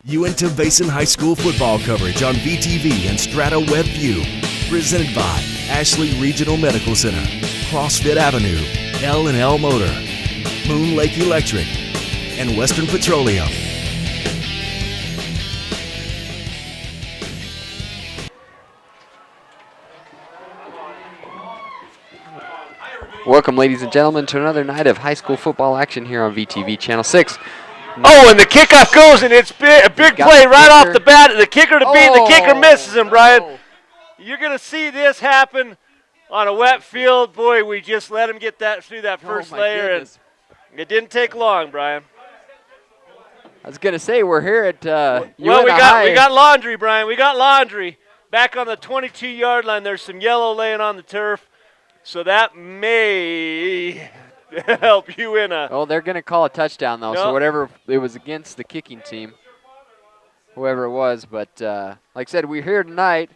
Uintah Basin High School football coverage on VTV and Strata Web View. Presented by Ashley Regional Medical Center, CrossFit Avenue, L&L Motor, Moon Lake Electric, and Western Petroleum. Welcome, ladies and gentlemen, to another night of high school football action here on VTV Channel 6. Oh, and the kickoff goes, and it's a big play right off the bat. The kicker to beat, the kicker misses him, Brian. You're going to see this happen on a wet field. Boy, we just let him get that through that first layer, and it didn't take long, Brian. I was going to say, we're here at well, we got laundry, Brian. We got laundry. Back on the 22-yard line, there's some yellow laying on the turf, so that may help you in a... Oh, they're going to call a touchdown, though, so whatever, it was against the kicking team, whoever it was. But like I said, we're here tonight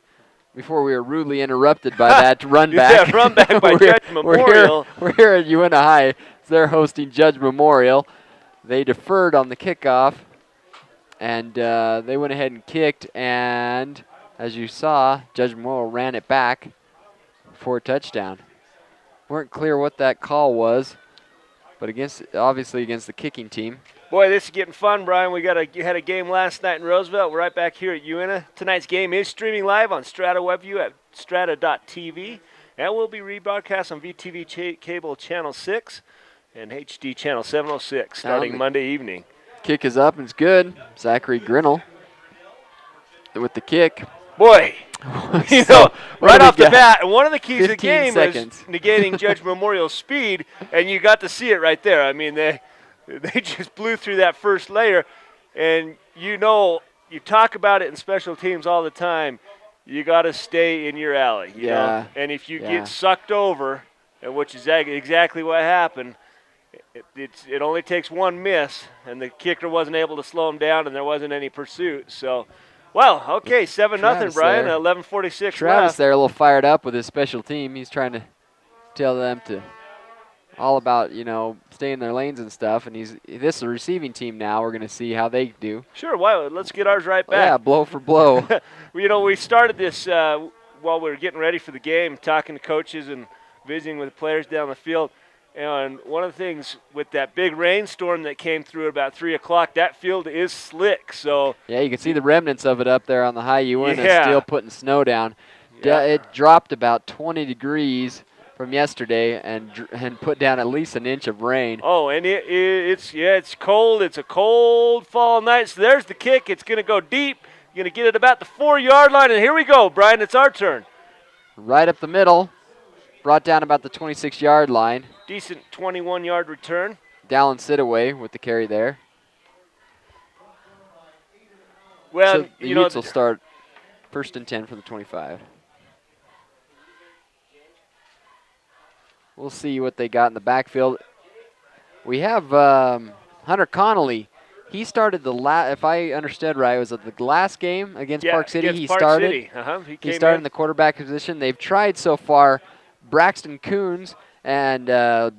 before we were rudely interrupted by that run back. Yeah, run back by Judge Memorial. We're here at Uintah High. They're hosting Judge Memorial. They deferred on the kickoff, and they went ahead and kicked, and as you saw, Judge Memorial ran it back for a touchdown. Weren't clear what that call was, but obviously against the kicking team. Boy, this is getting fun, Brian. We had a game last night in Roosevelt. We're right back here at Uintah. Tonight's game is streaming live on Strata WebView at strata.tv, and will be rebroadcast on VTV Cable Channel 6 and HD Channel 706 starting Monday evening. Kick is up, and it's good. Zachary Grinnell with the kick. Boy, right off the bat, one of the keys of the game is negating Judge Memorial's speed, and you got to see it right there. I mean, they just blew through that first layer, and you talk about it in special teams all the time. You got to stay in your alley, you know? And if you get sucked over, which is exactly what happened, it only takes one miss, and the kicker wasn't able to slow him down, and there wasn't any pursuit. So, well, okay, 7-0, Brian. 11:46 Travis left. there, a little fired up with his special team. He's trying to tell them to all about stay in their lanes and stuff. And this is a receiving team now. We're going to see how they do. Sure, well, let's get ours right back. Yeah, blow for blow. We started this while we were getting ready for the game, talking to coaches and visiting with the players down the field. And one of the things with that big rainstorm that came through at about 3 o'clock, that field is slick. So yeah, you can see the remnants of it up there on the high Uintah, still putting snow down. Yeah. It dropped about 20 degrees from yesterday and put down at least an inch of rain. Oh, and it's cold. It's a cold fall night. So there's the kick. It's going to go deep. You're going to get it about the 4-yard line, and here we go, Brian. It's our turn. Right up the middle. Brought down about the 26-yard line. Decent 21-yard return. Dallin Sidaway with the carry there. Well, so the Utes will start 1st and 10 for the 25. We'll see what they got in the backfield. We have Hunter Connolly. He started if I understood right, it was at the last game against Park City. He started in the quarterback position. They've tried so far Braxton Coons and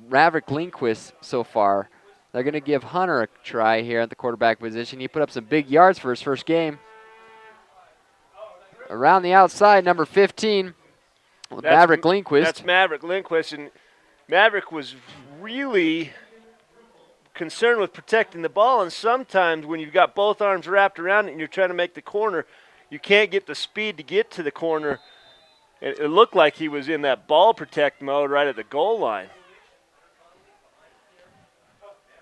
Maverick Lindquist so far. They're going to give Hunter a try here at the quarterback position. He put up some big yards for his first game. Around the outside, number 15, Maverick Lindquist. That's Maverick Lindquist, and Maverick was really concerned with protecting the ball, and sometimes when you've got both arms wrapped around it and you're trying to make the corner, you can't get the speed to get to the corner. It looked like he was in that ball protect mode right at the goal line.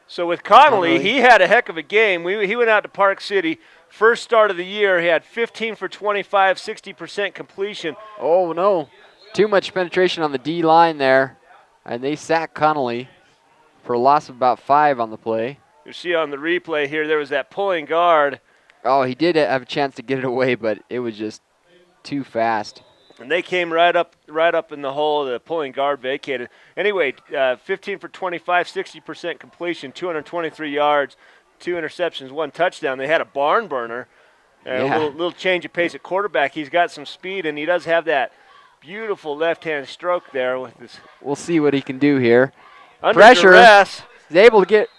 So with Connolly, he had a heck of a game. He went out to Park City. First start of the year, he had 15 for 25, 60% completion. Oh, no. Too much penetration on the D line there. And they sacked Connolly for a loss of about 5 on the play. You see on the replay here, there was that pulling guard. Oh, he did have a chance to get it away, but it was just too fast. And they came right up in the hole. The pulling guard vacated. Anyway, 15 for 25, 60% completion, 223 yards, 2 interceptions, 1 touchdown. They had a barn burner. A little change of pace at quarterback. He's got some speed, and he does have that beautiful left-hand stroke there with this. We'll see what he can do here. Under Pressure. Duress. He's able to get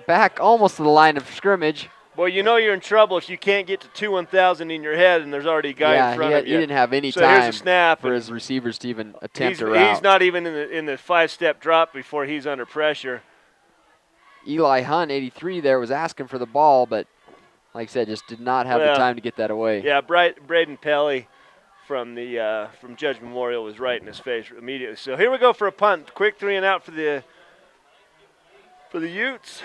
back almost to the line of scrimmage. Well, you know you're in trouble if you can't get to 2-1,000 in your head and there's already a guy in front of you. He didn't have any time for his receivers to even attempt a route. He's not even in the 5-step drop before he's under pressure. Eli Hunt, 83 there, was asking for the ball, but like I said, just did not have the time to get that away. Yeah, Braden Pelly from Judge Memorial was right in his face immediately. So here we go for a punt. Quick 3 and out for the Utes.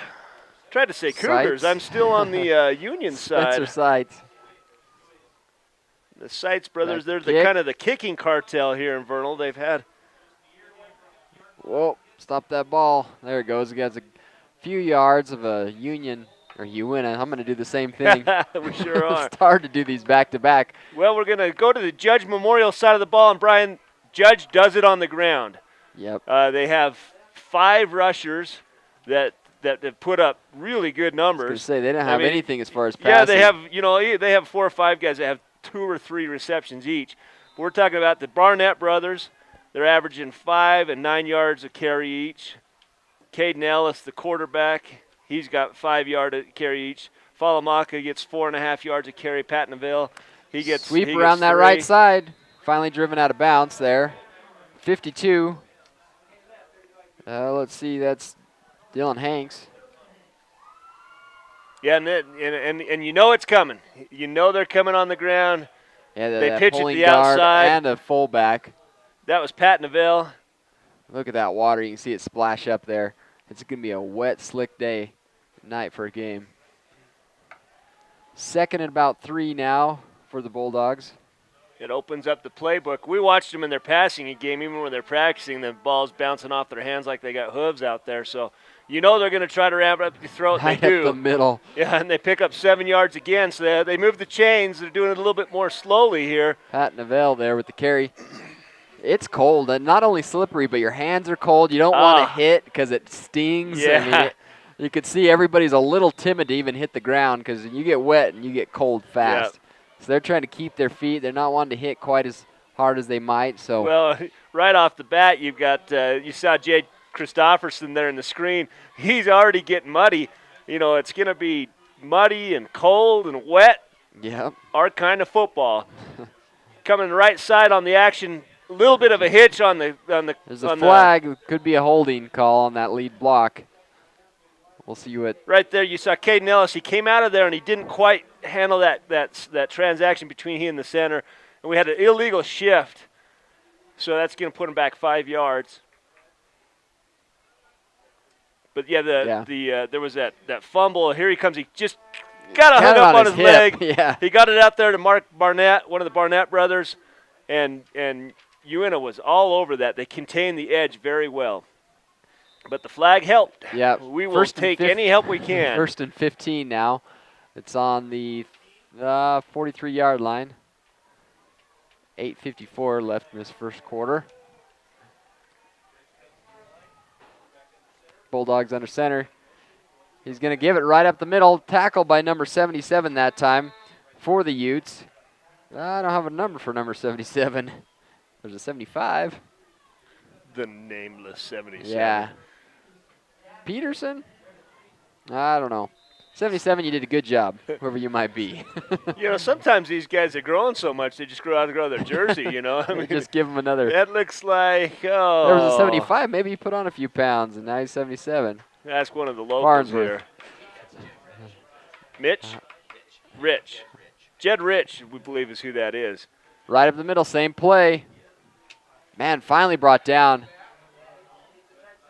Tried to say Cougars. Sites. I'm still on the Union side. Spencer Sites. The Sites brothers, they're kind of the kicking cartel here in Vernal. They've had. Whoa, stop that ball. There it goes. He has a few yards of a Union or Uintah. I'm going to do the same thing. We sure are. It's hard to do these back-to-back. Well, we're going to go to the Judge Memorial side of the ball, and Brian, Judge does it on the ground. Yep. They have 5 rushers that have put up really good numbers. I was going to say, they didn't have anything as far as passing. Yeah, they have 4 or 5 guys that have 2 or 3 receptions each. But we're talking about the Barnett brothers. They're averaging 5 and 9 yards a carry each. Caden Ellis, the quarterback, he's got 5 yards a carry each. Falamaka gets 4.5 yards a carry. Pat Neville, he gets sweep around that right side. Finally driven out of bounds there. 52. Let's see, that's Dylan Hanks. Yeah, and you know it's coming. You know they're coming on the ground. Yeah, they pitch at the outside. And a fullback. That was Pat Neville. Look at that water. You can see it splash up there. It's going to be a wet, slick night for a game. 2nd and about 3 now for the Bulldogs. It opens up the playbook. We watched them in their passing game. Even when they're practicing, the ball's bouncing off their hands like they got hooves out there. So you know they're going to try to wrap it up your throat. Right they do. Up the middle. Yeah, and they pick up 7 yards again. So they move the chains. They're doing it a little bit more slowly here. Pat Neville there with the carry. It's cold, and not only slippery, but your hands are cold. You don't want to hit because it stings. Yeah. I mean, you could see everybody's a little timid to even hit the ground because you get wet and you get cold fast. Yep. So they're trying to keep their feet. They're not wanting to hit quite as hard as they might. So well, right off the bat, you've got you saw Jay Christopherson there in the screen. He's already getting muddy. You know, it's going to be muddy and cold and wet. Yep. Our kind of football. Coming right side on the action. A little bit of a hitch on the. There's a flag. Could be a holding call on that lead block. We'll see what. Right there, you saw Caden Ellis. He came out of there and he didn't quite handle that transaction between he and the center, and we had an illegal shift. So that's going to put him back 5 yards. But yeah, there was that fumble. Here he comes. He just got hung up on his leg. Yeah. He got it out there to Mark Barnett, one of the Barnett brothers, and Uintah was all over that. They contained the edge very well. But the flag helped. Yeah. We will take any help we can. 1st and 15 now. It's on the 43-yard line. 8:54 left in this first quarter. Bulldogs under center. He's going to give it right up the middle. Tackled by number 77 that time for the Utes. I don't have a number for number 77. There's a 75. The nameless 77. Yeah. Peterson? I don't know. 77, you did a good job, whoever you might be. You know, sometimes these guys are growing so much, they just outgrow their jersey, you know. I mean, just give them another. That looks like, There was a 75. Maybe he put on a few pounds, and now he's 77. Ask one of the locals here. Mitch? Rich. Jed Rich, we believe, is who that is. Right up the middle, same play. Man, finally brought down.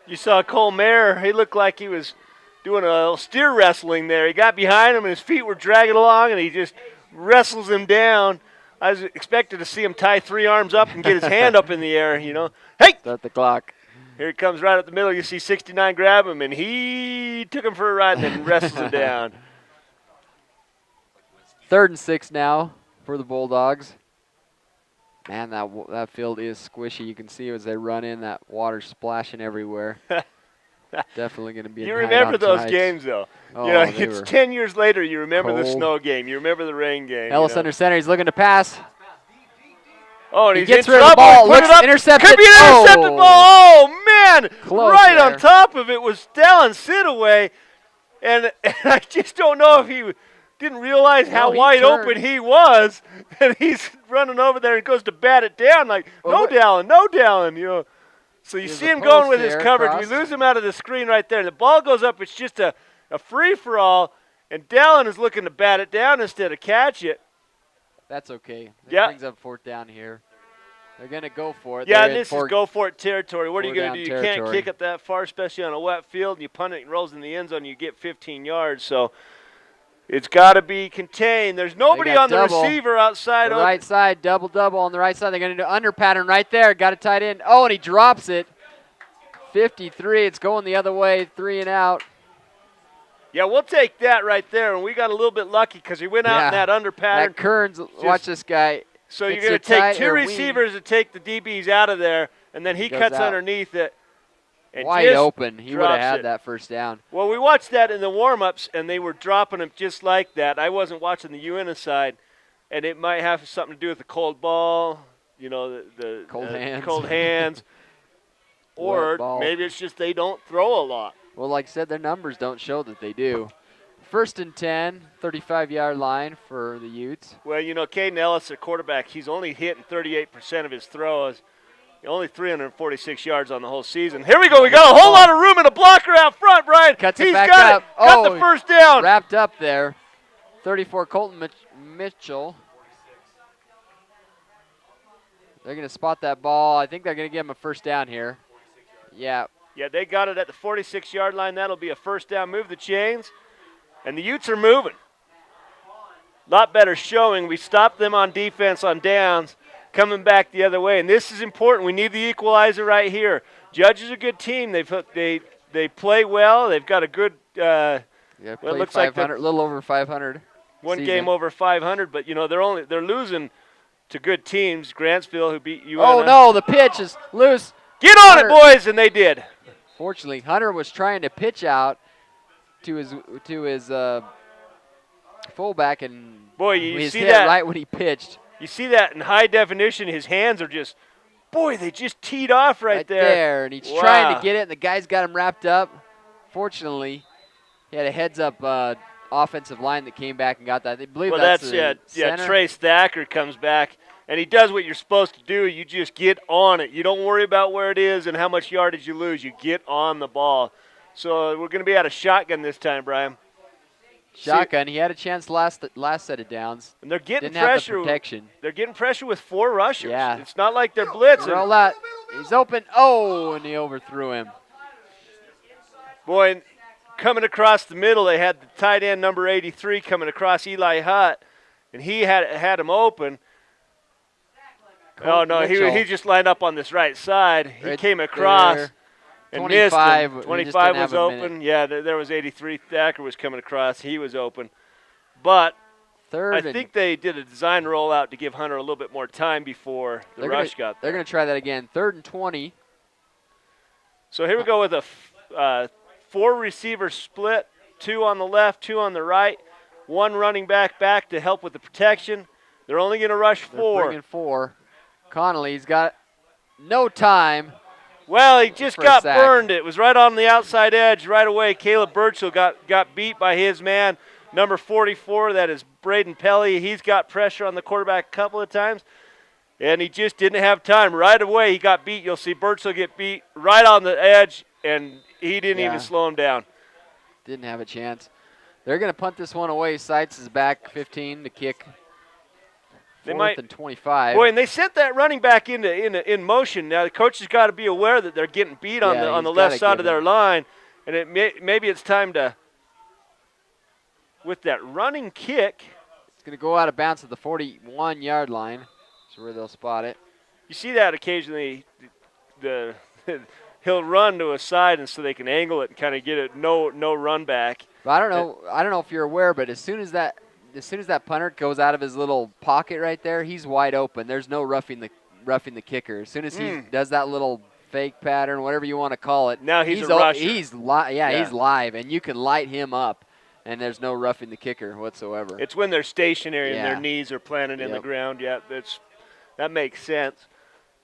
You saw Cole Mayer. He looked like he was doing a steer wrestling there. He got behind him, and his feet were dragging along, and he just wrestles him down. I was expected to see him tie 3 arms up and get his hand up in the air, you know. Hey! Start the clock. Here he comes right up the middle. You see 69 grab him, and he took him for a ride and then wrestles him down. 3rd and 6 now for the Bulldogs. Man, that field is squishy. You can see as they run in, that water splashing everywhere. Definitely going to be. You remember those games, though. Oh, you know, it's 10 years later. You remember cold. The snow game. You remember the rain game. Ellis under center. He's looking to pass. Oh, and he gets in rid of the trouble. ball. Looks intercepted. Could be an intercepted ball. Oh, man. Close right there. On top of it was Dallin Sidaway. And I just don't know if he didn't realize how wide open he was, and he's running over there and goes to bat it down like, no, Dallin, you know. So you see him going with his coverage. We lose him out of the screen right there. The ball goes up. It's just a free-for-all, and Dallin is looking to bat it down instead of catch it. That's okay. That brings up 4th down here. They're going to go for it. Yeah, and this is go-for-it territory. What are you going to do? You can't kick it that far, especially on a wet field. You punt it and rolls in the end zone, you get 15 yards. So it's got to be contained. There's nobody on the receiver outside. The right side, double on the right side. They're going to do under pattern right there. Got it tied in. Oh, and he drops it. 53. It's going the other way, 3 and out. Yeah, we'll take that right there. And we got a little bit lucky because he went out in that under pattern. That Kearns, watch this guy. So you're going to take 2 receivers to take the DBs out of there, and then he cuts underneath it. And wide open. He would have had that first down. Well, we watched that in the warm-ups, and they were dropping him just like that. I wasn't watching the Uintah side, and it might have something to do with the cold ball, you know, the cold hands. Or maybe it's just they don't throw a lot. Well, like I said, their numbers don't show that they do. 1st and 10, 35-yard line for the Utes. Well, you know, Caden Ellis, their quarterback, he's only hitting 38% of his throws. Only 346 yards on the whole season. Here we go. We got a whole lot of room and a blocker out front, Brian. Cuts it back up. Got the first down. Wrapped up there. 34, Colton Mitchell. They're going to spot that ball. I think they're going to give him a first down here. Yeah. Yeah, they got it at the 46-yard line. That'll be a first down. Move the chains. And the Utes are moving. Lot better showing. We stopped them on defense on downs, coming back the other way. And this is important. We need the equalizer right here. Judge is a good team. They play well. They've got a good it looks like a little over 500. One game over 500, but you know they're losing to good teams. Grantsville, who beat Uintah. Oh no, the pitch is loose. Get on it, boys, and they did. Fortunately, Hunter was trying to pitch out to his fullback, and boy, you see hit that right when he pitched. You see that in high definition. His hands are just, boy, they just teed off right there. And he's trying to get it, and the guy's got him wrapped up. Fortunately, he had a heads-up offensive line that came back and got that. I believe that's center. Trey Thacker comes back, and he does what you're supposed to do. You just get on it. You don't worry about where it is and how much yardage you lose. You get on the ball. So we're going to be out of shotgun this time, Brian. Shotgun. He had a chance last set of downs. And they're getting Didn't pressure. Have the protection. They're getting pressure with 4 rushers. Yeah. It's not like they're blitzing. Roll that. He's open. Oh, and he overthrew him. Boy, coming across the middle, they had the tight end number 83 coming across, Eli Hutt, and he had him open. Oh, no, he just lined up on this right side. He came across. There. And 25, missed him. 25 was open. Yeah, there was 83. Thacker was coming across. He was open. But I think they did a design rollout to give Hunter a little bit more time before the rush got there. They're going to try that again. 3rd and 20. So here we go with a 4 receiver split, 2 on the left, 2 on the right, 1 running back to help with the protection. They're only going to rush 4. They're bringing 4. Connolly's got no time. Well, he just got burned. It was right on the outside edge right away. Caleb Burchell got beat by his man, number 44. That is Braden Pelly. He's got pressure on the quarterback a couple of times, and he just didn't have time. Right away, he got beat. You'll see Burchell get beat right on the edge, and he didn't even slow him down. Didn't have a chance. They're going to punt this one away. Seitz is back 15 to kick. 4th and 25. Boy, and they sent that running back in motion. Now the coach has got to be aware that they're getting beat on the left side of their line, and maybe it's time to, with that running kick. It's going to go out of bounds at the 41-yard line. That's where they'll spot it. You see that occasionally. He'll run to a side, and so they can angle it and kind of get it no run back. But I don't know if you're aware, but as soon as that punter goes out of his little pocket right there, he's wide open. There's no roughing the kicker. As soon as he does that little fake pattern, whatever you want to call it, now he's a rusher. He's live, and you can light him up, and there's no roughing the kicker whatsoever. It's when they're stationary and their knees are planted in the ground. Yeah, that makes sense.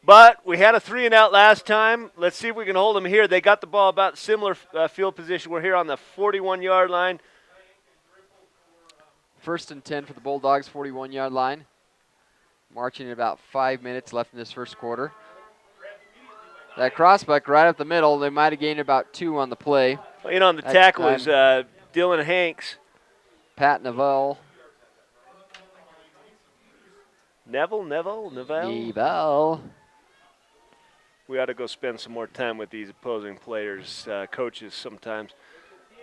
But we had a 3-and-out last time. Let's see if we can hold them here. They got the ball about similar field position. We're here on the 41-yard line. 1st and 10 for the Bulldogs, 41-yard line. Marching at about 5 minutes left in this first quarter. That crossbuck right up the middle. They might have gained about 2 on the play. In on the tackle is Dylan Hanks. Pat Neville. Neville. We ought to go spend some more time with these opposing players, coaches sometimes.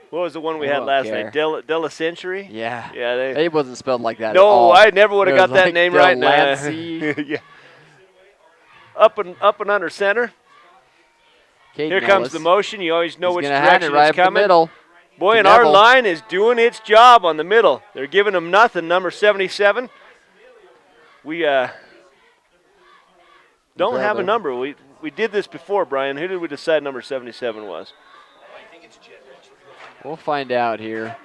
What was the one we had last night? Della Century? Yeah. Yeah. It wasn't spelled like that at all. No, I never would have got that like name right. Yeah. Up and under center. Here comes the motion. You always know which direction it's coming. Middle. Boy, and our line is doing its job on the middle. They're giving them nothing, number 77. We don't have a number. We did this before, Brian. Who did we decide number 77 was? We'll find out here.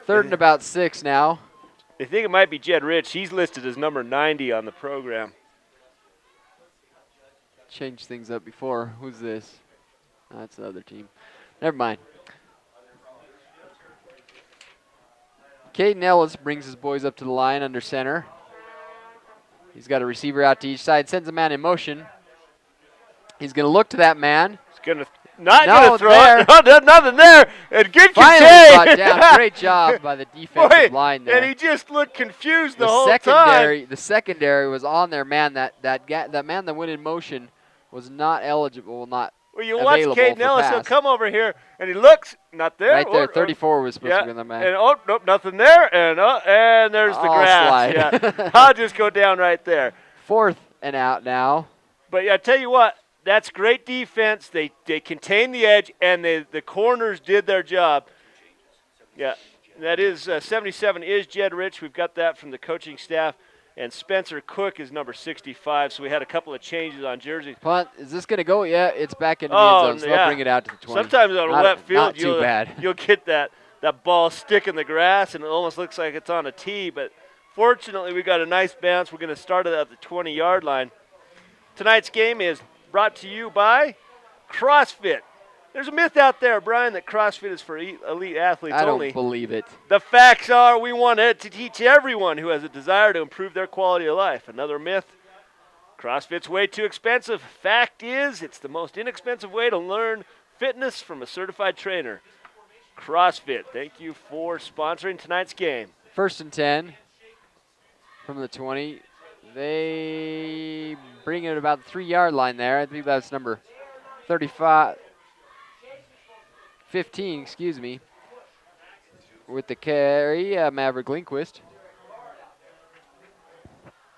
3rd and about 6 now. They think it might be Jed Rich. He's listed as number 90 on the program. Changed things up before. Who's this? Oh, that's the other team. Never mind. Caden Ellis brings his boys up to the line under center. He's got a receiver out to each side, sends a man in motion. He's going to look to that man. He's going to not going to throw it. No, nothing there. And good contain. Down. Great job by the defensive line there. And he just looked confused the whole time. The secondary was on their man. That man that went in motion was not eligible, not Well, you watch Caden Ellis, he'll come over here, and he looks, not there. Right there, 34 was supposed to be on the man. And nope, nothing there, and there's the grass. Slide. Yeah. I'll just go down right there. 4th and out now. But yeah, I tell you what, that's great defense. They contained the edge, and the corners did their job. Yeah, that is 77 is Jed Rich. We've got that from the coaching staff. And Spencer Cook is number 65, so we had a couple of changes on jerseys. Punt, is this going to go? Yeah, it's back into the end zone, so they'll bring it out to the 20. Sometimes on a wet field, you'll get that ball stick in the grass, and it almost looks like it's on a tee. But fortunately, we got a nice bounce. We're going to start it at the 20-yard line. Tonight's game is brought to you by CrossFit. There's a myth out there, Brian, that CrossFit is for elite athletes only. I don't believe it. The facts are we want it to teach everyone who has a desire to improve their quality of life. Another myth, CrossFit's way too expensive. Fact is, it's the most inexpensive way to learn fitness from a certified trainer. CrossFit, thank you for sponsoring tonight's game. 1st and 10 from the 20. They bring it about the 3-yard line there. I think that's number 15, excuse me, with the carry, Maverick Lindquist.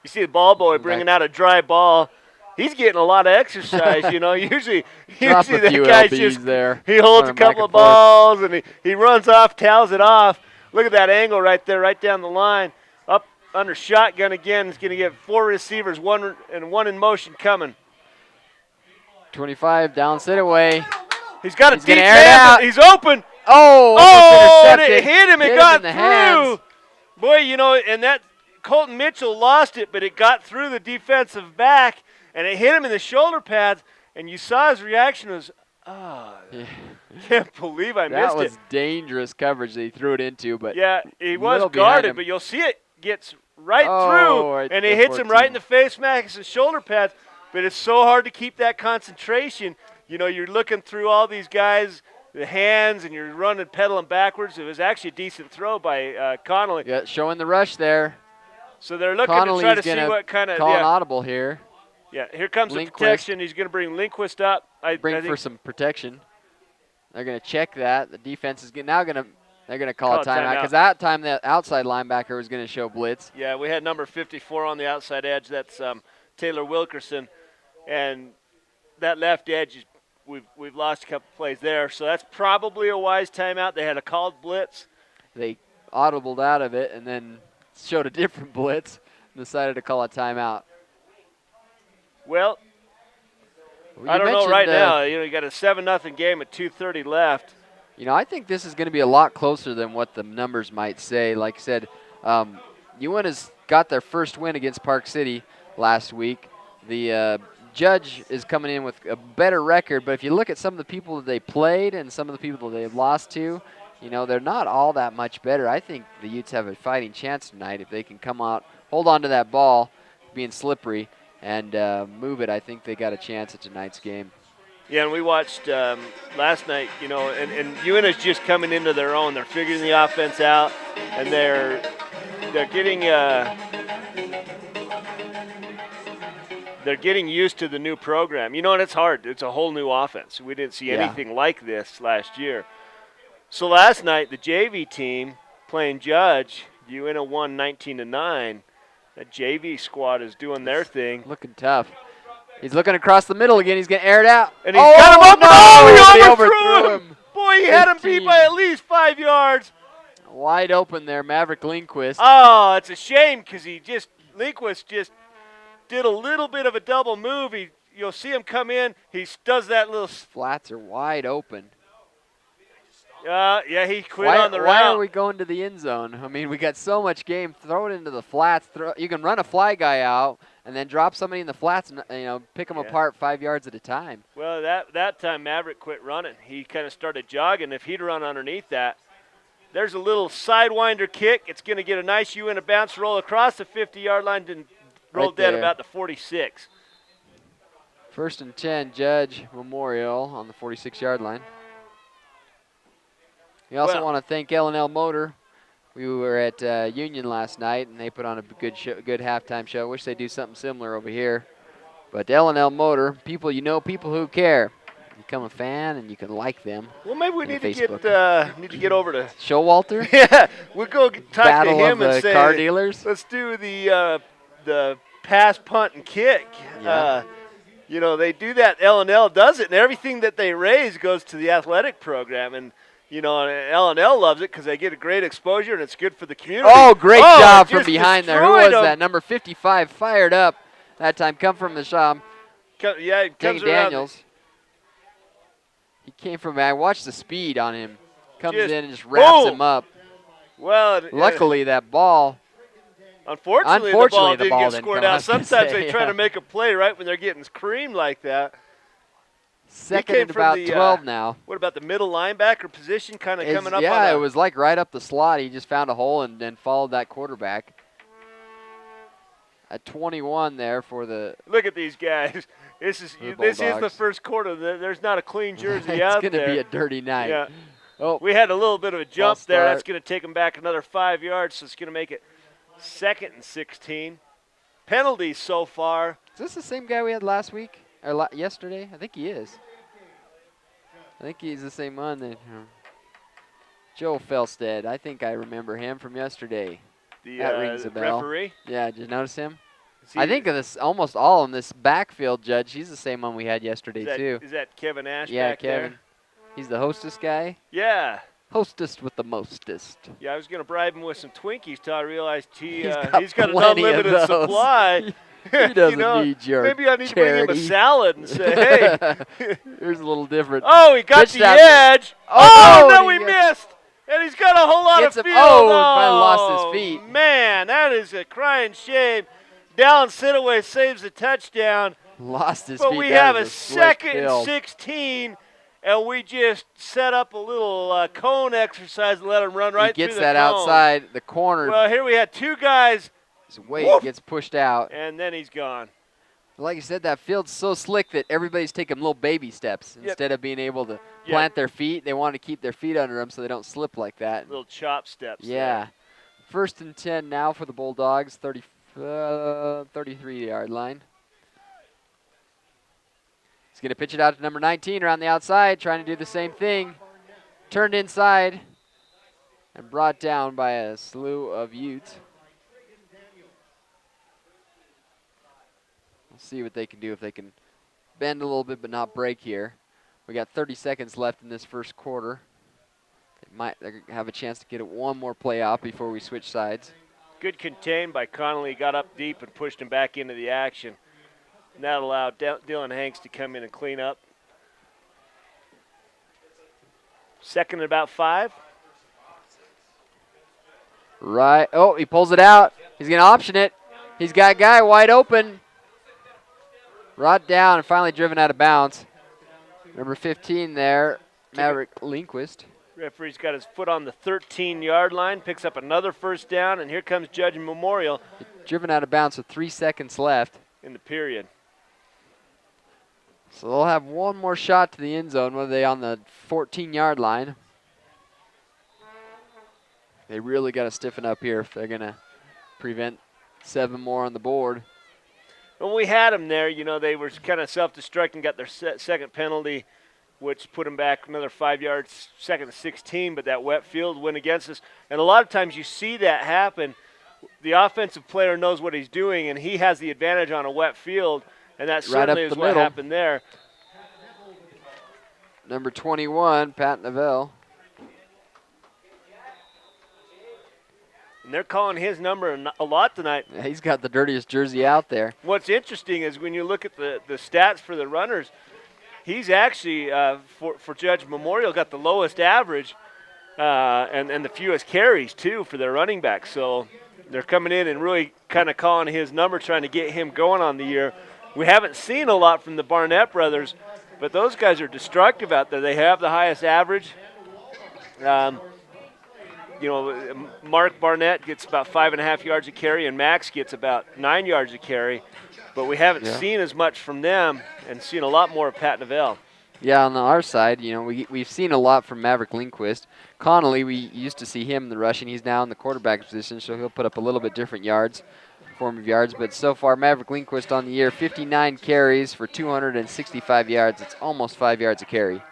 You see the ball boy bringing out a dry ball. He's getting a lot of exercise, you know. Usually that guy's just there. He holds a couple of balls and he runs off, towels it off. Look at that angle right there, right down the line. Up under shotgun again. He's going to get 4 receivers, one in motion coming. 25 down, sit away. He's got a deep man. He's open. Oh, it hit him. It got through. Hands. Boy, you know, and that Colton Mitchell lost it, but it got through the defensive back, and it hit him in the shoulder pads, and you saw his reaction was, can't believe I missed it. That was dangerous coverage that he threw it into. But yeah, he was guarded, but you'll see it gets right through, and it hits him right in the face, Max, his shoulder pads, but it's so hard to keep that concentration. You know, you're looking through all these guys, the hands, and you're running, pedaling backwards. It was actually a decent throw by Connolly. Yeah, showing the rush there. So they're looking to try to see what kind of. Call an audible here. Yeah, here comes the protection. He's going to bring Lindquist up. I think for some protection. They're going to check that. The defense is now going to. They're going to call a timeout because that time the outside linebacker was going to show blitz. Yeah, we had number 54 on the outside edge. That's Taylor Wilkerson, and that left edge is. We've lost a couple plays there, so that's probably a wise timeout. They had a called blitz. They audibled out of it and then showed a different blitz and decided to call a timeout. Well, I don't know right now. You know, you got a 7-0 game at 2:30 left. You know, I think this is going to be a lot closer than what the numbers might say. Like I said, Uintah's got their first win against Park City last week. The Judge is coming in with a better record, but if you look at some of the people that they played and some of the people that they've lost to, You know, they're not all that much better. I think the Utes have a fighting chance tonight if they can come out, hold on to that ball, being slippery, and move it. I think they got a chance at tonight's game. Yeah, and we watched last night, you know, and Uintah's just coming into their own. They're figuring the offense out, and they're getting used to the new program. You know, and it's hard. It's a whole new offense. We didn't see anything like this last year. So last night, the JV team playing Judge, Uintah won 19-9. That JV squad is doing their thing. Looking tough. He's looking across the middle again. He's going to air it out. And he's got him up. No, he overthrew him. Boy, he had him beat by at least 5 yards. Wide open there, Maverick Lindquist. Oh, it's a shame because Lindquist just did a little bit of a double move. You'll see him come in. He does that little. Flats are wide open. Yeah, he quit on the route. Why are we going to the end zone? I mean, we got so much game. Throw it into the flats. You can run a fly guy out and then drop somebody in the flats and pick them apart 5 yards at a time. Well, that time Maverick quit running. He kind of started jogging. If he'd run underneath that, there's a little sidewinder kick. It's going to get a nice Uintah bounce, roll across the 50-yard line, and roll dead about the 46. 1st and 10, Judge Memorial on the 46-yard line. We also want to thank L&L Motor. We were at Union last night, and they put on a good halftime show. Wish they'd do something similar over here. But L&L Motor, people people who care. Become a fan, and you can like them. Well, maybe we need to get over to Showalter. Yeah, we'll go talk Battle to him of and say, car dealers. Let's do the pass, punt, and kick. Yeah. You know, they do that. L&L does it, and everything that they raise goes to the athletic program. And you know, L&L loves it because they get a great exposure, and it's good for the community. Oh, great job from behind there. Who was him. that? Number 55 fired up that time. Come from the shop. Yeah, he comes around. Daniels. He came from, I watched the speed on him. Comes in and just wraps him up. Well, luckily that ball. Unfortunately, the ball didn't get scored out. Sometimes they try to make a play right when they're getting creamed like that. Second and about 12 now. What about the middle linebacker position kind of coming up? Yeah, it was like right up the slot. He just found a hole and then followed that quarterback. At 21 there for the. Look at these guys. This is the first quarter. There's not a clean jersey out there. It's going to be a dirty night. Yeah. Oh, we had a little bit of a jump there. That's going to take them back another 5 yards, so it's going to make it 2nd and 16. Penalties so far. Is this the same guy we had last week or yesterday? I think he is. I think he's the same one. Joe Felstead. I think I remember him from yesterday. That rings a bell. Referee? Yeah, did you notice him? I think of this almost all of them. This backfield judge, he's the same one we had yesterday too. Is that Kevin Ash? Yeah, back Kevin. There? He's the hostess guy. Yeah. Hostess with the mostest. Yeah, I was going to bribe him with some Twinkies till I realized he's got an unlimited supply. He doesn't need your maybe I need charity. to bring him a salad and say, hey. Here's a little different. Oh, he got the edge. Oh, no, we missed. And he's got a whole lot of field. Oh, finally lost his feet. Man, that is a crying shame. Dallin Sidaway saves the touchdown. Lost his feet. But we have a 2nd and 16, and we just set up a little cone exercise and let him run right through the cone. He gets that outside the corner. Well, here we had two guys. His weight gets pushed out. And then he's gone. Like you said, that field's so slick that everybody's taking little baby steps. Instead of being able to plant their feet, they want to keep their feet under them so they don't slip like that. Little chop steps. Yeah. 1st and 10 now for the Bulldogs, 33-yard line. He's going to pitch it out to number 19 around the outside, trying to do the same thing. Turned inside and brought down by a slew of Utes. We'll see what they can do, if they can bend a little bit but not break here. We got 30 seconds left in this first quarter. They have a chance to get one more play out before we switch sides. Good contain by Connolly. Got up deep and pushed him back into the action. And that allowed Dylan Hanks to come in and clean up. 2nd and about 5. Right. Oh, he pulls it out. He's going to option it. He's got a guy wide open. Brought down and finally driven out of bounds. Number 15 there, Maverick Lindquist. Referee's got his foot on the 13-yard line, picks up another first down, and here comes Judge Memorial. Driven out of bounds with 3 seconds left in the period. So they'll have one more shot to the end zone, whether they on the 14-yard line. They really got to stiffen up here if they're going to prevent 7 more on the board. When we had them there, they were kind of self-destructing, got their second penalty, which put them back another 5 yards, second to 16, but that wet field went against us. And a lot of times you see that happen. The offensive player knows what he's doing, and he has the advantage on a wet field, and that certainly is what happened there. Number 21, Pat Neville. And they're calling his number a lot tonight. Yeah, he's got the dirtiest jersey out there. What's interesting is when you look at the stats for the runners, he's actually, for Judge Memorial, got the lowest average and the fewest carries, too, for their running back. So they're coming in and really kind of calling his number, trying to get him going on the year. We haven't seen a lot from the Barnett brothers, but those guys are destructive out there. They have the highest average. Mark Barnett gets about 5.5 yards a carry, and Max gets about 9 yards a carry. But we haven't seen as much from them and seen a lot more of Pat Neville. Yeah, on our side, we've seen a lot from Maverick Lindquist. Connolly, we used to see him in the rushing. He's now in the quarterback position, so he'll put up a little bit different form of yards. But so far, Maverick Lindquist on the year, 59 carries for 265 yards. It's almost 5 yards a carry.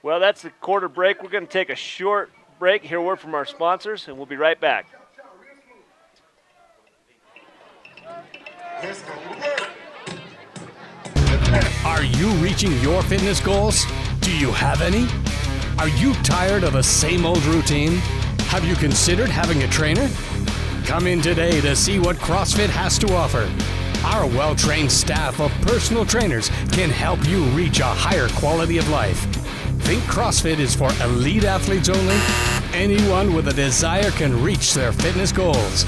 Well, that's the quarter break. We're going to take a short break, hear a word from our sponsors, and we'll be right back. Are you reaching your fitness goals? Do you have any? Are you tired of the same old routine? Have you considered having a trainer? Come in today to see what CrossFit has to offer. Our well-trained staff of personal trainers can help you reach a higher quality of life. Think CrossFit is for elite athletes only? Anyone with a desire can reach their fitness goals.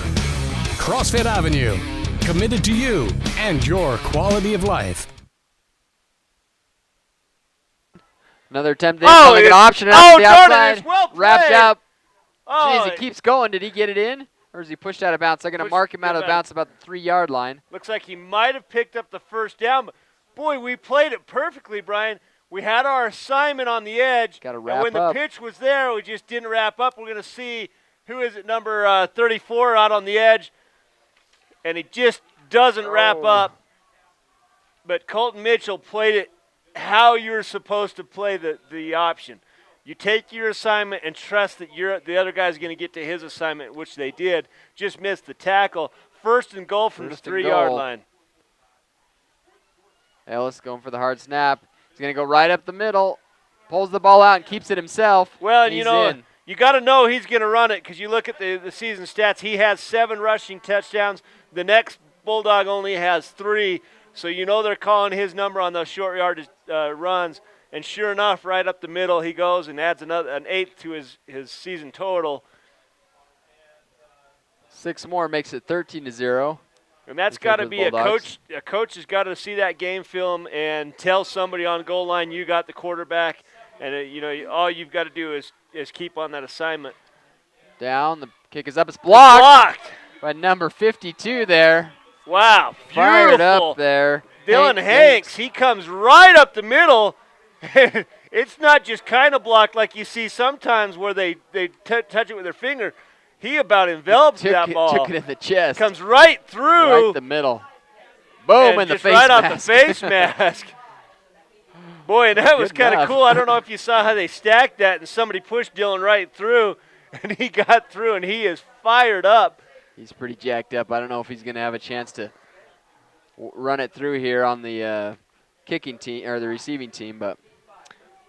CrossFit Avenue, committed to you and your quality of life. Another attempt in, like an option out to the outside. Well wrapped up. Jeez, he keeps going. Did he get it in? Or is he pushed out of bounds? They're going to mark him out of bounds about the 3-yard line. Looks like he might have picked up the first down. But boy, we played it perfectly, Brian. We had our assignment on the edge. Got to wrap up. And when the pitch was there, we just didn't wrap up. We're going to see who is it, number 34 out on the edge. And he just doesn't wrap up. But Colton Mitchell played it how you're supposed to play the option. You take your assignment and trust that the other guy's going to get to his assignment, which they did. Just missed the tackle. First and goal from the 3-yard line. Ellis going for the hard snap. He's going to go right up the middle. Pulls the ball out and keeps it himself. Well, you got to know he's going to run it because you look at the season stats. He has 7 rushing touchdowns. The next Bulldog only has 3. So they're calling his number on those short yardage runs. And sure enough, right up the middle he goes and adds an 8th to his season total. 6 more makes it 13-0. And that's got to be a coach. A coach has got to see that game film and tell somebody on goal line, you got the quarterback. And, all you've got to do is keep on that assignment. Down. The kick is up. It's blocked. By number 52 there. Wow. Beautiful. Fired up there. Dylan Hanks, he comes right up the middle. It's not just kind of blocked like you see sometimes where they touch it with their finger. He about envelops that ball. Took it in the chest. Comes right through. Right the middle. Boom, in the face mask. Right off the face mask. Boy, and that was kind of cool. I don't know if you saw how they stacked that, and somebody pushed Dylan right through, and he got through, and he is fired up. He's pretty jacked up. I don't know if he's going to have a chance to run it through here on the kicking team or the receiving team, but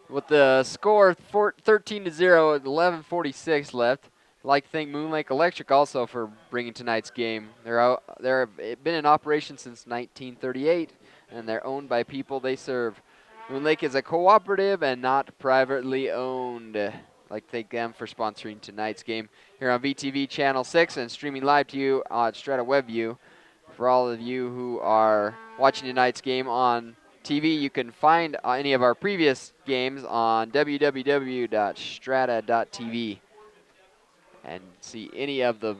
with the score 13-0 at 11:46 left, I'd like to thank Moon Lake Electric also for bringing tonight's game. They've been in operation since 1938, and they're owned by people they serve. Moon Lake is a cooperative and not privately owned. I'd like to thank them for sponsoring tonight's game here on VTV Channel 6 and streaming live to you at Strata WebView. For all of you who are watching tonight's game on TV. You can find any of our previous games on www.strata.tv and see any of the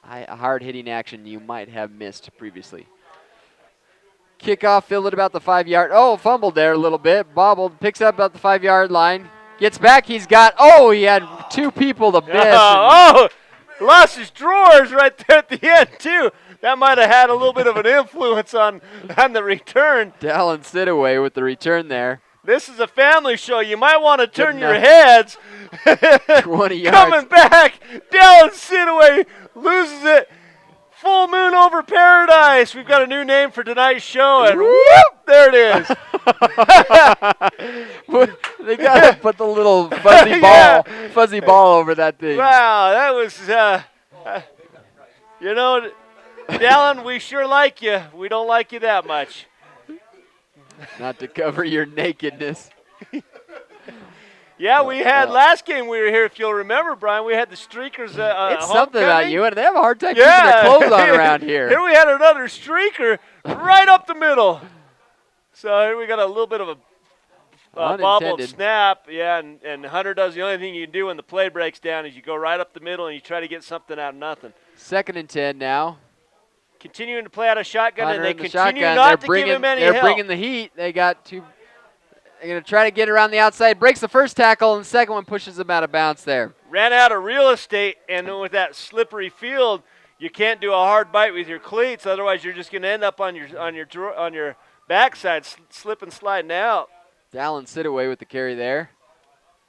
hard-hitting action you might have missed previously. Kickoff fielded about the 5-yard. Oh, fumbled there a little bit. Bobbled, picks up about the 5-yard line. Gets back. He had 2 people to miss. Lost his drawers right there at the end, too. That might have had a little bit of an influence on the return. Dallin Sidaway with the return there. This is a family show. You might want to turn your heads. 20 yards. Coming back. Dallin Sidaway loses it. Full moon over paradise. We've got a new name for tonight's show, and whoop, there it is. They got to put the little fuzzy ball over that thing. Wow, that was, Dallin, we sure like you. We don't like you that much. Not to cover your nakedness. Yeah, we had last game we were here, if you'll remember, Brian, we had the Streakers It's something about you, and they have a hard time keeping their clothes on around here. Here we had another streaker right up the middle. So here we got a little bit of a bobbled snap. Yeah, and Hunter does the only thing you can do when the play breaks down is you go right up the middle and you try to get something out of nothing. 2nd and 10 now. Continuing to play out of shotgun, Hunter and they continue shotgun. not to give him any help. They're bringing the heat. They got 2. They're going to try to get around the outside. Breaks the first tackle, and the second one pushes him out of bounds there. Ran out of real estate, and with that slippery field, you can't do a hard bite with your cleats. Otherwise, you're just going to end up on your backside, slipping, sliding out. Dallin Sidaway with the carry there.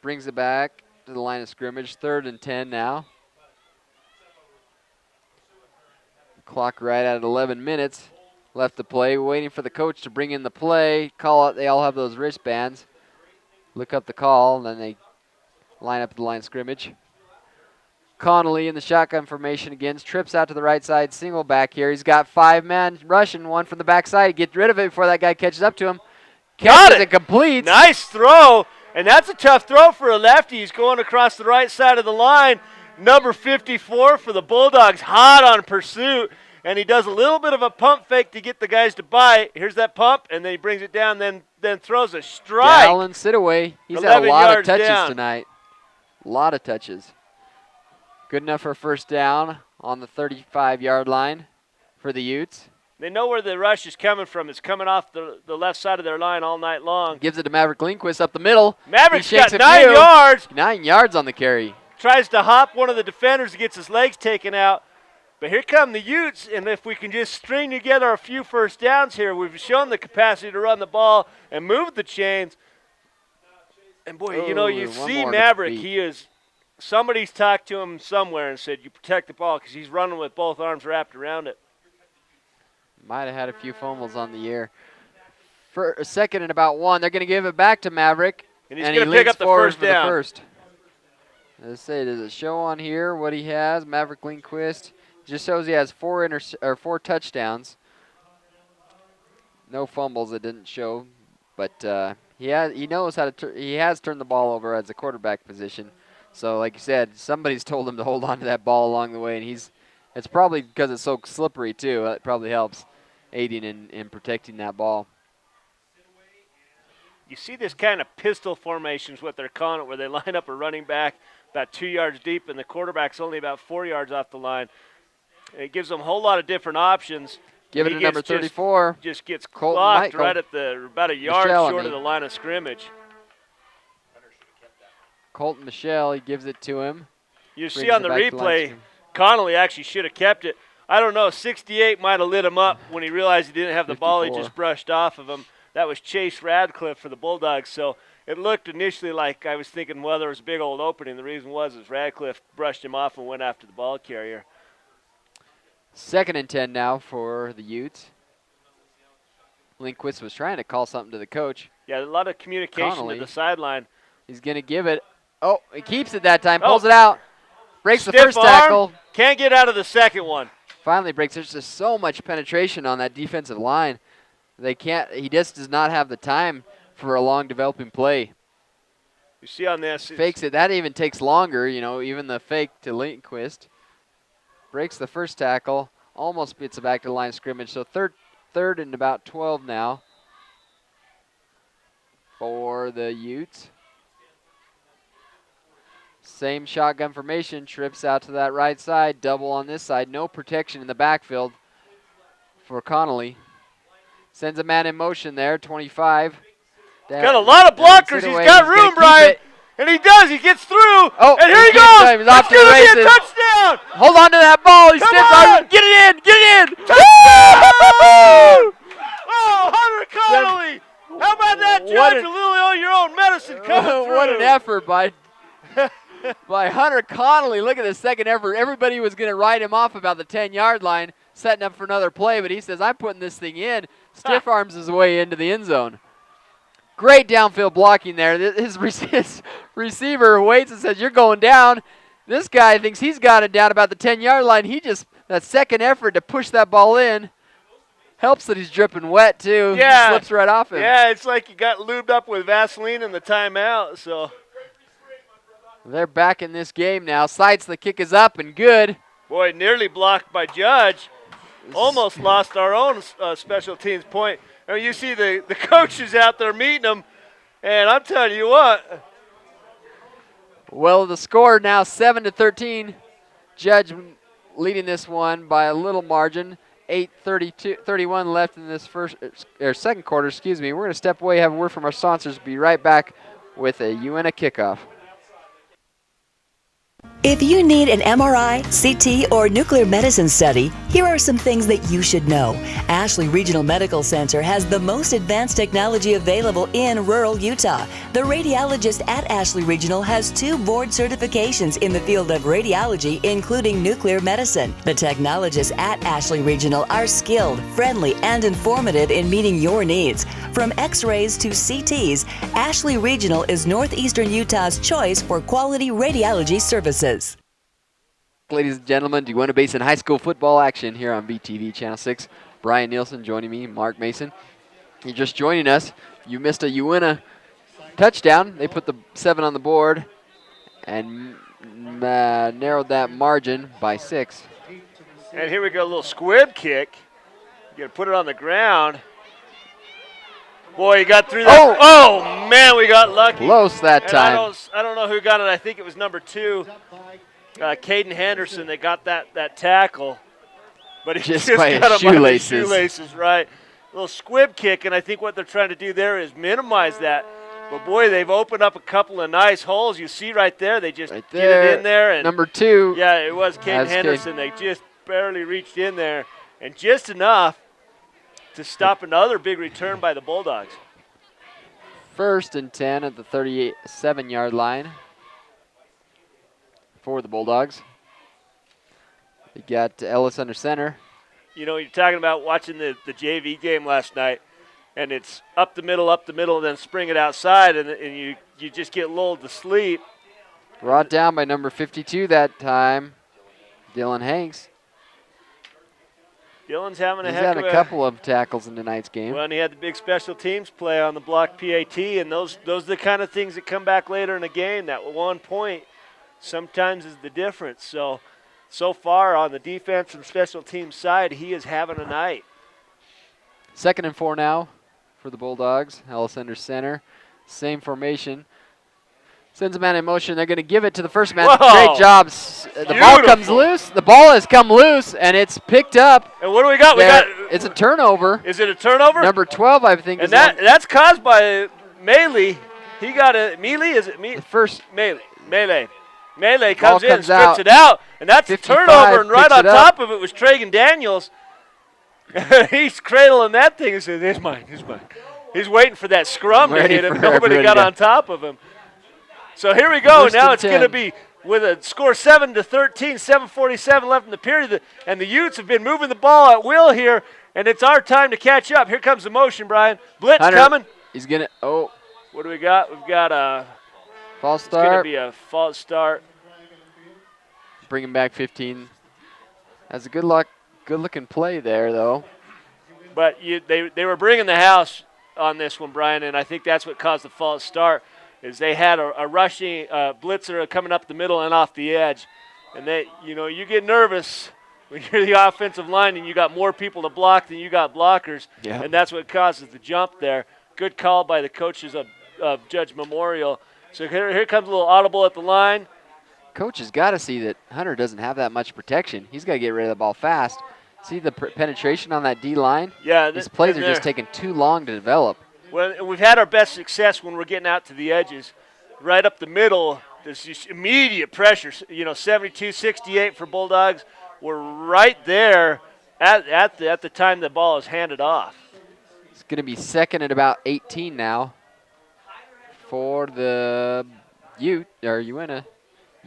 Brings it back to the line of scrimmage. 3rd and 10 now. Clock right at 11 minutes. Left to play, waiting for the coach to bring in the play. Call it. They all have those wristbands. Look up the call, and then they line up at the line of scrimmage. Connolly in the shotgun formation again. Trips out to the right side. Single back here. He's got 5 men rushing, one from the backside. Get rid of it before that guy catches up to him. Catches it. Complete. Nice throw. And that's a tough throw for a lefty. He's going across the right side of the line. Number 54 for the Bulldogs, hot on pursuit. And he does a little bit of a pump fake to get the guys to bite. Here's that pump, and then he brings it down, then throws a strike. Dallin Sidaway. He's had a lot of touches tonight. A lot of touches. Good enough for a first down on the 35-yard line for the Utes. They know where the rush is coming from. It's coming off the left side of their line all night long. Gives it to Maverick Lindquist up the middle. Maverick's got 9 yards. 9 yards on the carry. Tries to hop one of the defenders, gets his legs taken out. But here come the Utes, and if we can just string together a few first downs here, we've shown the capacity to run the ball and move the chains. And, boy, you see Maverick. Somebody's talked to him somewhere and said, you protect the ball because he's running with both arms wrapped around it. Might have had a few fumbles on the year. For a 2nd and about 1, they're going to give it back to Maverick. And he's going to pick up the first down. Let's say, does it show on here what he has? Maverick Lindquist. Just shows he has 4 touchdowns. No fumbles, it didn't show, but he knows how to. He has turned the ball over as a quarterback position. So, like you said, somebody's told him to hold on to that ball along the way, and it's probably because it's so slippery too. It probably helps aiding in protecting that ball. You see this kind of pistol formations, what they're calling it, where they line up a running back about 2 yards deep, and the quarterback's only about 4 yards off the line. It gives them a whole lot of different options. Give it to number 34. Just gets clocked right at about a yard short of the line of scrimmage. Colton Michelle, he gives it to him. You see on the replay, Connolly actually should have kept it. I don't know, 68 might have lit him up when he realized he didn't have the 54. ball. He just brushed off of him. That was Chase Radcliffe for the Bulldogs. So it looked initially like I was thinking, well, there was a big old opening. The reason was Radcliffe brushed him off and went after the ball carrier. 2nd and 10 now for the Utes. Lindquist was trying to call something to the coach. Yeah, a lot of communication Connolly to the sideline. He's going to give it. Oh, he keeps it that time. Pulls it out. Breaks the first arm, tackle. Can't get out of the second one. Finally breaks. There's just so much penetration on that defensive line. They can't. He just does not have the time for a long developing play. You see on this. Fakes it. That even takes longer, even the fake to Lindquist. Breaks the first tackle. Almost gets it back to the line of scrimmage. So third and about 12 now. for the Utes. Same shotgun formation, trips out to that right side, double on this side. No protection in the backfield for Connolly. Sends a man in motion there, 25. Got a lot of blockers. He's got room, Brian. And he does. He gets through. Oh, and here he goes. He's off to the races. Be a touchdown. Hold on to that ball. He steps on. Get it in. Get it in. Oh, Hunter Connolly. How about that, Judge? A little on your own medicine coming through. What an effort by Hunter Connolly. Look at the second effort. Everybody was going to write him off about the 10-yard line, setting up for another play, but he says, I'm putting this thing in. Stiff arms his way into the end zone. Great downfield blocking there. His receiver waits and says, you're going down. This guy thinks he's got it down about the 10-yard line. That second effort to push that ball in helps that he's dripping wet, too. Yeah. He slips right off him. Yeah, it's like you got lubed up with Vaseline in the timeout. So they're back in this game now. Sights, the kick is up and good. Boy, nearly blocked by Judge. Almost lost our own special teams point. I mean, you see the coaches out there meeting them, and I'm telling you what. Well, the score now 7-13. Judge leading this one by a little margin. 8:31 left in this second quarter. Excuse me. We're going to step away, have a word from our sponsors. Be right back with a Uintah kickoff. If you need an MRI, CT, or nuclear medicine study, here are some things that you should know. Ashley Regional Medical Center has the most advanced technology available in rural Utah. The radiologist at Ashley Regional has 2 board certifications in the field of radiology, including nuclear medicine. The technologists at Ashley Regional are skilled, friendly, and informative in meeting your needs. From X-rays to CTs, Ashley Regional is Northeastern Utah's choice for quality radiology services. Ladies and gentlemen, Uintah Basin High School football action here on VTV Channel 6. Brian Nielsen joining me, Mark Mason. You're just joining us. You missed a Uintah touchdown. They put the 7 on the board and narrowed that margin by 6. And here we go, a little squib kick. You got to put it on the ground. Boy, he got through that. Oh, man, we got lucky. Close that time. I don't know who got it. I think it was number 2. Caden Henderson, they got that tackle, but he just by got his him on his shoelaces. shoelaces, right? A little squib kick, and I think what they're trying to do there is minimize that. But boy, they've opened up a couple of nice holes. You see right there, they just get it in there. And number 2. Yeah, it was Caden Henderson. They just barely reached in there, and just enough to stop another big return by the Bulldogs. 1st and 10 at the 37-yard line for the Bulldogs. We got Ellis under center. You know, you're talking about watching the JV game last night, and it's up the middle, and then spring it outside, and you just get lulled to sleep. Brought down by number 52 that time, Dylan Hanks. Dylan's having He's had a couple of tackles in tonight's game. Well, and he had the big special teams play on the block PAT, and those are the kind of things that come back later in the game. That 1 point sometimes is the difference. So far on the defense and special teams side, he is having a night. 2nd and 4 now for the Bulldogs. Ellis under center. Same formation. Sends a man in motion. They're going to give it to the first man. Whoa. Great job. The ball comes loose. The ball has come loose, and it's picked up. And what do we got? It's a turnover. Is it a turnover? Number 12, I think. And that's caused by Melee. He got a Melee. Is it Melee? The first Melee. Melee comes in and strips out. it out, and that's a turnover, and right on top of it was Tragan Daniels. He's cradling that thing and says, it's mine. He's waiting for that scrum to hit him. Nobody got on top of him. So here we go. Now it's going to be with a score 7-13, 7:47 left in the period, and the Utes have been moving the ball at will here, and it's our time to catch up. Here comes the motion, Brian. Blitz Hunter, coming. He's going to, What do we got? We've got a false start. It's going to be a false start. Bring him back 15. That's a good-looking play there, though. But they were bringing the house on this one, Brian, and I think that's what caused the false start. Is they had a rushing blitzer coming up the middle and off the edge, and you get nervous when you're the offensive line and you got more people to block than you got blockers, and that's what causes the jump there. Good call by the coaches of of Judge Memorial. So here comes a little audible at the line. Coach has got to see that Hunter doesn't have that much protection. He's got to get rid of the ball fast. See the penetration on that D line? Yeah. These plays are just taking too long to develop. Well, we've had our best success when we're getting out to the edges. Right up the middle, there's just immediate pressure. 72-68 for Bulldogs. We're right there at the time the ball is handed off. It's going to be second at about 18 now for the Uintah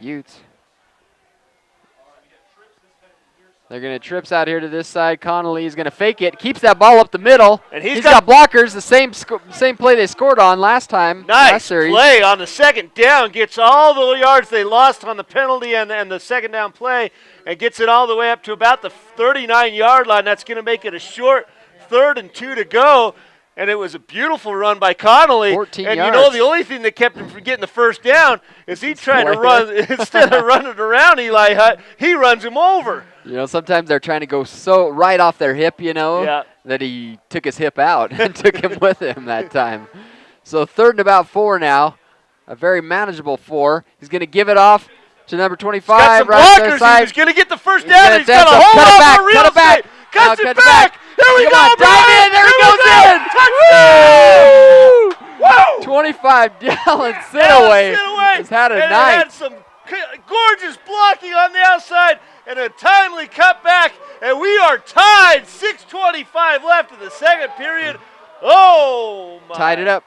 Utes. They're going to trips out here to this side. Connolly is going to fake it. Keeps that ball up the middle. And he's got blockers. The same play they scored on last time. Nice play on the second down. Gets all the yards they lost on the penalty and the second down play, and gets it all the way up to about the 39-yard line. That's going to make it a short 3rd and 2 to go. And it was a beautiful run by Connolly. 14 and yards. You know, the only thing that kept him from getting the first down is he tried to run, instead of running around Eli Hutt, he runs him over. You know, sometimes they're trying to go so right off their hip, that he took his hip out and took him with him that time. So 3rd and about 4 now. A very manageable 4. He's going to give it off to number 25. He's got some right blockers. He's going to get the first down. He's got a whole lot of real estate. Cuts it back. Here we go, Brian. There he goes in. Touchdown. 25, Dallin Sitaway has had a night. Had some gorgeous blocking on the outside and a timely cutback, and we are tied. 6:25 left in the second period. Oh, my. Tied it up.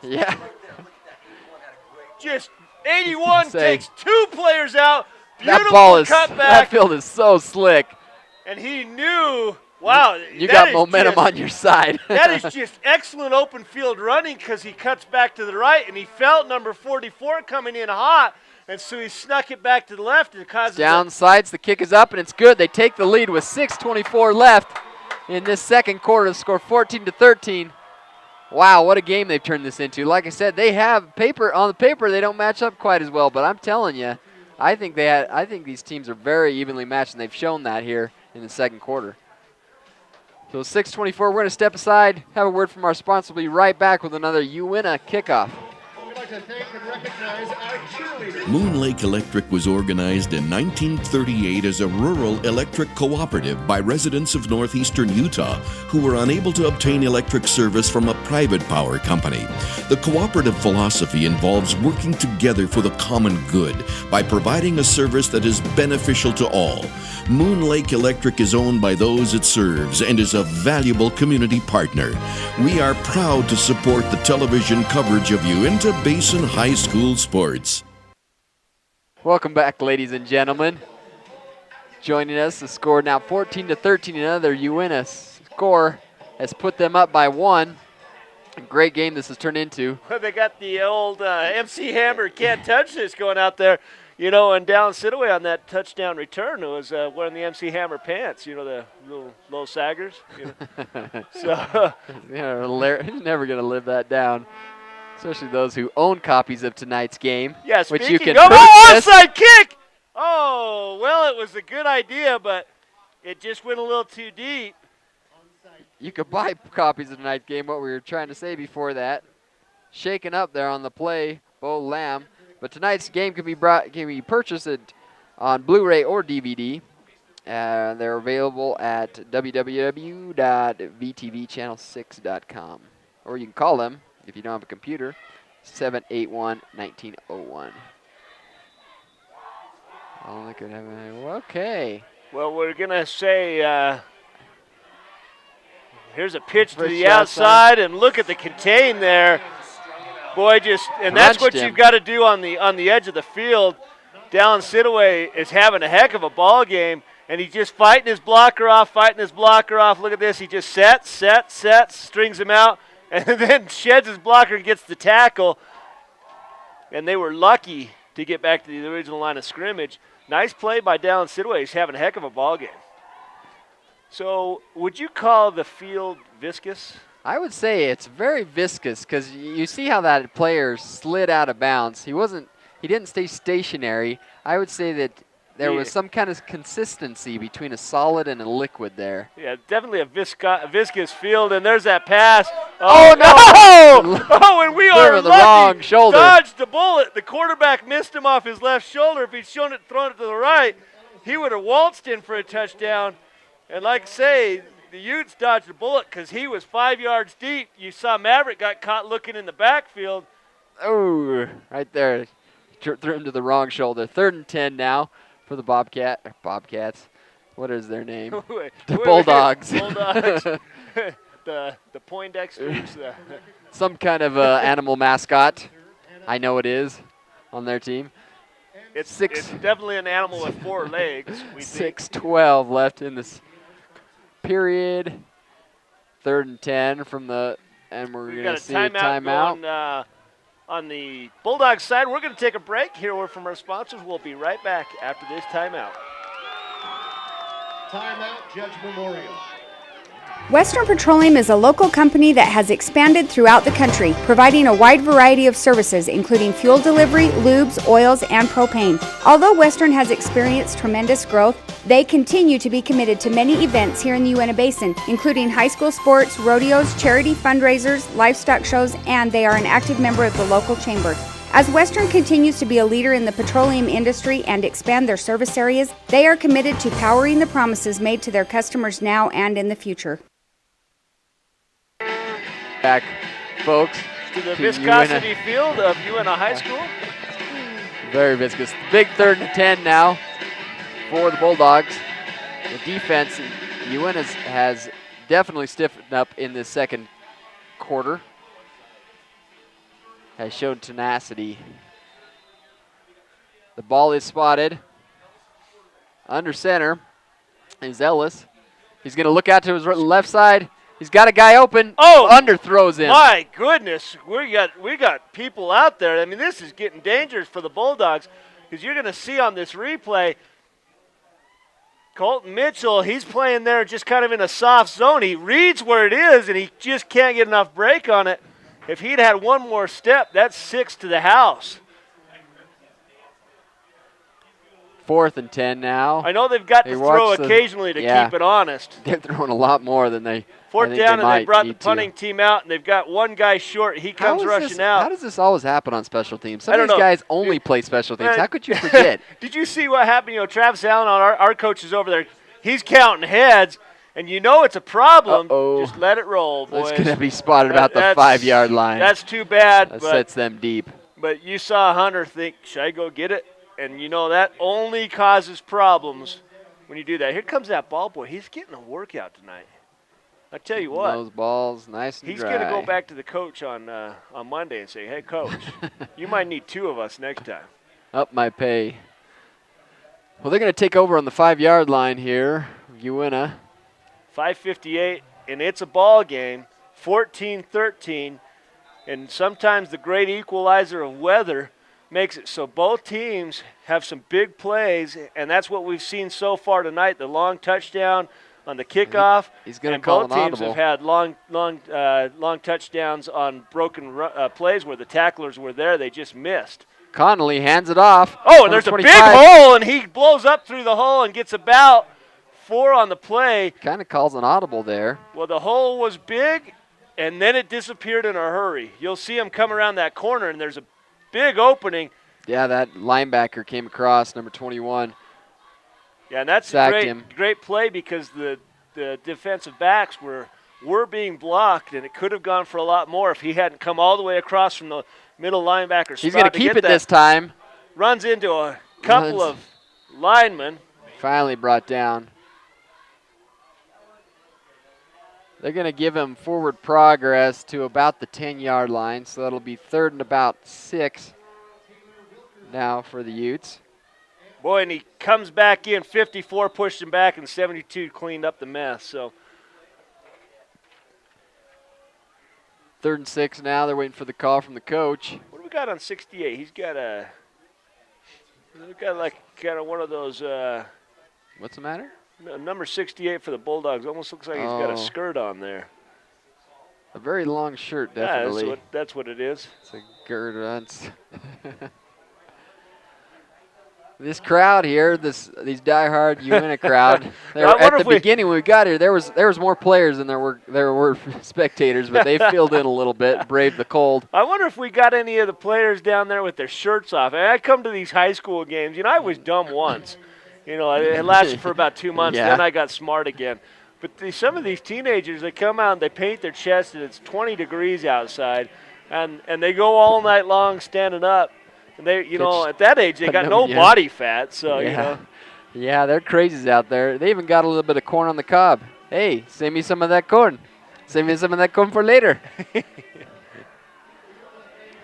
Yeah. Just 81 takes 2 players out. Beautiful cutback. That field is so slick. And he knew, wow. You got momentum on your side. That is just excellent open field running because he cuts back to the right, and he felt number 44 coming in hot, and so he snuck it back to the left. And causes downsides, the kick is up, and it's good. They take the lead with 6:24 left in this second quarter to score 14-13. Wow, what a game they've turned this into. Like I said, they have on the paper they don't match up quite as well, but I'm telling you, I think these teams are very evenly matched, and they've shown that here in the second quarter. So 6:24, we're going to step aside, have a word from our sponsor. We'll be right back with another Uintah kickoff. We'd like to thank and recognize our cheerleaders. Moon Lake Electric was organized in 1938 as a rural electric cooperative by residents of northeastern Utah who were unable to obtain electric service from a private power company. The cooperative philosophy involves working together for the common good by providing a service that is beneficial to all. Moon Lake Electric is owned by those it serves and is a valuable community partner. We are proud to support the television coverage of Uintah Basin High School sports. Welcome back, ladies and gentlemen. Joining us, the score now 14-13. Another Uintah score has put them up by 1. A great game this has turned into. Well, they got the old MC Hammer can't touch this going out there. And Dallin Sitaway on that touchdown return was wearing the MC Hammer pants, the little low saggers. So he's never going to live that down, especially those who own copies of tonight's game. Yeah, which you can onside kick! Oh, well, it was a good idea, but it just went a little too deep. You could buy copies of tonight's game, what we were trying to say before that. Shaken up there on the play, Bo Lamb. But tonight's game can be purchased on Blu-ray or DVD. They're available at www.vtvchannel6.com. Or you can call them, if you don't have a computer, 781-1901. Oh, they could have okay. Well, we're going to say here's a pitch to the outside, and look at the contain there. Boy, and that's what you've got to do on the edge of the field. Dallin Sitaway is having a heck of a ball game, and he's just fighting his blocker off. Look at this. He just sets, strings him out, and then sheds his blocker and gets the tackle. And they were lucky to get back to the original line of scrimmage. Nice play by Dallin Sitaway. He's having a heck of a ball game. So would you call the field viscous? I would say it's very viscous because you see how that player slid out of bounds. He didn't stay stationary. I would say that there was some kind of consistency between a solid and a liquid there. Yeah, definitely a viscous field, and there's that pass. Oh no! Oh, and we are the wrong shoulder. Dodged the bullet. The quarterback missed him off his left shoulder. If he'd thrown it to the right, he would have waltzed in for a touchdown. And like I say, the Utes dodged the bullet because he was 5 yards deep. You saw Maverick got caught looking in the backfield. Oh, right there. Threw him to the wrong shoulder. 3rd and 10 now for the Bobcats. What is their name? The Bulldogs. Bulldogs. the Poindexters. Some kind of animal mascot. I know it is on their team. It's definitely an animal with 4 legs. 6:12 left in this period. 3rd and 10 from the, and we're going to see a timeout. On the Bulldogs side, we're going to take a break. Hear word from our sponsors. We'll be right back after this timeout. Timeout, Judge Memorial. Western Petroleum is a local company that has expanded throughout the country, providing a wide variety of services, including fuel delivery, lubes, oils, and propane. Although Western has experienced tremendous growth, they continue to be committed to many events here in the Uintah Basin, including high school sports, rodeos, charity fundraisers, livestock shows, and they are an active member of the local chamber. As Western continues to be a leader in the petroleum industry and expand their service areas, they are committed to powering the promises made to their customers now and in the future. Back, folks, to the viscosity field of Uintah High School. Very viscous. Big 3rd and 10 now for the Bulldogs. The defense, Uintah has definitely stiffened up in this second quarter. Has shown tenacity. The ball is spotted. Under center is Ellis. He's going to look out to his left side. He's got a guy open. Oh, underthrows him. My goodness, we got people out there. I mean, this is getting dangerous for the Bulldogs because you're going to see on this replay, Colton Mitchell, he's playing there just kind of in a soft zone. He reads where it is, and he just can't get enough break on it. If he'd had one more step, that's 6 to the house. 4th and 10 now. I know they've got to throw occasionally to keep it honest. They're throwing a lot more than they 4th down, and they brought the punting team out, and they've got one guy short. He comes rushing out. How does this always happen on special teams? Some of these guys only play special teams. How could you forget? Did you see what happened? You know, Travis Allen, our coach, is over there. He's counting heads, and you know it's a problem. Just let it roll, boys. It's going to be spotted about the 5-yard line. That's too bad. That sets them deep. But you saw Hunter think, should I go get it? And, you know, that only causes problems when you do that. Here comes that ball boy. He's getting a workout tonight. I tell you what. Those balls nice and he's dry. He's going to go back to the coach on Monday and say, hey, coach, you might need 2 of us next time. Up my pay. Well, they're going to take over on the 5-yard line here. Uintah. 5:58, and it's a ball game, 14-13. And sometimes the great equalizer of weather makes it so both teams have some big plays, and that's what we've seen so far tonight, the long touchdown on the kickoff. He's going to call an audible. Both teams have had long touchdowns on broken plays where the tacklers were there. They just missed. Connolly hands it off. Oh, and there's a big hole, and he blows up through the hole and gets about 4 on the play. Kind of calls an audible there. Well, the hole was big, and then it disappeared in a hurry. You'll see him come around that corner, and there's a big opening. Yeah, that linebacker came across, number 21. Yeah, and that's a great play because the defensive backs were being blocked, and it could have gone for a lot more if he hadn't come all the way across from the middle linebacker spot. He's going to keep it this time. Runs into a couple of linemen. Finally brought down. They're going to give him forward progress to about the 10-yard line, so that'll be 3rd and about 6 now for the Utes. Boy, and he comes back in. 54 pushed him back, and 72 cleaned up the mess. So 3rd and 6 now. They're waiting for the call from the coach. What do we got on 68? He's got like kind of one of those. What's the matter? Number 68 for the Bulldogs. Almost looks like he's got a skirt on there. A very long shirt, definitely. Yeah, that's what it is. It's a girdance. This crowd here, these diehard Uintah crowd. At the beginning when we got here, there was more players than there were spectators, but they filled in a little bit, braved the cold. I wonder if we got any of the players down there with their shirts off. And I come to these high school games. I was dumb once. It lasted for about 2 months. Yeah. Then I got smart again. But some of these teenagers, they come out and they paint their chest, and it's 20 degrees outside, and they go all night long standing up. And they, at that age, they got no body fat, so, Yeah, they're crazies out there. They even got a little bit of corn on the cob. Hey, send me some of that corn. Send me some of that corn for later.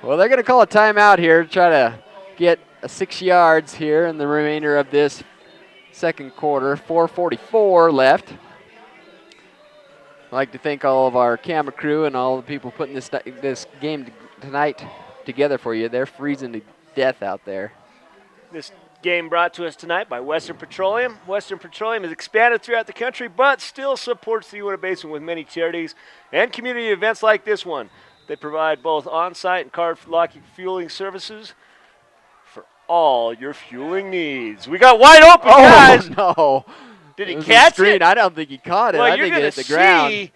Well, they're going to call a timeout here to try to get 6 yards here in the remainder of this second quarter. 4:44 left. I'd like to thank all of our camera crew and all the people putting this game tonight together for you. They're freezing to death out there. This game brought to us tonight by Western Petroleum. Western Petroleum has expanded throughout the country, but still supports the Uintah Basin with many charities and community events like this one. They provide both on-site and car locking fueling services for all your fueling needs. We got wide open, guys. Oh, no. Did he catch it? I don't think he caught it. Well, I think it hit the ground.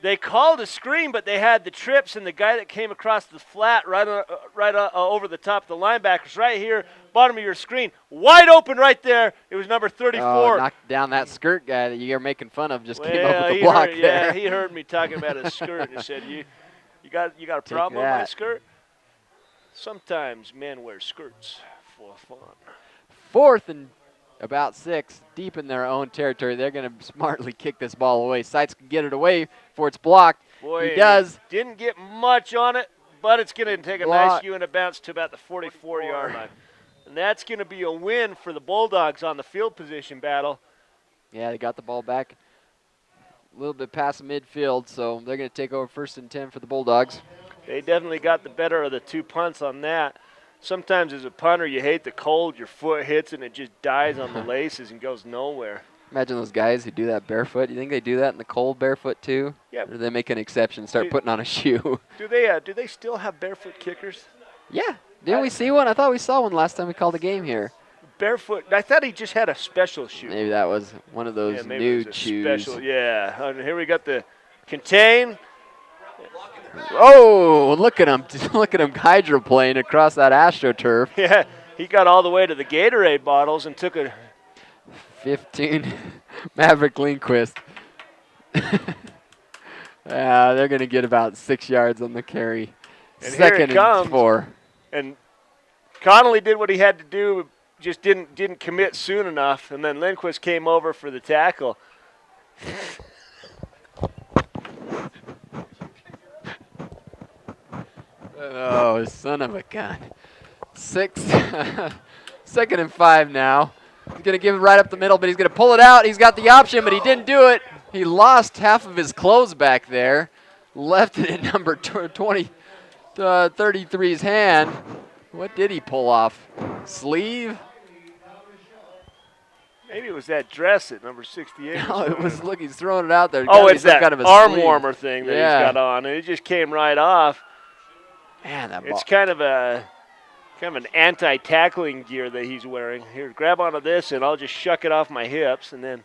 They called a screen, but they had the trips, and the guy that came across the flat right over the top of the linebackers right here, bottom of your screen, wide open right there. It was number 34. Oh, knocked down that skirt guy that you're making fun of. Just came up with the block there. Yeah, he heard me talking about his skirt and he said, "You got a problem with my skirt?" Sometimes men wear skirts for fun. 4th and about 6, deep in their own territory. They're going to smartly kick this ball away. Seitz can get it away before it's blocked. Boy, he does. Didn't get much on it, but it's going to take a nice Uintah bounce to about the 44-yard line. And that's going to be a win for the Bulldogs on the field position battle. Yeah, they got the ball back a little bit past midfield, so they're going to take over 1st and 10 for the Bulldogs. They definitely got the better of the 2 punts on that. Sometimes as a punter, you hate the cold. Your foot hits and it just dies on the laces and goes nowhere. Imagine those guys who do that barefoot. You think they do that in the cold barefoot too? Yeah. Or do they make an exception, start putting on a shoe? Do they still have barefoot kickers? Yeah. Didn't we see one? I thought we saw one last time we called a game here. Barefoot. I thought he just had a special shoe. Maybe that was one of those nude shoes. Special, yeah. And here we got the contain. Oh, look at him. Look at him hydroplane across that AstroTurf. Yeah, he got all the way to the Gatorade bottles and took a 15. Maverick Lindquist. They're going to get about 6 yards on the carry. And 2nd and 4. And Connolly did what he had to do, just didn't commit soon enough, and then Lindquist came over for the tackle. Oh, son of a gun. 6. 2nd and 5 now. He's going to give it right up the middle, but he's going to pull it out. He's got the option, but he didn't do it. He lost half of his clothes back there. Left it in number 33's hand. What did he pull off? Sleeve? Maybe it was that dress at number 68. No, it was, look, he's throwing it out there. Oh, it's that kind of a arm sleeve. warmer thing that he's got on, and it just came right off. Man, that ball. It's kind of an anti-tackling gear that he's wearing. Here, grab onto this, and I'll just shuck it off my hips, and then.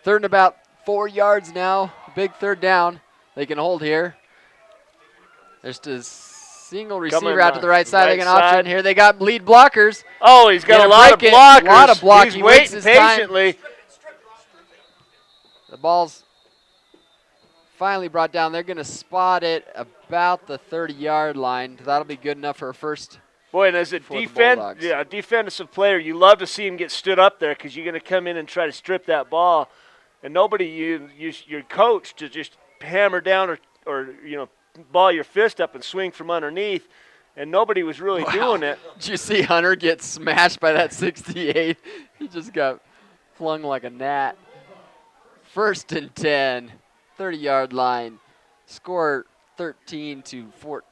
3rd and about 4 yards now. Big 3rd down. They can hold here. There's a single receiver out to the right side. They can option here. They got lead blockers. Oh, he's got a lot of blockers. A lot of blocking. He's waiting patiently. The ball's finally brought down. They're going to spot it about the 30-yard line. That'll be good enough for a first. Boy, and as a defensive player, you love to see him get stood up there because you're going to come in and try to strip that ball, and nobody your coach to just hammer down or ball your fist up and swing from underneath, and nobody was really doing it. Did you see Hunter get smashed by that 68? He just got flung like a gnat. 1st and 10. 30-yard line. Score 13-14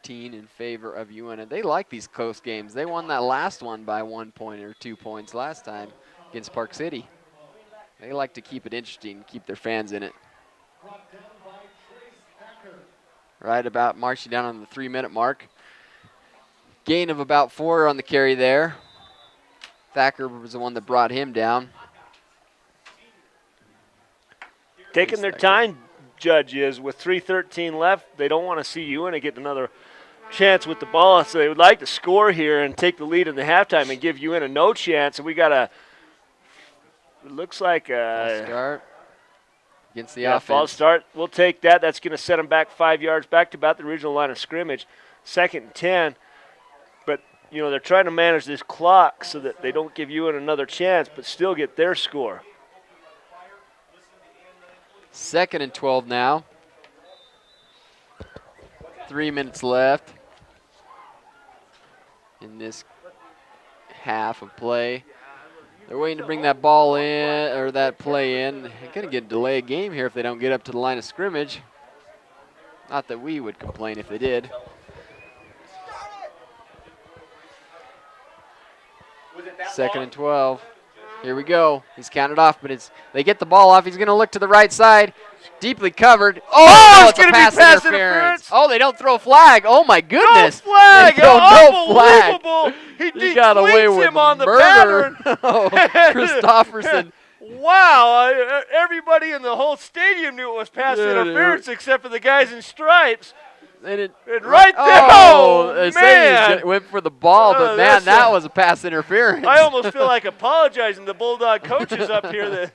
in favor of Uintah. They like these close games. They won that last one by 1 point or 2 points last time against Park City. They like to keep it interesting, keep their fans in it. Right about marching down on the 3-minute mark. Gain of about 4 on the carry there. Thacker was the one that brought him down. Taking their time, judges, with 3:13 left. They don't want to see Uintah get another chance with the ball, so they would like to score here and take the lead in the halftime and give Uintah no chance. And we got it looks like a start against the offense. False start. We'll take that. That's going to set them back 5 yards, back to about the original line of scrimmage. 2nd and 10. But, they're trying to manage this clock so that they don't give Uintah another chance, but still get their score. 2nd and 12 now. 3 minutes left in this half of play. They're waiting to bring that ball in, or that play in. They're going to get a delay of game here if they don't get up to the line of scrimmage. Not that we would complain if they did. Second and 12. Here we go. He's counted off, but they get the ball off. He's going to look to the right side. Deeply covered. Oh, it's going to be pass interference. Oh, they don't throw a flag. Oh, my goodness. No flag. No flag. He got away with him on the murder. pattern. Oh, Christopherson. Wow. Everybody in the whole stadium knew it was pass interference except for the guys in stripes. And right there, man. He went for the ball, but man, that was a pass interference. I almost feel like apologizing to Bulldog coaches up here.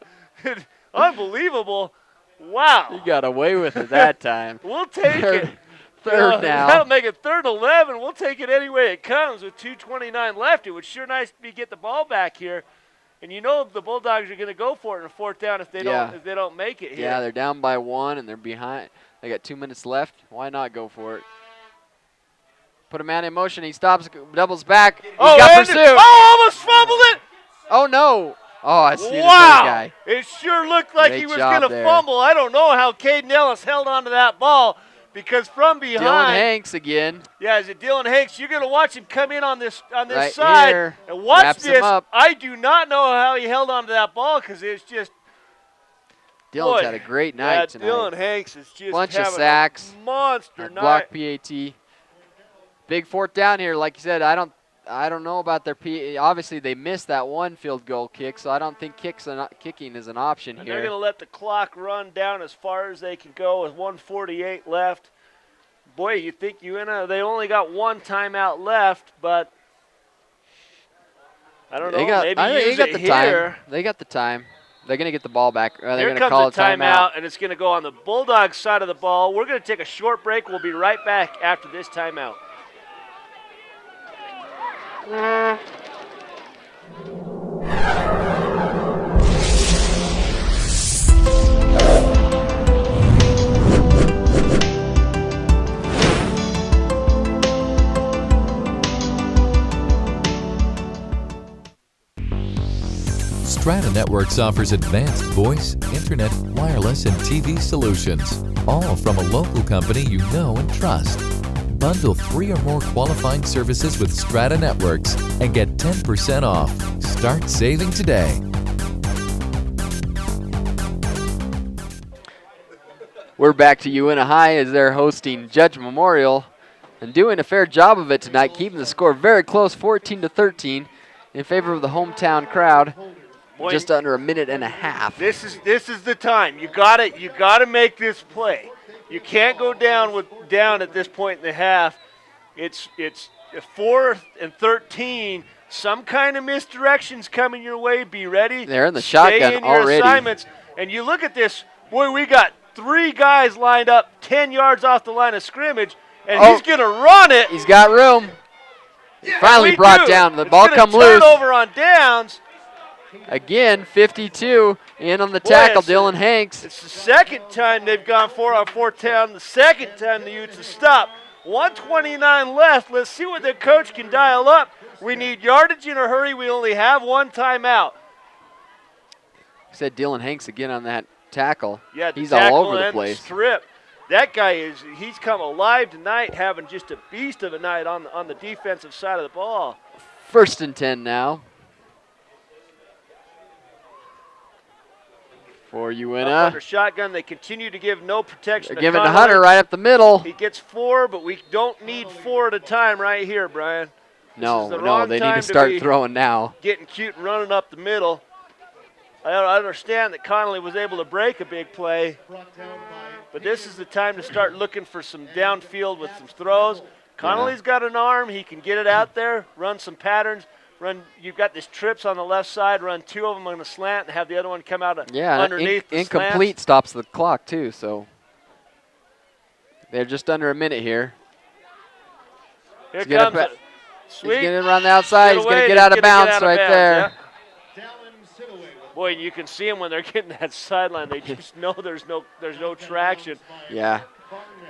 Unbelievable. Wow. He got away with it that time. We'll take it. Third now. That'll make it 3rd and 11. We'll take it any way it comes with 2:29 left. It would sure nice to get the ball back here. And the Bulldogs are going to go for it in a 4th down if they don't make it here. Yeah, they're down by 1 and they're behind. They got 2 minutes left. Why not go for it? Put a man in motion. He stops, doubles back. He's got pursuit. Almost fumbled it. Oh, no. Oh, I see the guy. It sure looked like Great he was going to there. fumble. I don't know how Caden Ellis held onto that ball because from behind. Dylan Hanks again. Yeah, is it Dylan Hanks? You're going to watch him come in on this right side. Here. And watch Wraps this. him up. I do not know how he held onto that ball because it's just. Dylan's had a great night tonight. Dylan Hanks is just bunch of having sacks. A monster night. Block PAT. Big 4th down here. Like you said, I don't know about their obviously they missed that one field goal kick, so I don't think kicking is an option and here. They're going to let the clock run down as far as they can go with 1:48 left. Boy, you think they only got 1 timeout left, but I don't know. Maybe use it here. They got the time. They're going to get the ball back. They're Here going to call a timeout. And it's going to go on the Bulldogs side of the ball. We're going to take a short break. We'll be right back after this timeout. Strata Networks offers advanced voice, internet, wireless, and TV solutions, all from a local company you know and trust. Bundle 3 or more qualifying services with Strata Networks and get 10% off. Start saving today. We're back to Uintah High as they're hosting Judge Memorial and doing a fair job of it tonight, keeping the score very close, 14-13, in favor of the hometown crowd. Boy, just under a minute and a half. This is the time. You gotta make this play. You can't go down at this point in the half. It's 4th and 13. Some kind of misdirections coming your way. Be ready. They're in the shotgun Stay in your already. Assignments. And you look at this. Boy, we got 3 guys lined up 10 yards off the line of scrimmage, and he's gonna run it. He's got room. Finally brought down. The ball come loose. Turnover on downs. Again, 52 in on the tackle, Dylan Hanks. It's the 2nd time they've gone for on 4th down. The 2nd time the Utes have stopped. 1:29 left. Let's see what the coach can dial up. We need yardage in a hurry. We only have 1 timeout. Said Dylan Hanks again on that tackle. Yeah, he's all over the and place. The strip. That guy he's come alive tonight, having just a beast of a night on the defensive side of the ball. 1st and 10 now. For Uintah. Under shotgun, they continue to give no protection. They're giving to Hunter right up the middle. He gets 4, but we don't need 4 at a time right here, Brian. No, they need to start throwing now. Getting cute and running up the middle. I understand that Connolly was able to break a big play, but this is the time to start looking for some downfield with some throws. Connolly's got an arm. He can get it out there, run some patterns. You've got these trips on the left side, run 2 of them on the slant and have the other one come out underneath the incomplete slants. Stops the clock too, so they're just under a minute here. Here comes it. He's going to run the outside. He's going to get out of bounds right there. Yeah. Boy, you can see them when they're getting that sideline. They just know there's no traction. Yeah.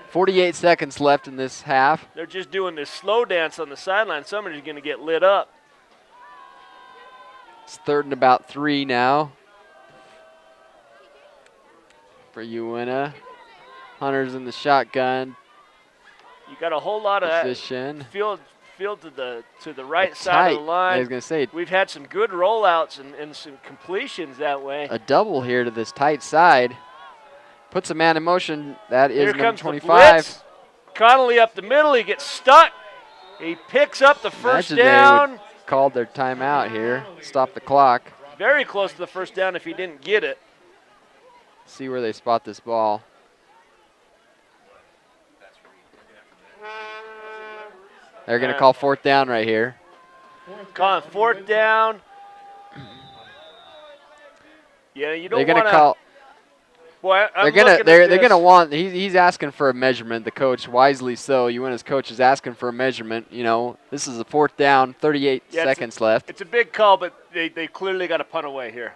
48 seconds left in this half. They're just doing this slow dance on the sideline. Somebody's going to get lit up. It's 3rd and about 3 now for Uintah. Hunter's in the shotgun. You got a whole lot of position. Field to the right side of the line. I was going to say, we've had some good rollouts and some completions that way. A double here to this tight side. Puts a man in motion. That is number 25. Connolly up the middle. He gets stuck. He picks up the first down. They would called their timeout here. Stop the clock. Very close to the first down if he didn't get it. See where they spot this ball. They're going to call 4th down right here. Calling 4th down. Yeah, you don't want to. They're going to call. Boy, they're going to want. He's asking for a measurement. The coach, wisely so. Uintah's coach is asking for a measurement. You know, this is a 4th down. 38 seconds left. It's a big call, but they clearly got to punt away here.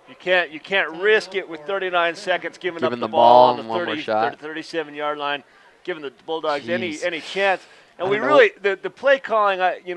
You can't risk it with 39 seconds giving up the ball on the 37-yard line, giving the Bulldogs any chance. And we really, the play calling, you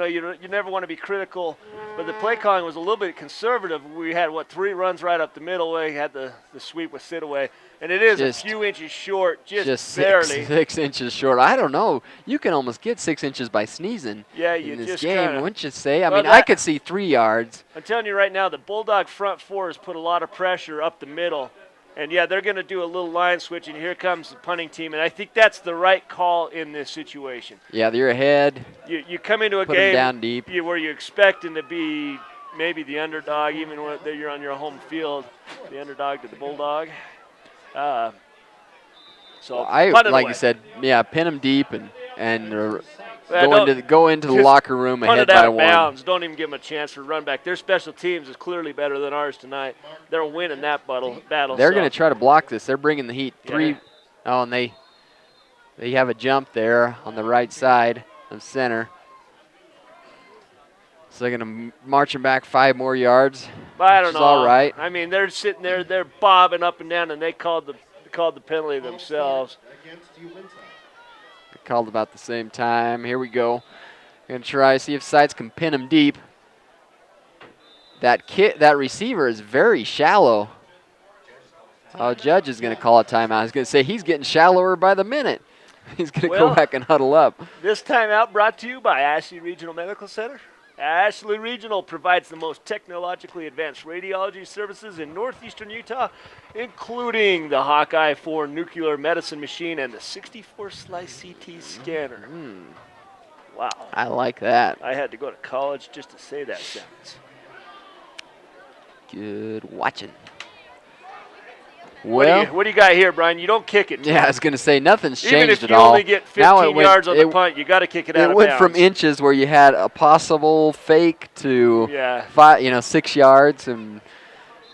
never want to be critical, but the play calling was a little bit conservative. We had, 3 runs right up the middle. We had the sweep with Sidaway. And it is a few inches short, just barely. 6 inches short. I don't know. You can almost get 6 inches by sneezing in this game, wouldn't you say? I mean, I could see 3 yards. I'm telling you right now, the Bulldog front 4 has put a lot of pressure up the middle. And, yeah, they're going to do a little line switch, and here comes the punting team. And I think that's the right call in this situation. Yeah, you're ahead. You come into a game down deep. Where you're expecting to be maybe the underdog, even when you're on your home field, the underdog to the Bulldog. Like you said, pin them deep and go into the locker room ahead by 1. Bounds. Don't even give them a chance for run back. Their special teams is clearly better than ours tonight. They're winning that battle. They're going to try to block this. They're bringing the heat. 3. Oh, and they have a jump there on the right side of center. So they're going to march them back 5 more yards. I don't know. All right. I mean, they're sitting there, they're bobbing up and down, and they called the penalty themselves. They called about the same time. Here we go. Going to try to see if Sites can pin him deep. That receiver is very shallow. Oh, Judge is going to call a timeout. He's going to say he's getting shallower by the minute. He's going to go back and huddle up. This timeout brought to you by Ashley Regional Medical Center. Ashley Regional provides the most technologically advanced radiology services in northeastern Utah, including the Hawkeye 4 nuclear medicine machine and the 64-slice CT scanner. Wow. I like that. I had to go to college just to say that sentence. Good watching. Well, what do you got here, Brian? You don't kick it. Yeah, I was going to say nothing's changed at Even all. if you only get 15 yards on the punt, you got to kick it out of bounds. It went from inches where you had a possible fake to 6 yards and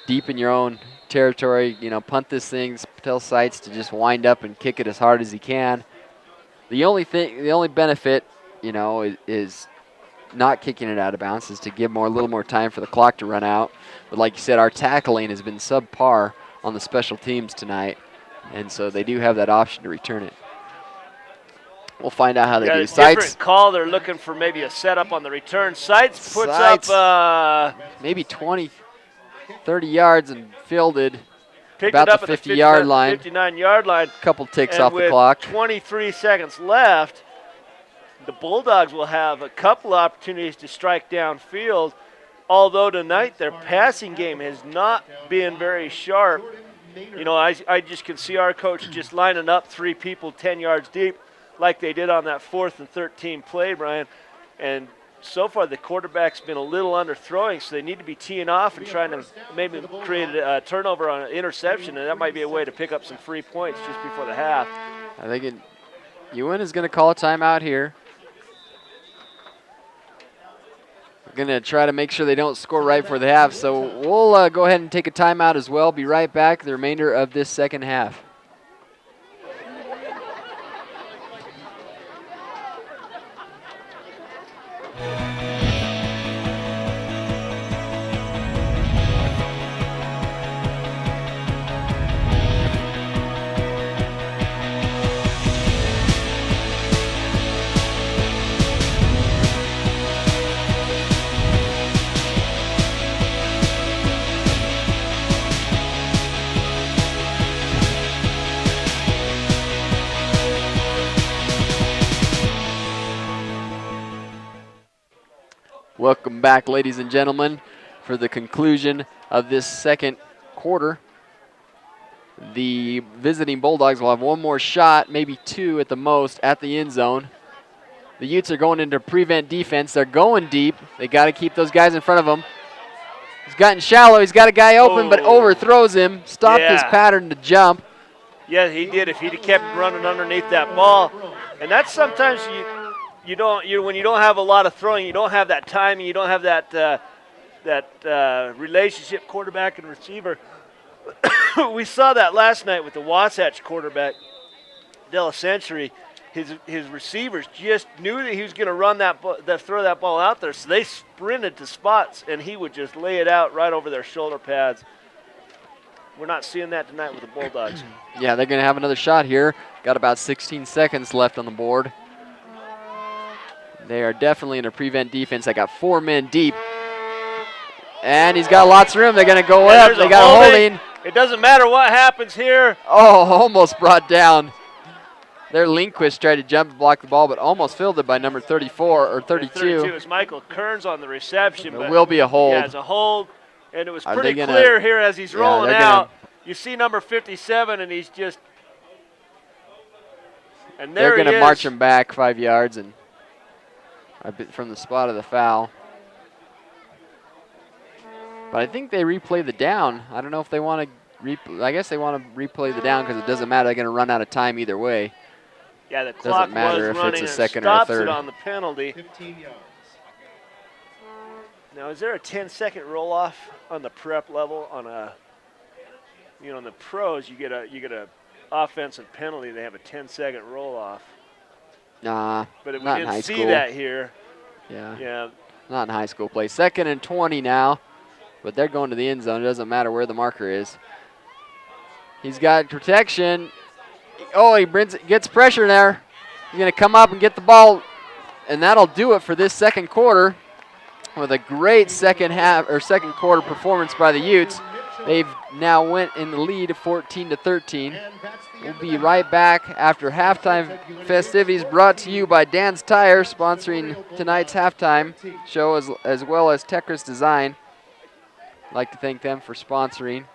deep in your own territory. Punt this thing, tell Sites to just wind up and kick it as hard as he can. The only benefit, is not kicking it out of bounds, is to give a little more time for the clock to run out. But like you said, our tackling has been subpar on the special teams tonight, and so they do have that option to return it. We'll find out how they do. Different call. They're looking for maybe a setup on the return. Sites puts up maybe 20, 30 yards and fielded picked about it up the 50-yard line. 59-yard line. Couple ticks off the clock. 23 seconds left. The Bulldogs will have a couple opportunities to strike downfield. Although tonight their passing game has not been very sharp. I just can see our coach just lining up 3 people 10 yards deep like they did on that 4th and 13 play, Brian. And so far the quarterback's been a little underthrowing, so they need to be teeing off and trying to maybe create a turnover on an interception, and that might be a way to pick up some free points just before the half. I think Uintah is going to call a timeout here. We're going to try to make sure they don't score right before the half, so we'll go ahead and take a timeout as well. Be right back the remainder of this second half. Welcome back, ladies and gentlemen, for the conclusion of this second quarter. The visiting Bulldogs will have one more shot, maybe two at the most, at the end zone. The Utes are going into prevent defense. They're going deep. They got to keep those guys in front of them. He's gotten shallow. He's got a guy open, but overthrows him. Stopped his pattern to jump. Yeah, he did. If he'd have kept running underneath that ball, and that's sometimes when you don't have a lot of throwing, you don't have that timing, you don't have that relationship quarterback and receiver. We saw that last night with the Wasatch quarterback, Della Century. His receivers just knew that he was going to run throw that ball out there, so they sprinted to spots, and he would just lay it out right over their shoulder pads. We're not seeing that tonight with the Bulldogs. Yeah, they're going to have another shot here. Got about 16 seconds left on the board. They are definitely in a prevent defense. They got 4 men deep. And he's got lots of room. They're going to go up. They got a holding. It doesn't matter what happens here. Oh, almost brought down. Their Lindquist tried to jump and block the ball, but almost filled it by number 34 or 32. 32 is Michael Kearns on the reception. There will be a hold. Yeah, it's a hold. And it was pretty clear here as he's rolling out. You see number 57, and he's just – and there he is. They're going to march him back 5 yards and a bit from the spot of the foul. But I think they replay the down. I don't know if they want to I guess they want to replay the down because it doesn't matter. They're going to run out of time either way. Yeah, the clock doesn't matter was if running it's a second and or a stops third. it on the penalty. 15 yards. Now, is there a 10-second roll-off on the prep level? On a, in the pros, you get a offensive penalty. They have a 10-second roll-off. Nah, but not we in high didn't see school. that here. Yeah, not in high school play. 2nd and 20 now, but they're going to the end zone. It doesn't matter where the marker is. He's got protection. Oh, he gets pressure there. He's going to come up and get the ball, and that'll do it for this second quarter. With a great second quarter performance by the Utes. They've now went in the lead 14-13. We'll be right back after halftime festivities brought to you by Dan's Tire, sponsoring tonight's halftime show as well as Techris Design. I'd like to thank them for sponsoring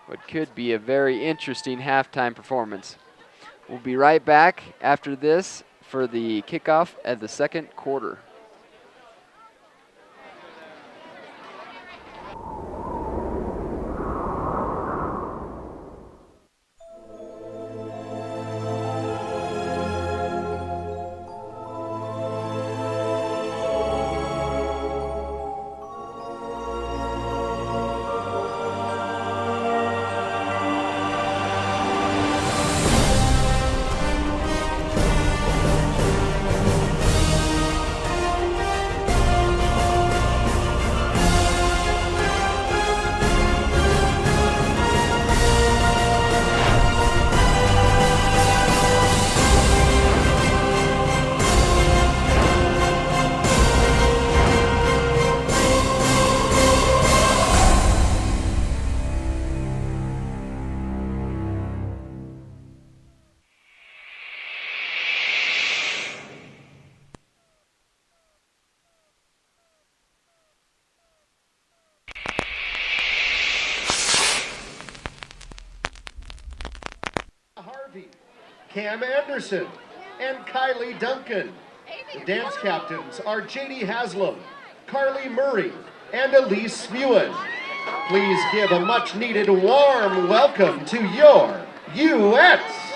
what could be a very interesting halftime performance. We'll be right back after this for the kickoff at the second quarter. Cam Anderson, and Kylie Duncan. The dance captains are J.D. Haslam, Carly Murray, and Elise Mewen. Please give a much-needed warm welcome to your Uets.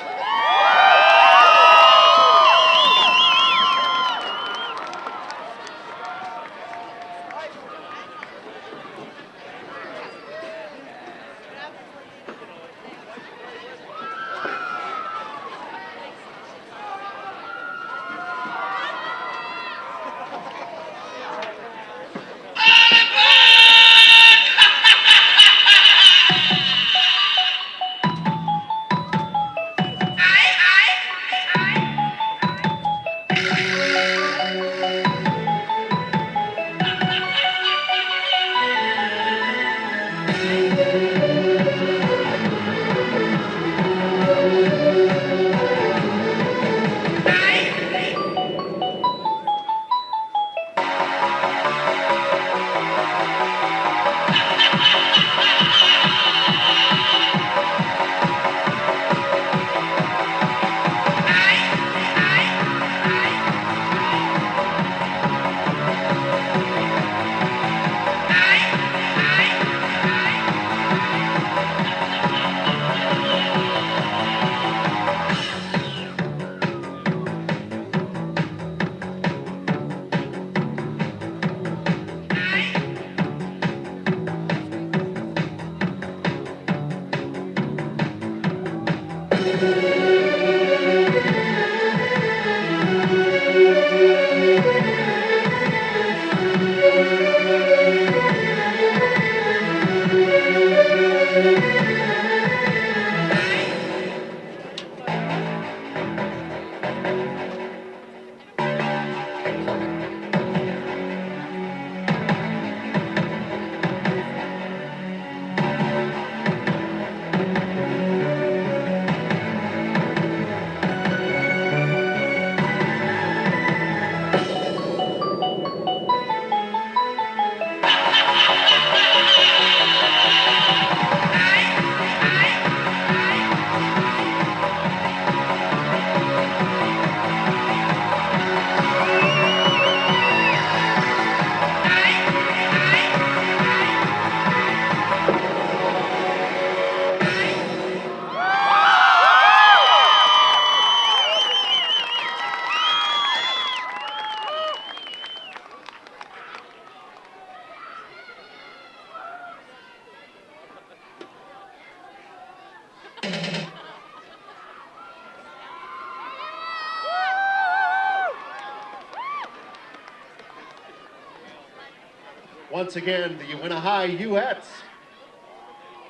Once again, the Uintah High Uets.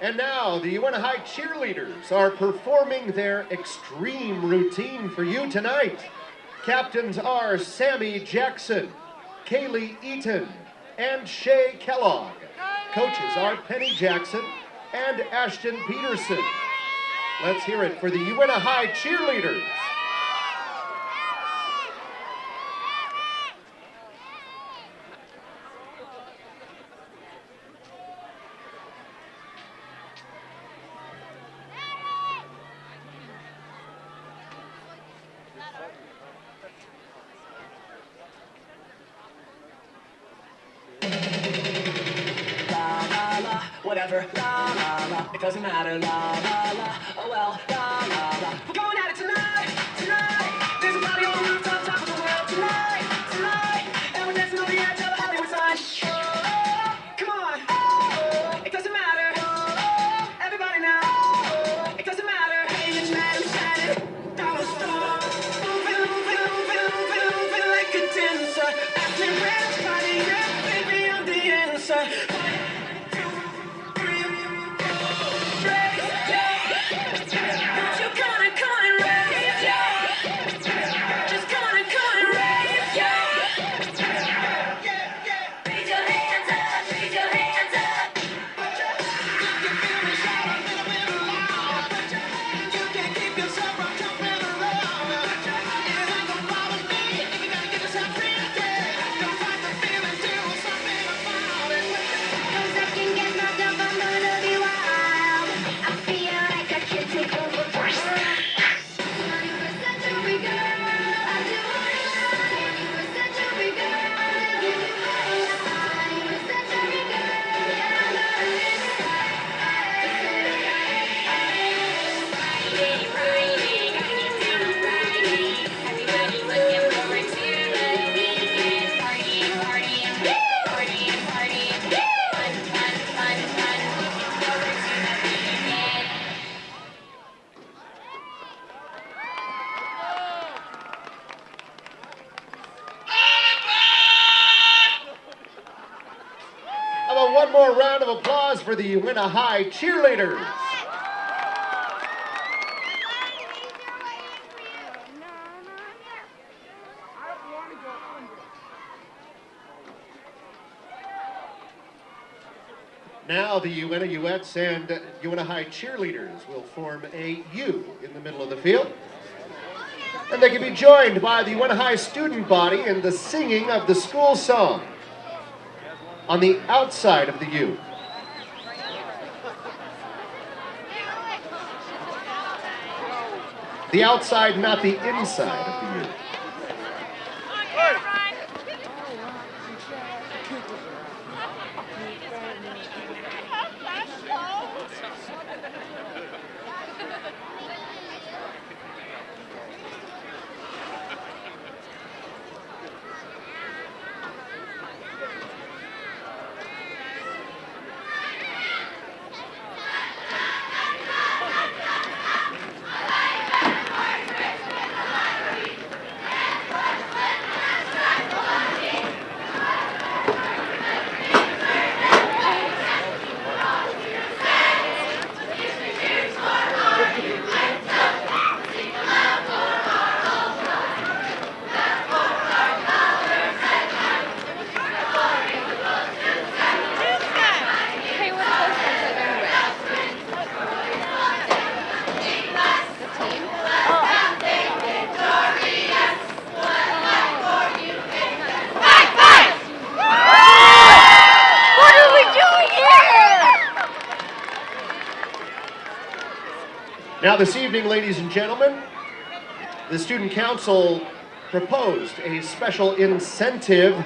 And now, the Uintah High cheerleaders are performing their extreme routine for you tonight. Captains are Sammy Jackson, Kaylee Eaton, and Shay Kellogg. Coaches are Penny Jackson and Ashton Peterson. Let's hear it for the Uintah High cheerleaders. Whatever, la la la, it doesn't matter, la la la, oh well, la la la. We're going at it tonight, tonight. There's a party on the rooftop, top of the world tonight, tonight. And we're dancing on the edge of the Hollywood sign. Oh, come on, oh, it doesn't matter. Oh, everybody now, oh, it doesn't matter. Hey, it's mad, it's shining, down the storm. Moving, moving, moving, moving, moving like a dancer. Acting red, party, yeah, baby, I'm the answer. Come on, raise. of applause for the Uintah High cheerleaders. Now the Uintah Uettes and Uintah High cheerleaders will form a U in the middle of the field. And they can be joined by the Uintah High student body in the singing of the school song on the outside of the U. The outside, not the inside of the U. Now this evening, ladies and gentlemen, the Student Council proposed a special incentive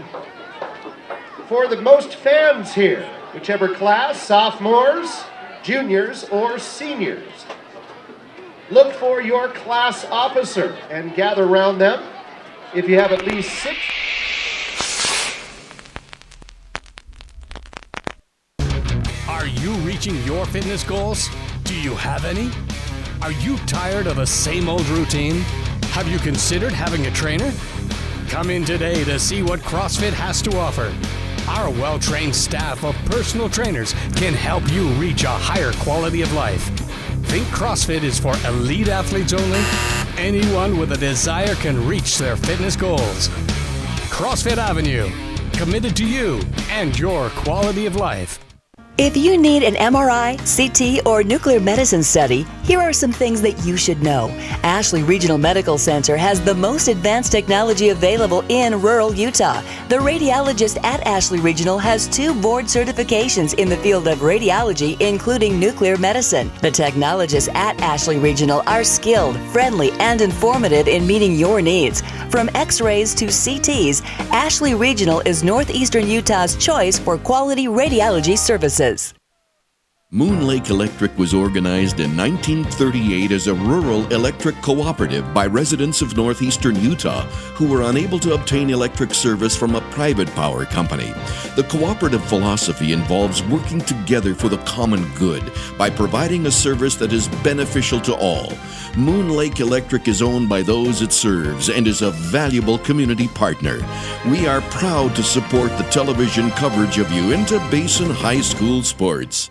for the most fans here, whichever class, sophomores, juniors, or seniors. Look for your class officer and gather around them. If you have at least 6. Are you reaching your fitness goals? Do you have any? Are you tired of the same old routine? Have you considered having a trainer? Come in today to see what CrossFit has to offer. Our well-trained staff of personal trainers can help you reach a higher quality of life. Think CrossFit is for elite athletes only? Anyone with a desire can reach their fitness goals. CrossFit Avenue, committed to you and your quality of life. If you need an MRI, CT, or nuclear medicine study, here are some things that you should know. Ashley Regional Medical Center has the most advanced technology available in rural Utah. The radiologist at Ashley Regional has 2 board certifications in the field of radiology, including nuclear medicine. The technologists at Ashley Regional are skilled, friendly, and informative in meeting your needs. From X-rays to CTs, Ashley Regional is northeastern Utah's choice for quality radiology services. Moon Lake Electric was organized in 1938 as a rural electric cooperative by residents of northeastern Utah who were unable to obtain electric service from a private power company. The cooperative philosophy involves working together for the common good by providing a service that is beneficial to all. Moon Lake Electric is owned by those it serves and is a valuable community partner. We are proud to support the television coverage of Uintah Basin High School sports.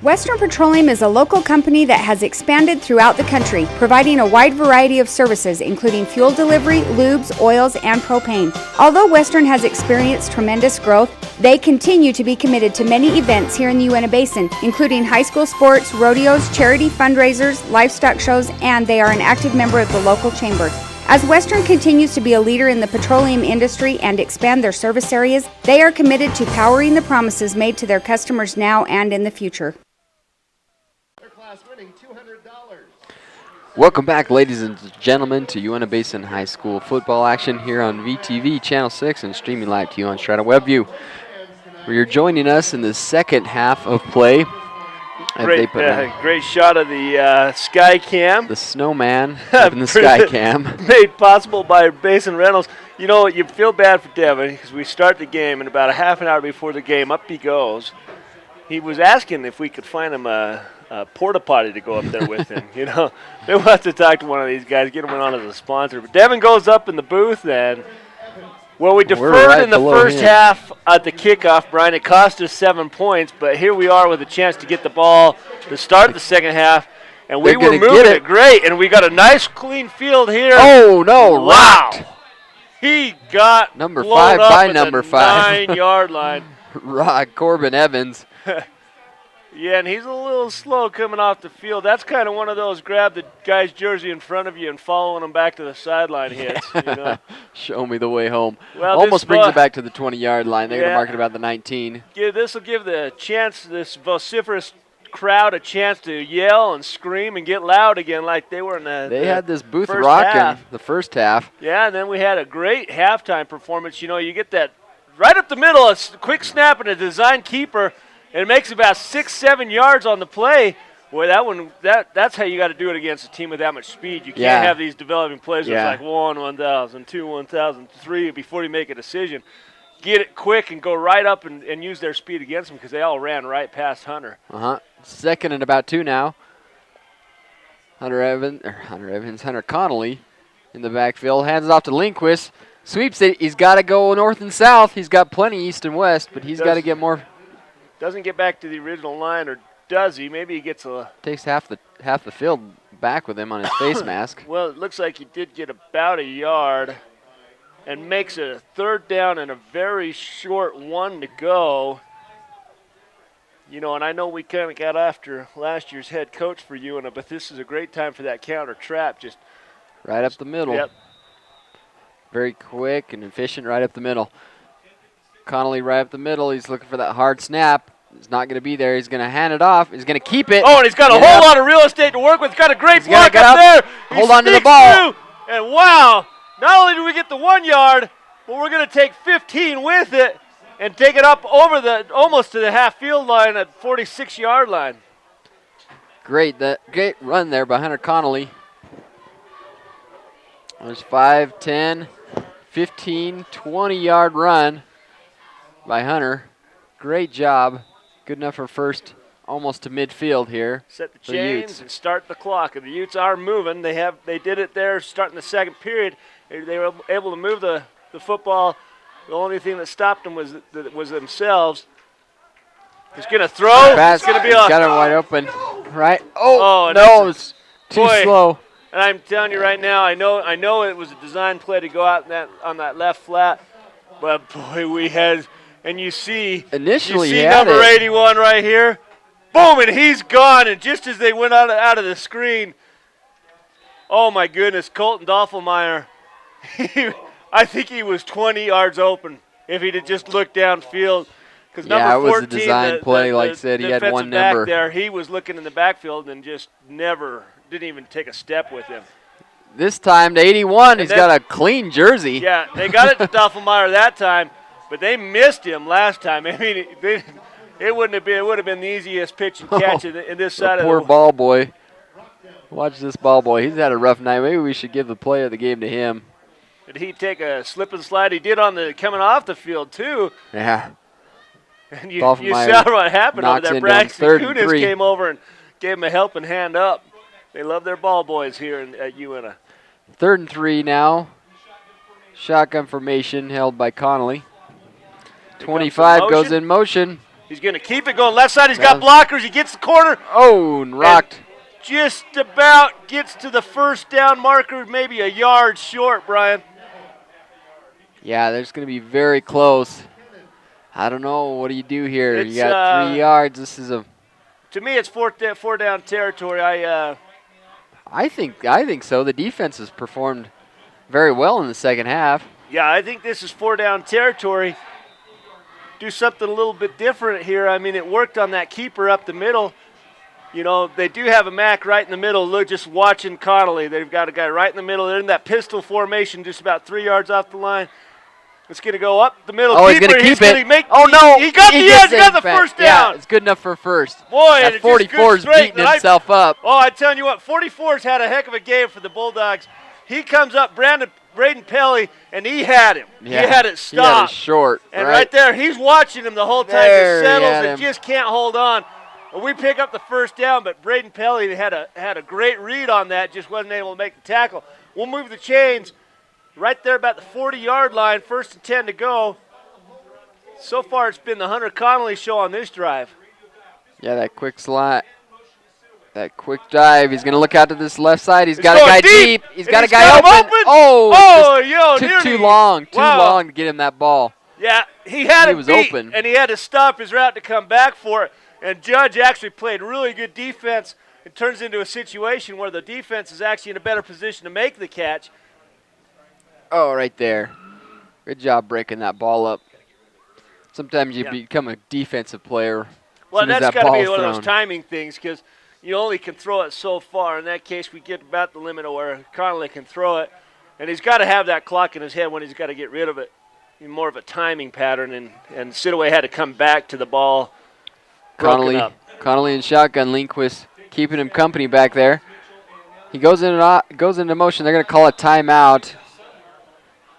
Western Petroleum is a local company that has expanded throughout the country, providing a wide variety of services, including fuel delivery, lubes, oils, and propane. Although Western has experienced tremendous growth, they continue to be committed to many events here in the Uintah Basin, including high school sports, rodeos, charity fundraisers, livestock shows, and they are an active member of the local chamber. As Western continues to be a leader in the petroleum industry and expand their service areas, they are committed to powering the promises made to their customers now and in the future. Winning $200. Welcome back, ladies and gentlemen, to Uintah Basin High School football action here on VTV Channel 6 and streaming live to you on Strata WebView. You're joining us in the second half of play. Great shot of the sky cam. The snowman up in the sky cam. Made possible by Basin Reynolds. You know, you feel bad for Devin because we start the game, and about a half an hour before the game, up he goes. he was asking if we could find him a porta potty to go up there with him. You know, they will have to talk to one of these guys, get him on as a sponsor. But Devin goes up in the booth, and well, we deferred in the first half at the kickoff, Brian. It cost us 7 points, but here we are with a chance to get the ball to start the second half, and we were moving it great, and we got a nice clean field here. Oh no! Wow, he got number 5 by number 5 9-yard line. Corbin Evans. Yeah, and he's a little slow coming off the field. That's kind of one of those grab the guy's jersey in front of you and following him back to the sideline hits. You know? Show me the way home. Well, almost brings it back to the 20-yard line. They're going to mark it about the 19. Yeah, this will give this vociferous crowd a chance to yell and scream and get loud again like they were in the They had this booth first rocking half. the first half. Yeah, and then we had a great halftime performance. You know, you get that right up the middle, a quick snap and a design keeper. And it makes about 6-7 yards on the play. Boy, that's how you got to do it against a team with that much speed. You can't have these developing plays where it's like 1,000, 2, 1,000, 3 before you make a decision. Get it quick and go right up and use their speed against them because they all ran right past Hunter. Second and about 2 now. Hunter Connolly in the backfield. Hands it off to Lindquist. Sweeps it. He's got to go north and south. He's got plenty east and west, but he's got to get more. Doesn't get back to the original line, or does he? Maybe he gets takes half the field back with him on his face mask. Well, it looks like he did get about a yard and makes it a third down and a very short 1 to go. You know, and I know we kind of got after last year's head coach for Uintah, but this is a great time for that counter trap. Just right up the middle. Yep. Very quick and efficient right up the middle. Connolly right up the middle. He's looking for that hard snap. He's not going to be there. He's going to hand it off. He's going to keep it. Oh, and he's got a whole lot of real estate to work with. He's got a great block up there. Hold on to the ball. And wow, not only do we get the 1 yard, but we're going to take 15 with it and take it up over almost to the half field line at 46-yard line. Great run there by Hunter Connolly. There's 5, 10, 15, 20-yard run by Hunter. Great job. Good enough for first, almost to midfield here. Set the chains and start the clock. And the Utes are moving. They did it there starting the second period. They were able to move the football. The only thing that stopped them was themselves. He's going to throw. It's going to be got it wide open. Right? Oh no, it's too slow. And I'm telling you right now, I know it was a design play to go out on that left flat. But boy, we had. And you see number 81 right here. Boom, and he's gone. And just as they went out of the screen, oh, my goodness, Colton Doffelmeyer, I think he was 20 yards open if he'd have just looked downfield. Because number 14, it was a design play, like I said. He had one number. There, he was looking in the backfield and just didn't even take a step with him. This time to 81, he's got a clean jersey. Yeah, they got it to Doffelmeyer that time. But they missed him last time. I mean, it would have been the easiest pitch and catch in this side of the poor ball boy. Watch this ball boy. He's had a rough night. Maybe we should give the play of the game to him. Did he take a slip and slide? He did on the coming off the field too. Yeah. And you saw what happened over there. Braxton Kunis came over and gave him a helping hand up. They love their ball boys here at Uintah. 3rd and 3 now. Shotgun formation held by Connolly. 25 goes in motion. He's going to keep it going left side. He's got blockers. He gets the corner. Oh, and rocked. And just about gets to the first down marker, maybe a yard short, Brian. Yeah, there's going to be very close. I don't know. What do you do here? You got 3 yards. This is to me, it's four down territory. I think so. The defense has performed very well in the second half. Yeah, I think this is 4 down territory. Do something a little bit different here. I mean, it worked on that keeper up the middle. You know, they do have a Mac right in the middle. Look, just watching Connolly. They've got a guy right in the middle. They're in that pistol formation just about 3 yards off the line. It's going to go up the middle. Oh, he's going to keep it. He got the edge. He got the first down. Yeah, it's good enough for first. Boy, that 44 is beating himself up. Oh, I'm telling you what, 44's had a heck of a game for the Bulldogs. He comes up, Braden Pelly, and he had him. Yeah. He had it stopped. He had it short. And right there, he's watching him the whole time. There, Just settles and just can't hold on. And we pick up the first down, but Braden Pelly had a great read on that, just wasn't able to make the tackle. We'll move the chains right there about the 40-yard line, 1st and 10 to go. So far, it's been the Hunter Connolly show on this drive. Yeah, that quick slot. That quick dive. He's going to look out to this left side. He's got a guy deep. He's got a guy open. Oh, took too long. Too long to get him that ball. Yeah, he had it was beat, open. And he had to stop his route to come back for it. And Judge actually played really good defense. It turns into a situation where the defense is actually in a better position to make the catch. Oh, right there. Good job breaking that ball up. Sometimes you become a defensive player. Well, that's got to be one of those timing things because you only can throw it so far. In that case, we get about the limit of where Connolly can throw it. And he's got to have that clock in his head when he's got to get rid of it. More of a timing pattern, and Sidaway had to come back to the ball. Connolly in shotgun. Lindquist keeping him company back there. He goes into motion. They're going to call a timeout.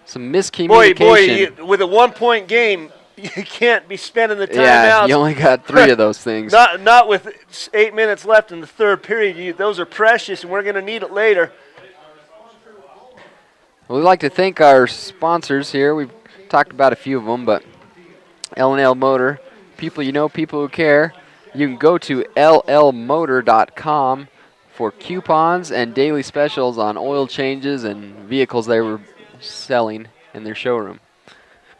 Some miscommunication. Boy, with a 1-point game, you can't be spending the timeouts. Yeah, you only got 3 of those things. Not with 8 minutes left in the third period. Those are precious, and we're going to need it later. Well, we'd like to thank our sponsors here. We've talked about a few of them, but L&L Motor, people you know, people who care. You can go to llmotor.com for coupons and daily specials on oil changes and vehicles they were selling in their showroom.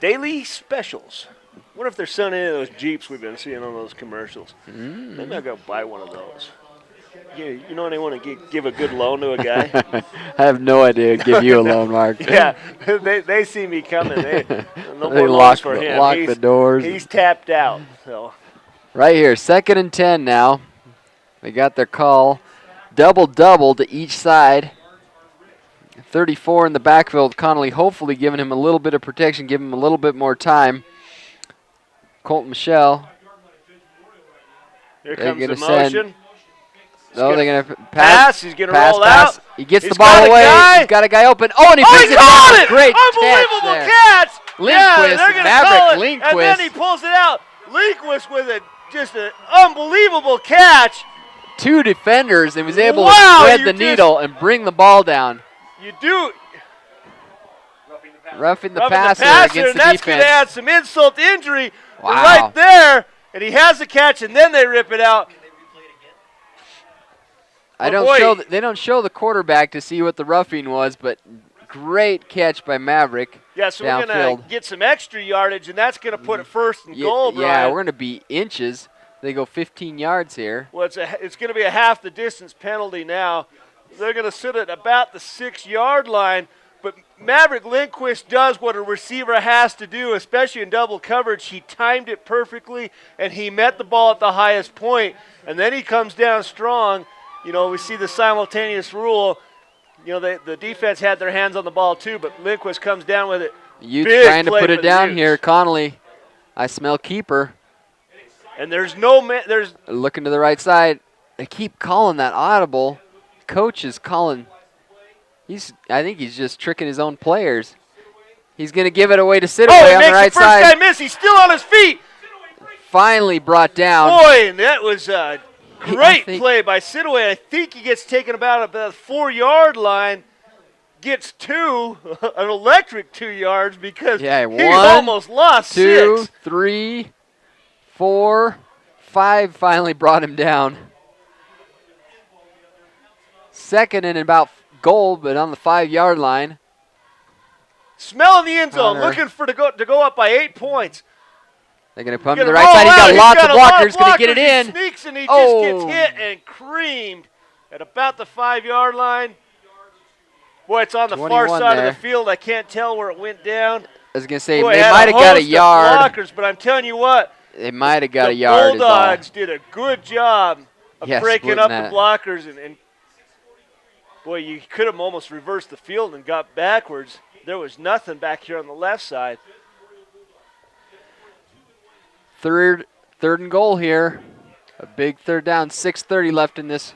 Daily specials. What if they're selling any of those Jeeps we've been seeing on those commercials? Maybe I'll go buy one of those. Yeah, you know, they want to give a good loan to a guy. I have no idea. Give you a loan, Mark. Yeah, they see me coming. No they more lock, for him. lock the doors. He's tapped out. So. Right here, 2nd and 10 now. They got their call. Double to each side. 34 in the backfield. Connolly hopefully giving him a little bit of protection, giving him a little bit more time. Colton Michelle. Here comes the motion. No, they're going to pass. He's going to roll out. He gets the ball away. He's got a guy open. Oh, and he picks it down. Great Unbelievable catch. Lindquist, Maverick Lindquist. And then he pulls it out. Lindquist with just an unbelievable catch. 2 defenders and was able to thread the needle and bring the ball down. You do. Roughing the passer against the defense. That's going to add some insult to injury. Wow. Right there. And he has the catch, and then they rip it out. They don't show the quarterback to see what the roughing was, but great catch by Maverick. Yeah, so we're going to get some extra yardage, and that's going to put it 1st and goal, Brian. Yeah, we're going to be inches. They go 15 yards here. Well, it's going to be a half the distance penalty now. They're going to sit at about the 6-yard line, but Maverick Lindquist does what a receiver has to do, especially in double coverage. He timed it perfectly, and he met the ball at the highest point, and then he comes down strong. You know, we see the simultaneous rule. You know, the defense had their hands on the ball too, but Lindquist comes down with it. Utes trying to put it down here. Connolly, I smell keeper. And there's no man. There's looking to the right side. They keep calling that audible. Coach is calling. I think he's just tricking his own players. He's going to give it away to Sidaway on the right side. First guy miss. He's still on his feet. Finally brought down. Boy, and that was great play by Sidaway. I think he gets taken about the 4-yard line, gets 2, an electric 2 yards because he almost lost 2, 6. 3, 4, 5 finally brought him down. 2nd and about goal, but on the 5-yard line. Smelling the end zone, looking for to go up by 8 points. They're going to pump to the right side. He's got lots of blockers. Going to get it in. He sneaks and he just gets hit and creamed at about the 5-yard line. Boy, it's on the far side of the field. I can't tell where it went down. I was going to say, they might have got a yard. Blockers, but I'm telling you what. They might have got a yard. The Bulldogs did a good job of breaking up the blockers. And boy, you could have almost reversed the field and got backwards. There was nothing back here on the left side. Third and goal here. A big 3rd down. 6:30 left in this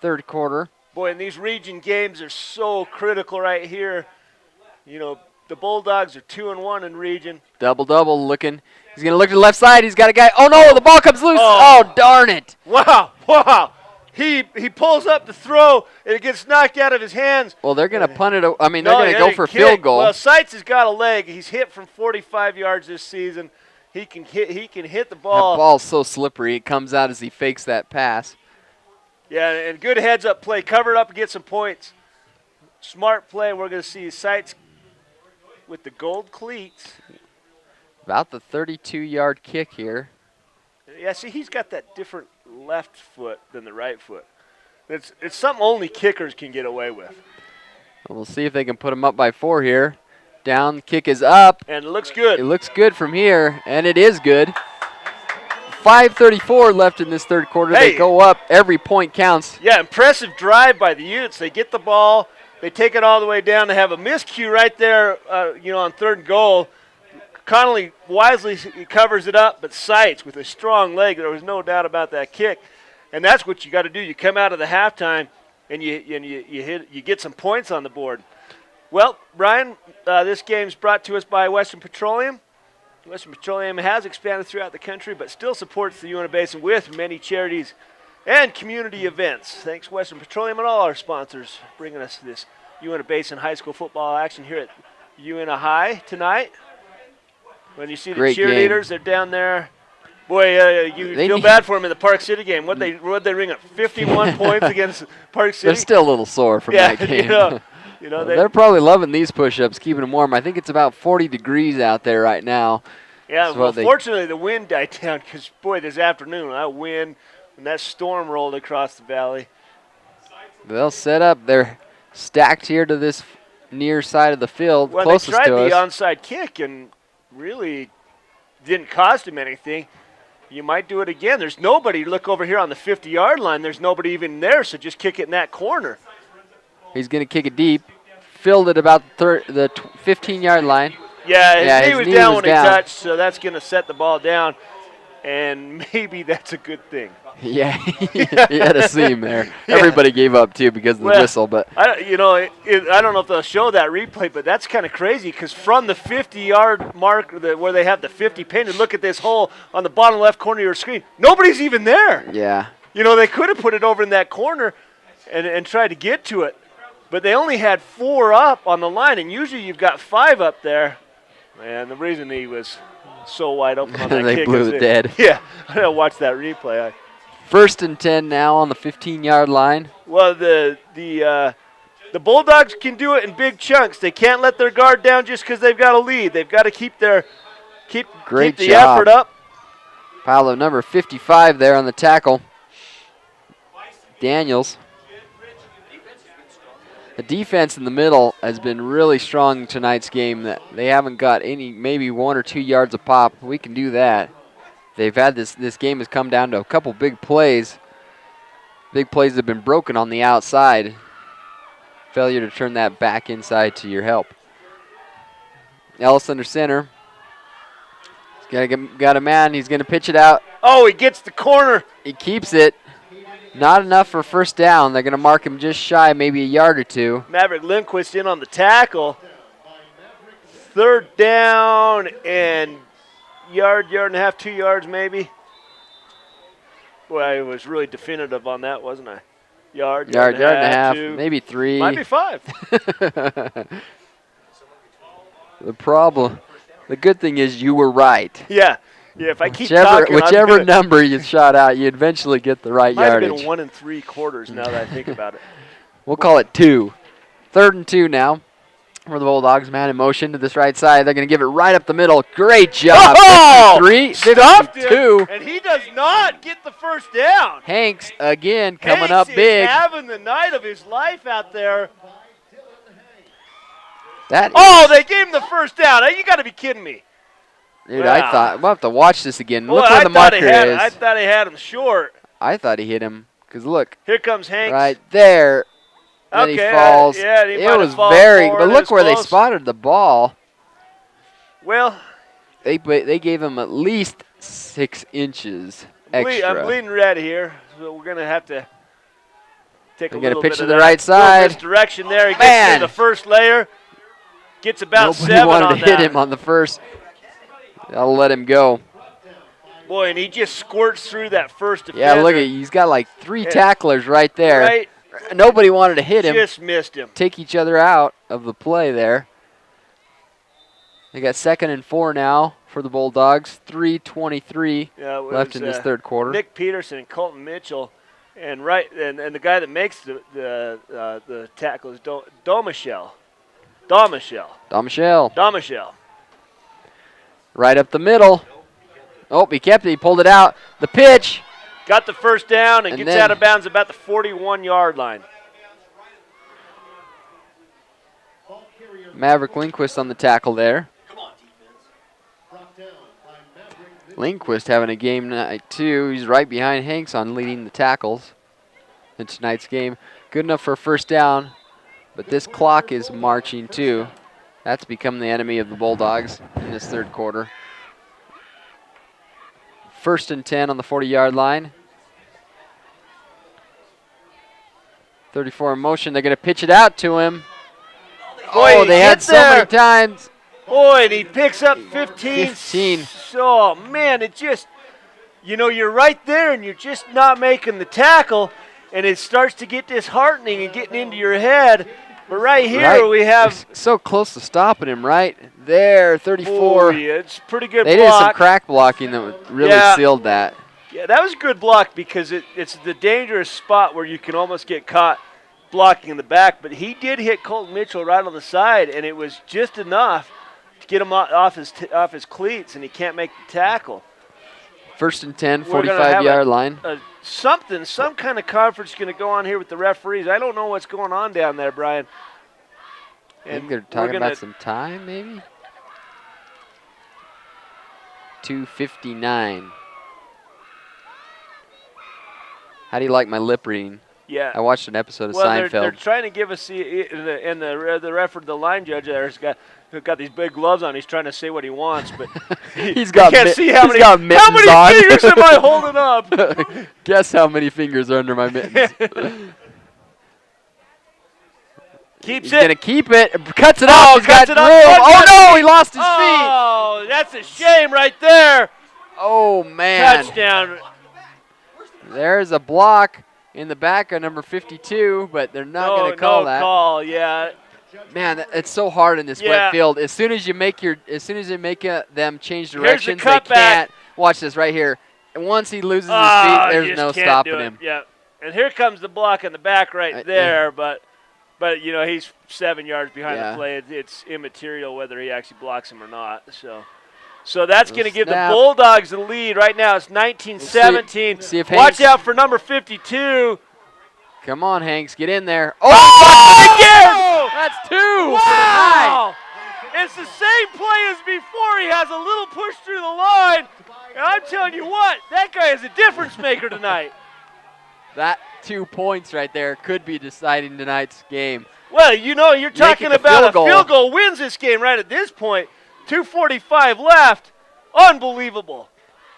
third quarter. Boy, and these region games are so critical right here. You know, the Bulldogs are 2-1 in region. Double looking. He's going to look to the left side. He's got a guy. Oh, no, the ball comes loose. Oh, darn it. Wow. He pulls up to throw, and it gets knocked out of his hands. Well, they're going to punt it. I mean, they're going to go for a field goal. Well, Seitz has got a leg. He's hit from 45 yards this season. He can hit the ball. That ball's so slippery. It comes out as he fakes that pass. Yeah, and good heads-up play. Cover it up and get some points. Smart play. We're going to see Seitz with the gold cleats. About the 32-yard kick here. Yeah, see, he's got that different left foot than the right foot. It's something only kickers can get away with. We'll see if they can put him up by 4 here. Down, kick is up. And it looks good. It looks good from here, and it is good. 5:34 left in this third quarter. Hey. They go up. Every point counts. Yeah, impressive drive by the Utes. They get the ball. They take it all the way down. They have a miscue right there, on third and goal. Connolly wisely covers it up, but Seitz with a strong leg. There was no doubt about that kick. And that's what you got to do. You come out of the halftime, and you get some points on the board. Well, Brian, this game's brought to us by Western Petroleum. Western Petroleum has expanded throughout the country, but still supports the Uintah Basin with many charities and community events. Thanks, Western Petroleum, and all our sponsors bringing us this Uintah Basin high school football action here at Uintah High tonight. When you see the cheerleaders, they're down there. Boy, you feel bad for them in the Park City game. What'd they ring up? 51 points against Park City? They're still a little sore from that game. They're probably loving these push-ups, keeping them warm. I think it's about 40 degrees out there right now. Yeah, well, fortunately the wind died down because, boy, this afternoon, that wind and that storm rolled across the valley. They'll set up. They're stacked here to this near side of the field, closest to us. Well, they tried the onside kick and really didn't cost him anything. You might do it again. There's nobody. Look over here on the 50-yard line. There's nobody even there, so just kick it in that corner. He's going to kick it deep. Filled it about the 15-yard line. Yeah, his knee was down when he touched, so that's going to set the ball down, and maybe that's a good thing. Yeah, he had a seam there. Yeah. Everybody gave up, too, because of the whistle. But I don't know if they'll show that replay, but that's kind of crazy because from the 50-yard mark where they have the 50 painted, look at this hole on the bottom left corner of your screen. Nobody's even there. Yeah. They could have put it over in that corner and tried to get to it. But they only had 4 up on the line, and usually you've got 5 up there. And the reason he was so wide open on that they kick blew it dead. Yeah, I gotta watch that replay. 1st and 10 now on the 15-yard line. Well, the Bulldogs can do it in big chunks. They can't let their guard down just because they've got a lead. They've got to keep the effort up. Pile of number 55 there on the tackle. Daniels. The defense in the middle has been really strong in tonight's game. That they haven't got maybe 1 or 2 yards a pop. We can do that. They've had this game has come down to a couple big plays. Big plays have been broken on the outside. Failure to turn that back inside to your help. Ellis under center. He's got a man. He's going to pitch it out. Oh, he gets the corner. He keeps it. Not enough for first down. They're going to mark him just shy, maybe a yard or 2. Maverick Lindquist in on the tackle. 3rd down and yard and a half, 2 yards maybe. Boy, I was really definitive on that, wasn't I? Yard and a half, 2. Maybe 3. Might be 5. The good thing is you were right. Yeah, if I keep talking, whichever number you shot out, you eventually get the right yardage. Might have been 1 3/4 now that I think about it. We'll call it 2. 3rd and 2 now. For the Bulldogs, man in motion to this right side. They're going to give it right up the middle. Great job. 53, 52. And he does not get the first down. Hanks again coming up big. Is having the night of his life out there. They gave him the first down. You got to be kidding me. Dude, wow. I thought we'll have to watch this again. Look where the marker is. I thought he had him short. I thought he hit him because look. Here comes Hanks. Right there. Then he falls. It was very. But look where they spotted the ball. Well, they gave him at least 6 inches extra. I'm bleeding red here, so we're gonna have to take a They're little pitch bit to of the right side. Misdirection there. He gets to the first layer. Gets about Nobody 7 wanted on to that. hit him on the first. I'll let him go. Boy, and he just squirts through that first defender. Yeah, look at he's got like 3 tacklers right there. Right. Nobody wanted to hit him. Just missed him. Take each other out of the play there. They got 2nd and 4 now for the Bulldogs. 3:23 left in this third quarter. Nick Peterson and Colton Mitchell, and the guy that makes the tackle is Domichel. Right up the middle. Oh, he kept it. He pulled it out. The pitch. Got the first down and gets out of bounds about the 41-yard line. Maverick Lindquist on the tackle there. Lindquist having a game night too. He's right behind Hanks on leading the tackles in tonight's game. Good enough for a first down, but this clock is marching too. That's become the enemy of the Bulldogs in this third quarter. 1st and 10 on the 40-yard line. 34 in motion. They're going to pitch it out to him. Boy, they had so many times. Boy, and he picks up 15. Oh, man, it just, you're right there and you're just not making the tackle, and it starts to get disheartening and getting into your head. But right here we have. They're so close to stopping him right there, 34. Boy, it's pretty good they block. Did some crack blocking that really sealed that. Yeah, that was a good block because it's the dangerous spot where you can almost get caught blocking in the back. But he did hit Colton Mitchell right on the side, and it was just enough to get him off his cleats, and he can't make the tackle. 1st and 10, 45-yard line. Some kind of conference going to go on here with the referees. I don't know what's going on down there, Brian. I think they're talking about some time, maybe? 2:59. How do you like my lip reading? Yeah. I watched an episode of Seinfeld. They're trying to give us the referee, the line judge there's got these big gloves on. He's trying to say what he wants, but he can't see how many fingers am I holding up? Guess how many fingers are under my mittens. He's going to keep it. Cuts it off. He's got room. Oh, no, he lost his feet. Oh, that's a shame right there. Oh, man. Touchdown. There's a block in the back of number 52, but they're not going to call that. No call, yeah. Man, it's so hard in this wet field. As soon as you make them change directions, they can't. Watch this right here. And once he loses his feet, there's no stopping him. Yeah, and here comes the block in the back right there, but he's 7 yards behind the play. It's immaterial whether he actually blocks him or not. So that's going to give the Bulldogs the lead right now. It's 19-17. See if Watch out for number 52. Come on, Hanks, get in there. Oh, again! That's 2. Wow! It's the same play as before. He has a little push through the line. And I'm telling you what, that guy is a difference maker tonight. That 2 points right there could be deciding tonight's game. Well, you're talking about a field goal wins this game right at this point. 2:45 left. Unbelievable.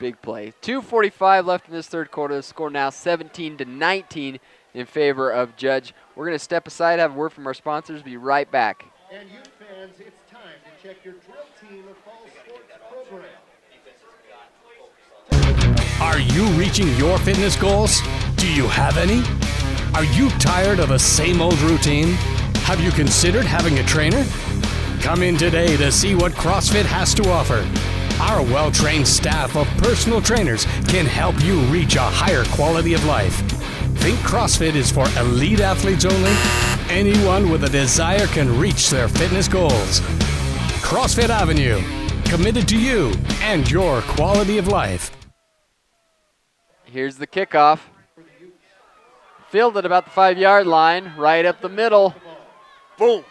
Big play. 2:45 left in this third quarter. The score now 17-19 in favor of Judge. We're going to step aside, have a word from our sponsors. Be right back. And youth fans, it's time to check your drill team or fall sports program. Are you reaching your fitness goals? Do you have any? Are you tired of the same old routine? Have you considered having a trainer? Come in today to see what CrossFit has to offer. Our well-trained staff of personal trainers can help you reach a higher quality of life. Think CrossFit is for elite athletes only? Anyone with a desire can reach their fitness goals. CrossFit Avenue, committed to you and your quality of life. Here's the kickoff. Fielded about the 5-yard line, right up the middle. Boom.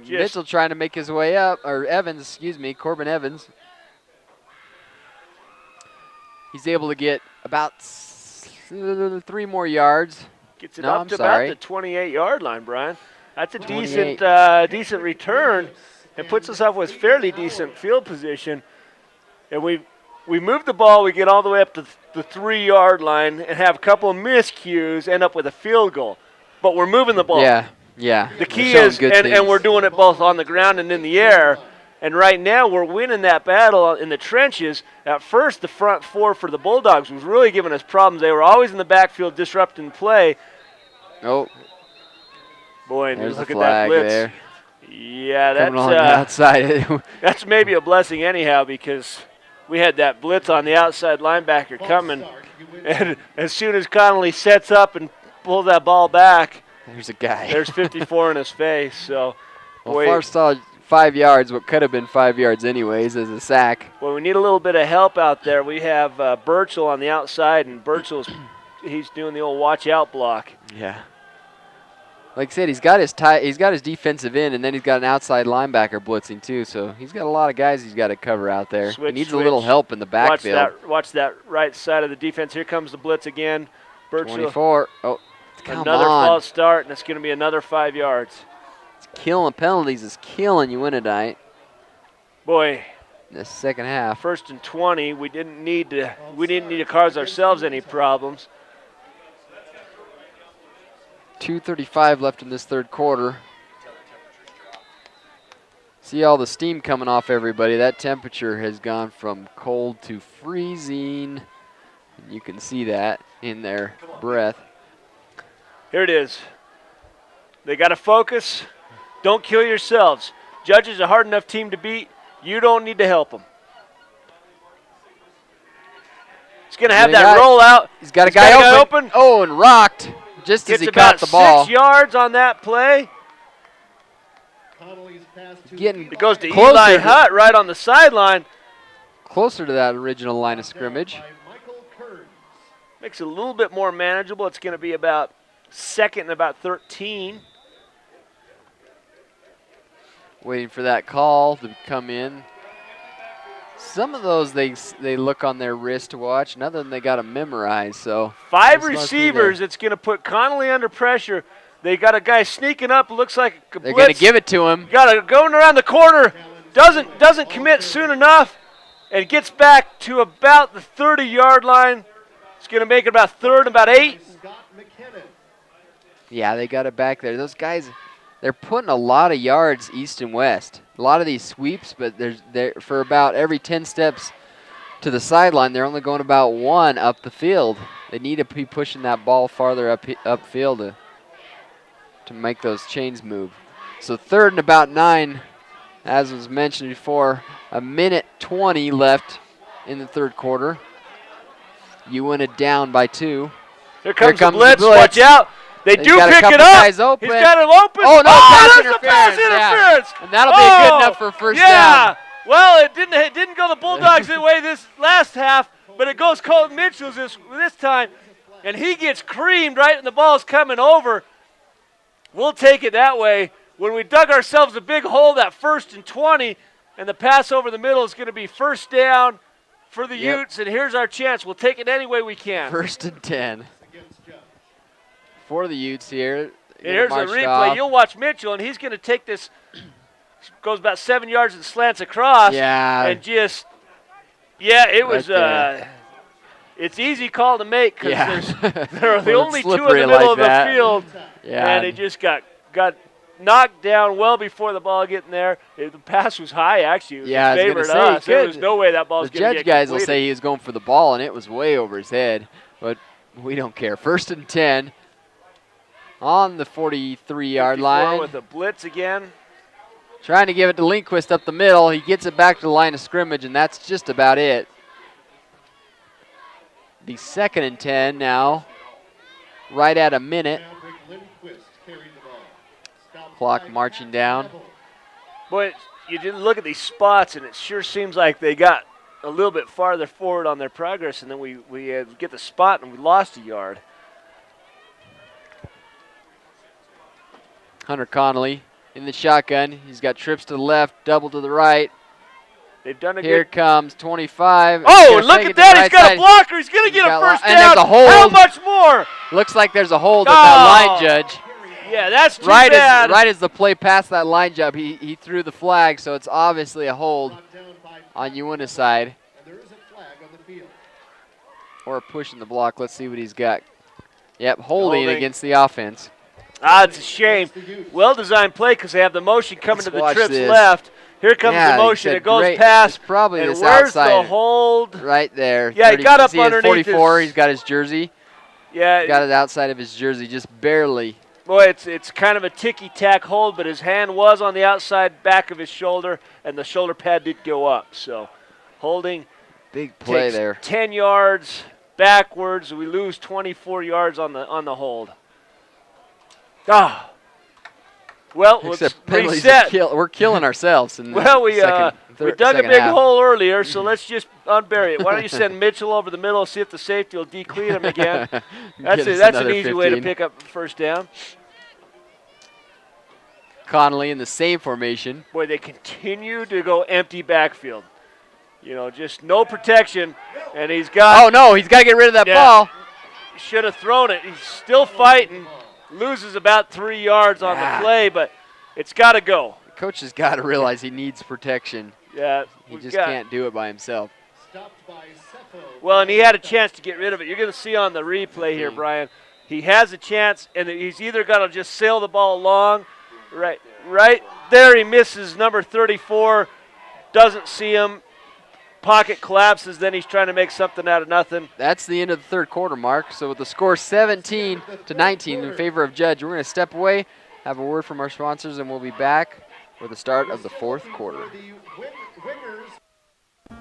Mitchell trying to make his way up, or Corbin Evans. He's able to get about 3 more yards. Gets it up to about the 28-yard line, Brian. That's a decent return. It puts us up with fairly decent field position. And we move the ball, we get all the way up to the 3-yard line and have a couple of miscues, end up with a field goal. but we're moving the ball. Yeah, yeah. The key is, and we're doing it both on the ground and in the air. And right now we're winning that battle in the trenches. At first, the front four for the Bulldogs was really giving us problems. They were always in the backfield disrupting play. Oh. Boy, and there's look a at that blitz. there. Yeah, that's on the outside. That's maybe a blessing anyhow, because we had that blitz on the outside linebacker coming. And as soon as Connolly sets up and pulls that ball back, there's a guy. There's 54 in his face. So, well, saw 5 yards, what could have been 5 yards anyways, as a sack. Well, we need a little bit of help out there. We have Burchell on the outside, and he's doing the old watch out block. Yeah. Like I said, he's got his defensive end, and then he's got an outside linebacker blitzing too. So he's got a lot of guys he's got to cover out there. He needs a little help in the backfield. Watch that right side of the defense. Here comes the blitz again. Burchell. 24. Oh, come another on. false start, and it's going to be another 5 yards. It's killing penalties. It's killing Uintah. Boy. In the second half. 1st and 20. We didn't need to cause ourselves any problems. 2:35 left in this third quarter. See all the steam coming off everybody. That temperature has gone from cold to freezing. And you can see that in their breath. Here it is. They got to focus. Don't kill yourselves. Judges a hard enough team to beat. You don't need to help them. He's going to have that roll out. He's got a guy open. Oh, and rocked. Just as he caught the ball. 6 yards on that play. It goes to Eli Hutt right on the sideline. Closer to that original line of scrimmage. Makes it a little bit more manageable. It's going to be about 2nd and about 13. Waiting for that call to come in. Some of those they look on their wrist to watch, and other than they got to memorize. So 5 receivers. It's going to put Connolly under pressure. They got a guy sneaking up. Looks like a blitz. They're going to give it to him. Got it going around the corner. Doesn't commit soon enough, and gets back to about the 30-yard line. It's going to make it about 3rd and about 8. Yeah, they got it back there. Those guys, they're putting a lot of yards east and west. A lot of these sweeps, but for about every 10 steps to the sideline, they're only going about 1 up the field. They need to be pushing that ball farther upfield to make those chains move. So 3rd and about 9, as was mentioned before, 1:20 left in the third quarter. Uintah down by 2. Here comes the blitz. Watch out. They do pick it up. He's got him open. Oh, no, pass interference. Yeah. And that'll be good enough for first down. Well, it didn't go the Bulldogs' way this last half, but it goes Colton Mitchell's this time, and he gets creamed right when the ball's coming over. We'll take it that way. When we dug ourselves a big hole, that 1st and 20, and the pass over the middle is going to be first down for the Utes, and here's our chance. We'll take it any way we can. 1st and 10. For the Utes here. Here's a replay. You'll watch Mitchell, and he's going to take this. Goes about 7 yards and slants across. Yeah. And just, it was. It's easy call to make because there are the only 2 in the middle of the field. Yeah. And it just got knocked down well before the ball getting there. The pass was high, actually. It was favored us. There was no way that ball was going to get The judge guys completed. will say he was going for the ball, and it was way over his head. But we don't care. 1st and 10 on the 43-yard line. With a blitz again. Trying to give it to Lindquist up the middle. He gets it back to the line of scrimmage, and that's just about it. The 2nd and 10 now, right at a minute. Clock marching down. Boy, you didn't look at these spots, and it sure seems like they got a little bit farther forward on their progress, and then we get the spot, and we lost a yard. Hunter Connolly in the shotgun. He's got trips to the left, double to the right. They've done a Here comes 25. Oh, look at that. He's got a blocker. He's going to get a first down. And there's a hold. How much more? Looks like there's a hold at that line judge. Yeah, that's too bad. Right as the play passed that line jump, he threw the flag, so it's obviously a hold on Uintah's side. Or a push in the block. Let's see what he's got. Yep, holding against the offense. It's a shame. Well-designed play because they have the motion coming to the trips left. Here comes the motion. It goes past. It's probably and this where's outside the hold? Right there. Yeah, he got up underneath 44. He's got his jersey. Yeah. He got it outside of his jersey, just barely. Boy, it's kind of a ticky-tack hold, but his hand was on the outside back of his shoulder, and the shoulder pad did go up. So holding. Big play there. 10 yards backwards. We lose 24 yards on the hold. Well, let's reset. We're killing ourselves. In well, we dug a big hole earlier, so let's just unbury it. Why don't you send Mitchell over the middle, see if the safety will decleat him again. That's an easy way to pick up first down. Connolly in the same formation. Boy, they continue to go empty backfield. You know, just no protection, and he's got. Oh no, he's got to get rid of that ball. Should have thrown it. He's still fighting. Loses about 3 yards on the play, but it's got to go. The coach has got to realize he needs protection. Yeah, he just can't do it by himself. Well, and he had a chance to get rid of it. You're going to see on the replay here, Brian. He has a chance, and he's either got to just sail the ball long. Right there, he misses number 34. Doesn't see him. Pocket collapses, then he's trying to make something out of nothing. That's the end of the third quarter, Mark. So with the score 17-19 in favor of Judge, we're going to step away, have a word from our sponsors, and we'll be back with the start of the fourth quarter.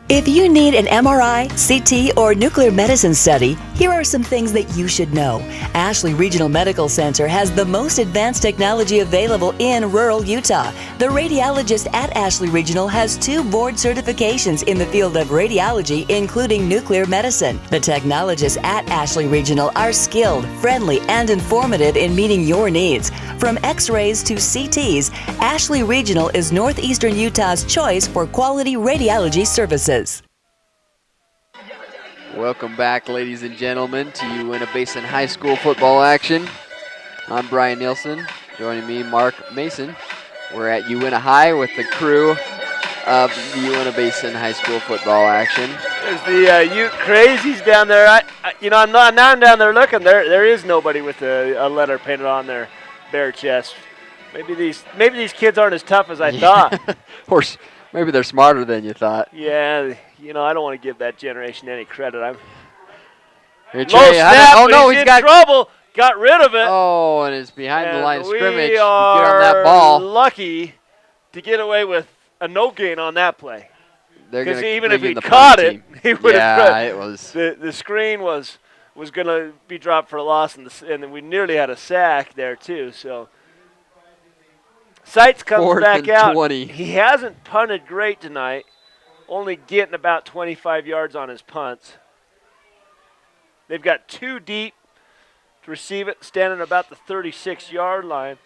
If you need an MRI, CT, or nuclear medicine study, here are some things that you should know. Ashley Regional Medical Center has the most advanced technology available in rural Utah. The radiologist at Ashley Regional has 2 board certifications in the field of radiology, including nuclear medicine. The technologists at Ashley Regional are skilled, friendly, and informative in meeting your needs. From X-rays to CTs, Ashley Regional is northeastern Utah's choice for quality radiology services. Welcome back, ladies and gentlemen, to Uintah Basin High School football action. I'm Brian Nielsen. Joining me, Mark Mason. We're at Uintah High with the crew of the Uintah Basin High School football action. There's the Ute Crazies down there. I'm down there looking. There is nobody with a letter painted on their bare chest. Maybe these kids aren't as tough as I thought. Or maybe they're smarter than you thought. Yeah, I don't want to give that generation any credit. Low snap, he's got trouble. Got rid of it. Oh, and it's behind the line of scrimmage. We are get on that ball. Lucky to get away with a no gain on that play. Because even if he caught it, he would have. Yeah, it was. The screen was going to be dropped for a loss, and we nearly had a sack there too. So Seitz comes back out. 20. He hasn't punted great tonight, only getting about 25 yards on his punts. They've got 2 deep to receive it, standing about the 36-yard line.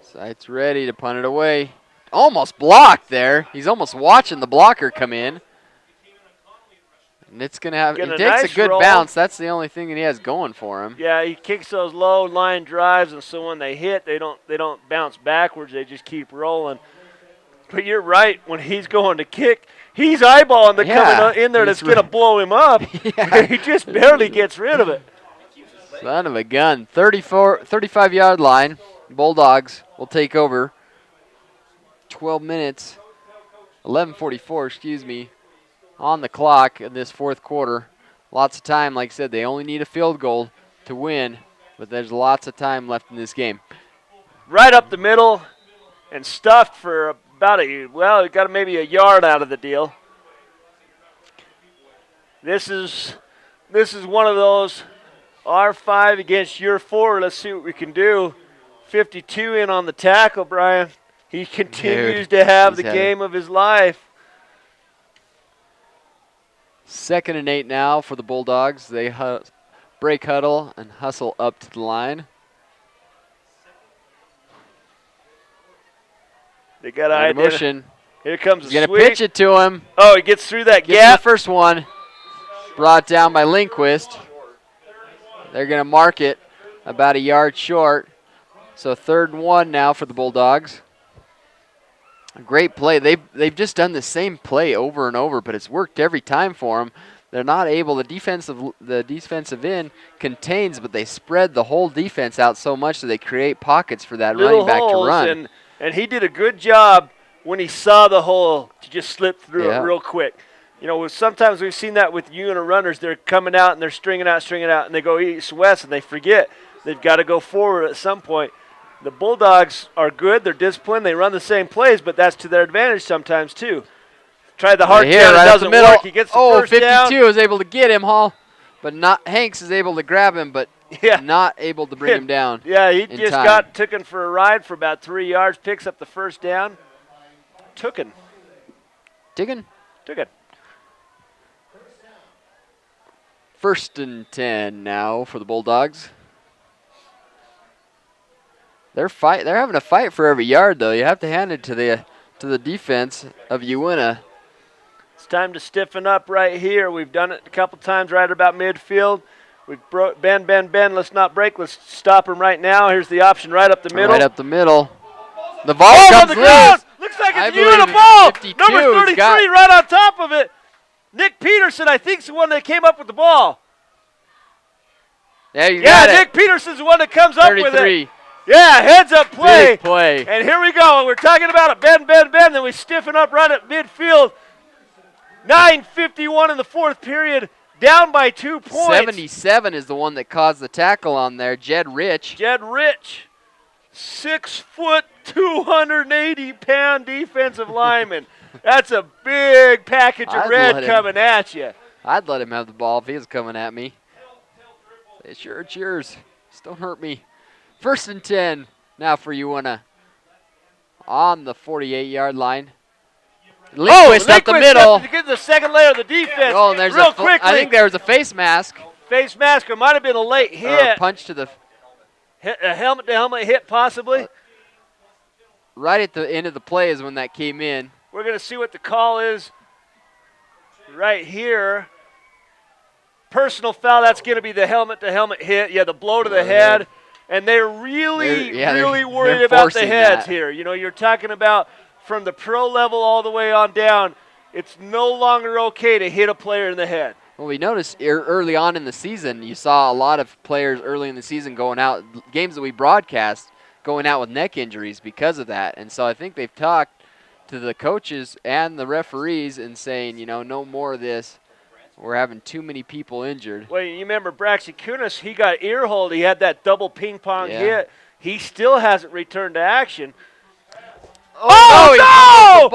Seitz ready to punt it away. Almost blocked there. He's almost watching the blocker come in. And it's going to have, he takes a good bounce. That's the only thing that he has going for him. Yeah, he kicks those low line drives, and so when they hit, they don't bounce backwards. They just keep rolling. But you're right. When he's going to kick, he's eyeballing the coming in there that's going to blow him up. He just barely gets rid of it. Son of a gun. 35-yard line. Bulldogs will take over. 12 minutes, 11:44, excuse me, on the clock in this fourth quarter. Lots of time. Like I said, they only need a field goal to win, but there's lots of time left in this game. Right up the middle and stuffed for about he got maybe a yard out of the deal. This is one of those our 5 against your 4. Let's see what we can do. 52 in on the tackle, Brian. He continues to have the game of his life. 2nd and 8 now for the Bulldogs. They break huddle and hustle up to the line. They got to motion. Here comes He's going to pitch it to him. Oh, he gets through that gap. gap. The first one brought down by Lindquist. They're going to mark it about a yard short. So 3rd and 1 now for the Bulldogs. A great play. They've just done the same play over and over, but it's worked every time for them. they're not able. The defensive end contains, but they spread the whole defense out so much that they create pockets for that running back to run. And he did a good job when he saw the hole to just slip through it real quick. You know, sometimes we've seen that with UInta runners. They're coming out and they're stringing out, and they go east-west, and they forget they've got to go forward at some point. The Bulldogs are good. They're disciplined. They run the same plays, but that's to their advantage sometimes too. Try the hard down. It doesn't work. He gets the first 52 down. is able to get him, Hall, but not Hanks is able to grab him, but not able to bring him down. Yeah, he just took him for a ride for about 3 yards, picks up the first down. Took him. First and 10 now for the Bulldogs. They're having a fight for every yard, though. You have to hand it to the defense of Uintah. It's time to stiffen up right here. We've done it a couple times right about midfield. We've bend. Let's not break. Let's stop him right now. Here's the option right up the middle. Right up the middle. The ball comes on the ground. Looks like it's Uintah ball. Number 33 right on top of it. Nick Peterson, I think, is the one that came up with the ball. Yeah, you got it. Nick Peterson's the one that comes up with it. 33. Yeah, heads up play. Big play. And here we go. We're talking about it. Bend. Then we stiffen up right at midfield. 9:51 in the fourth period. Down by 2 points. 77 is the one that caused the tackle on there. Jed Rich. 6 foot, 280-pound defensive lineman. That's a big package of red coming at you. I'd let him have the ball if he was coming at me. Say, sure, it's yours. Just don't hurt me. First and 10 now for Uintah. On the 48-yard line. Lindquist up the middle. To get the second layer of the defense. Oh, and there's real quickly. I think there was a face mask. Face mask. It might have been a late hit. Or a punch to the... A helmet-to-helmet hit, possibly. Right at the end of the play is when that came in. We're going to see what the call is right here. Personal foul, that's going to be the helmet-to-helmet hit. Yeah, the blow to the head. And they're really worried about the heads here. You know, you're talking about from the pro level all the way on down, it's no longer okay to hit a player in the head. Well, we noticed early on in the season, you saw a lot of players early in the season going out, games that we broadcast, going out with neck injuries because of that. And so I think they've talked to the coaches and the referees and saying, you know, no more of this. We're having too many people injured. Well, you remember Braxton Kunis, he got ear hold. He had that double ping pong hit. He still hasn't returned to action. Oh, no!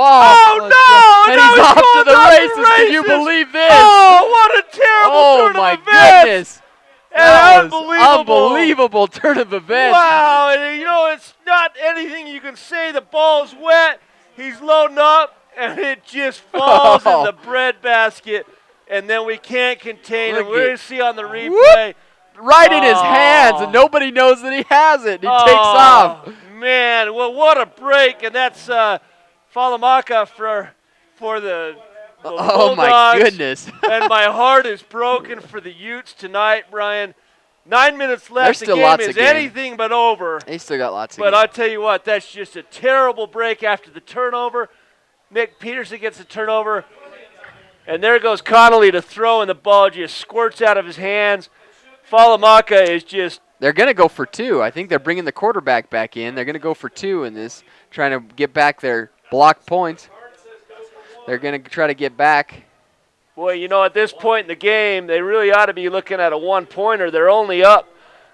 And he's off to the races. Can you believe this? Oh, what a terrible turn of events. Oh, my goodness. Unbelievable turn of events. Wow, and you know, it's not anything you can say. The ball's wet. He's loading up, and it just falls in the bread basket. And then we can't contain him. We're going to see on the replay. Right in his hands, and nobody knows that he has it. He takes off. Man, well, what a break. And that's Falamaka for the Bulldogs. My goodness. And my heart is broken for the Utes tonight, Brian. 9 minutes left. There's still the game is anything but over. They still got lots of But I tell you what, that's just a terrible break after the turnover. Nick Peterson gets the turnover. And there goes Connolly to throw, and the ball just squirts out of his hands. Falamaka is just... They're going to go for two. I think they're bringing the quarterback back in. They're going to go for two in this, trying to get back their block points. They're going to try to get back. Boy, you know, at this point in the game, they really ought to be looking at a one-pointer. They're only up.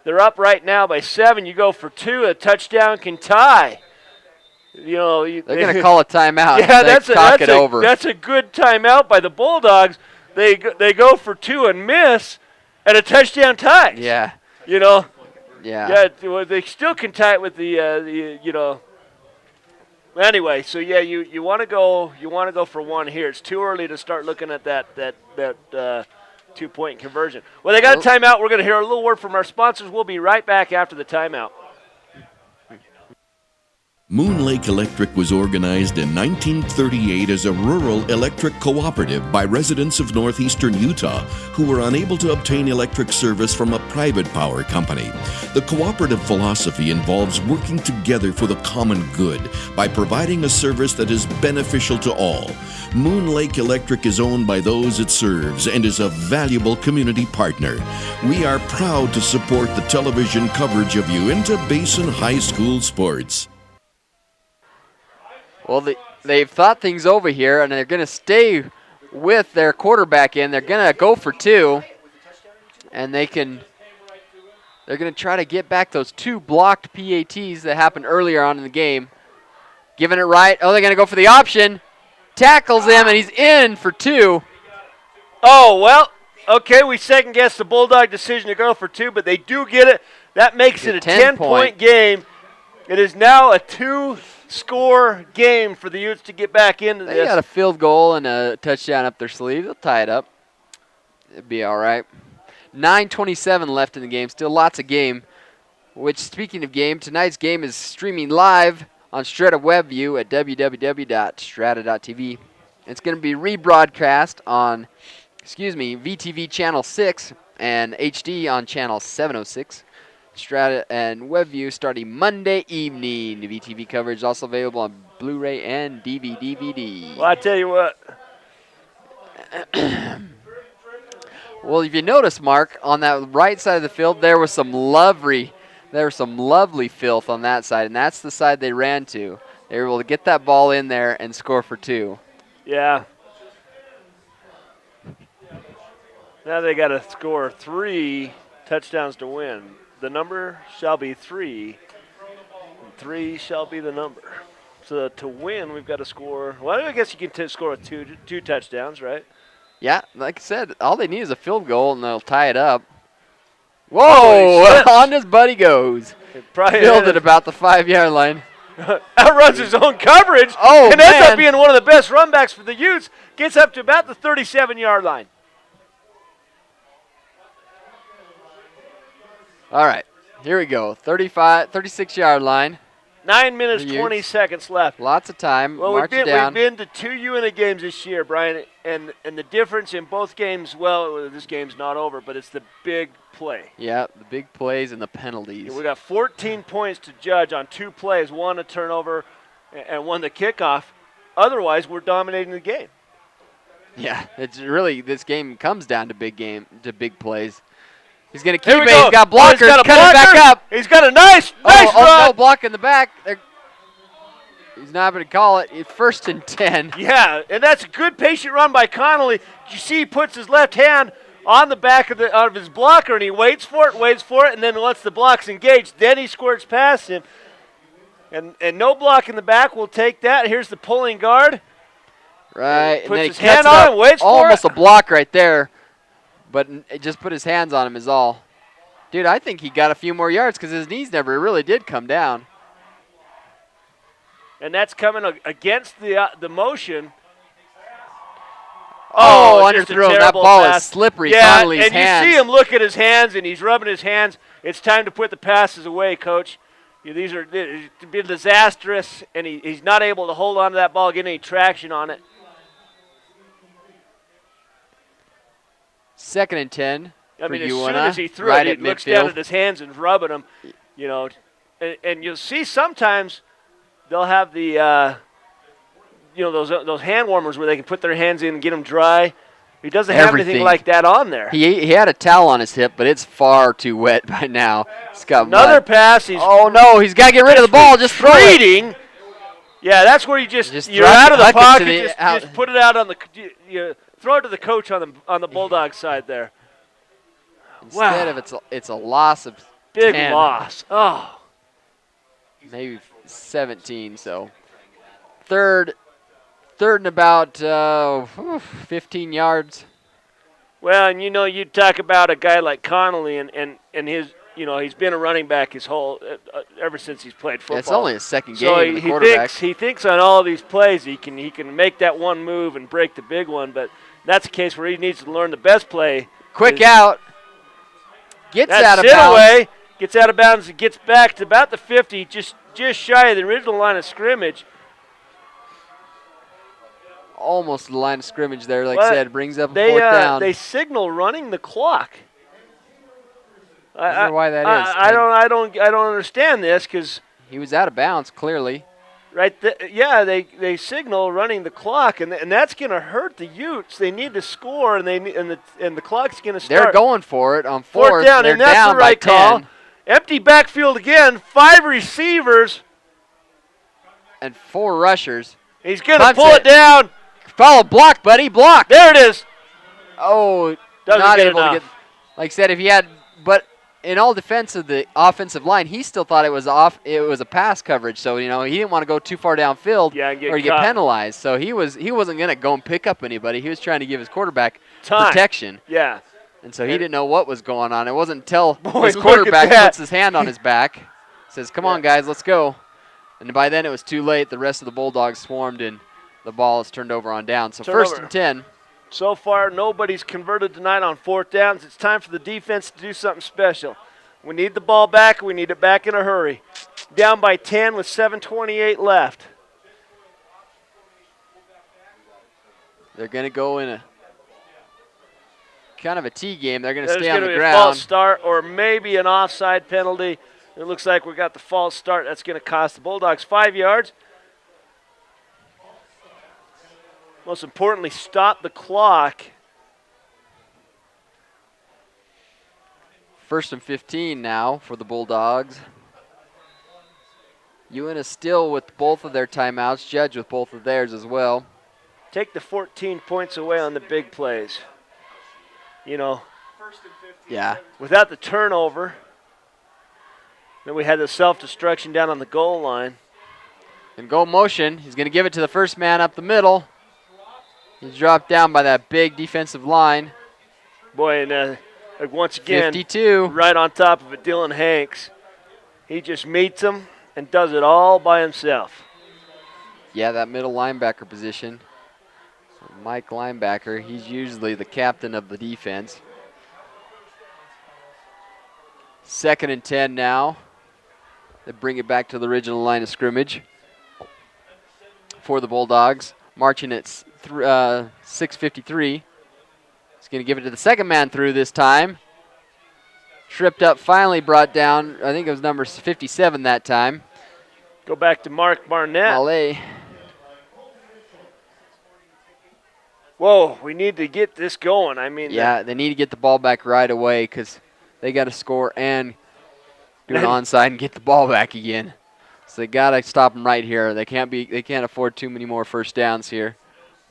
They're up right now by 7. You go for 2, a touchdown can tie. You know, they're going to call a timeout. Yeah, that's a good timeout by the Bulldogs. They go for 2 and miss, and a touchdown tie. Yeah. You know. Yeah. Yeah. Well, they still can tie it with the you know. Anyway, so yeah, you want to go for 1 here. It's too early to start looking at that 2-point conversion. Well, they got a timeout. We're going to hear a little word from our sponsors. We'll be right back after the timeout. Moon Lake Electric was organized in 1938 as a rural electric cooperative by residents of northeastern Utah who were unable to obtain electric service from a private power company. The cooperative philosophy involves working together for the common good by providing a service that is beneficial to all. Moon Lake Electric is owned by those it serves and is a valuable community partner. We are proud to support the television coverage of Uintah Basin High School sports. Well, they've thought things over here, and they're going to stay with their quarterback in. They're going to go for 2, and they're going to try to get back those 2 blocked PATs that happened earlier on in the game. Giving it right. Oh, they're going to go for the option. Tackles him, and he's in for 2. Oh, well, okay, we second-guessed the Bulldog decision to go for 2, but they do get it. That makes it a 10-point game. It is now a 2-score game for the Utes to get back into this. They got a field goal and a touchdown up their sleeve. They'll tie it up. It'll be all right. 9:27 left in the game. Still lots of game. Which, speaking of game, tonight's game is streaming live on Strata WebView at www.strata.tv. It's going to be rebroadcast on, VTV Channel 6 and HD on Channel 706. Strata and WebView starting Monday evening. The VTV coverage is also available on Blu-ray and DVD. Well, I tell you what. Well, if you notice, Mark, on that right side of the field, there was some lovely filth on that side, and that's the side they ran to. They were able to get that ball in there and score for 2. Yeah. Now they got to score 3 touchdowns to win. The number shall be 3, and 3 shall be the number. So to win, we've got to score. Well, I guess you can score 2 touchdowns, right? Yeah, like I said, all they need is a field goal, and they'll tie it up. Whoa! On his buddy goes. Filled it about the 5-yard line. Outruns his own coverage. Oh, and ends up being one of the best runbacks for the Utes. Gets up to about the 37-yard line. All right, here we go. 36-yard line. 9 minutes, 20 seconds left. Lots of time. Well, we've been to 2 Uintah games this year, Brian, and the difference in both games, well, this game's not over, but it's the big play. Yeah, the big plays and the penalties. We got 14 points to judge on 2 plays, 1 a turnover and 1 the kickoff. Otherwise, we're dominating the game. Yeah, it's really, this game comes down to big plays. He's going to keep it. He's got blockers. He's got a blocker. Back up. He's got a nice run. No block in the back. He's not going to call it. It's 1st and 10. Yeah, and that's a good patient run by Connolly. You see he puts his left hand on the back of his blocker, and he waits for it, and then once the block's engaged, then he squirts past him. And no block in the back. We'll take that. Here's the pulling guard. Right. Puts his hand on it, waits for it. Almost a block right there. But it just put his hands on him is all. Dude, I think he got a few more yards because his knees never really did come down. And that's coming against the motion. Oh, underthrown. That ball is slippery. Yeah, Connolly's and hands. You see him look at his hands, and he's rubbing his hands. It's time to put the passes away, Coach. These are been disastrous, and he's not able to hold on to that ball, get any traction on it. 2nd and 10. I mean, as soon as he threw it, he looks down at his hands and rubbing them, and you'll see sometimes they'll have the, those hand warmers where they can put their hands in and get them dry. He doesn't have anything like that on there. He had a towel on his hip, but it's far too wet by now. It's got another pass. Oh no, he's got to get rid of the ball. Just throw it. Yeah, that's where you're out of the pocket. Just put it out on the. Throw it to the coach on the Bulldog side there. Instead of it's a loss of big 10. Loss. Oh, maybe 17. So third and about 15 yards. Well, and you talk about a guy like Connolly and his. He's been a running back his whole ever since he's played football. It's only his second game. So he thinks on all of these plays he can make that one move and break the big one, but that's a case where he needs to learn the best play. Quick out. Gets out of bounds. Away. Gets out of bounds and gets back to about the 50, just shy of the original line of scrimmage. Almost the line of scrimmage there, like I said, brings up a 4th down. They signal running the clock. I wonder why that is. I don't understand this because he was out of bounds clearly. Right. They signal running the clock, and that's going to hurt the Utes. They need to score, and the clock's going to start. They're going for it on 4th down, They're and that's down the right by call. 10. Empty backfield again. 5 receivers and 4 rushers. He's going to pull it down. Follow, block, buddy, block. There it is. Oh, not able to get. Like I said, if he had, but in all defense of the offensive line, he still thought it was a pass coverage. So he didn't want to go too far downfield or get penalized. So he wasn't going to go and pick up anybody. He was trying to give his quarterback protection. Yeah. And so he didn't know what was going on. It wasn't until his quarterback puts his hand on his back, says, "Come on, guys, let's go." And by then it was too late. The rest of the Bulldogs swarmed, and the ball is turned over on down. So 1st and 10. So far, nobody's converted tonight on 4th downs. It's time for the defense to do something special. We need the ball back. We need it back in a hurry. Down by 10 with 7:28 left. They're going to go in a kind of a T game. They're going to stay on the ground. There's going to be a false start or maybe an offside penalty. It looks like we got the false start. That's going to cost the Bulldogs 5 yards. Most importantly, stop the clock. 1st and 15 now for the Bulldogs. Uintah still with both of their timeouts. Judge with both of theirs as well. Take the 14 points away on the big plays. Yeah. Without the turnover. Then we had the self-destruction down on the goal line. In goal motion, he's going to give it to the first man up the middle. He's dropped down by that big defensive line. Boy, and once again, 52. Right on top of it, Dylan Hanks. He just meets him and does it all by himself. Yeah, that middle linebacker position. Mike linebacker, he's usually the captain of the defense. 2nd and 10 now. They bring it back to the original line of scrimmage for the Bulldogs. Marching at 6:53. He's going to give it to the second man through this time. Tripped up, finally brought down. I think it was number 57 that time. Go back to Mark Barnett. Malay. Whoa, we need to get this going. Yeah, they need to get the ball back right away because they got to score and do an onside and get the ball back again. So they got to stop them right here. They can't afford too many more first downs here.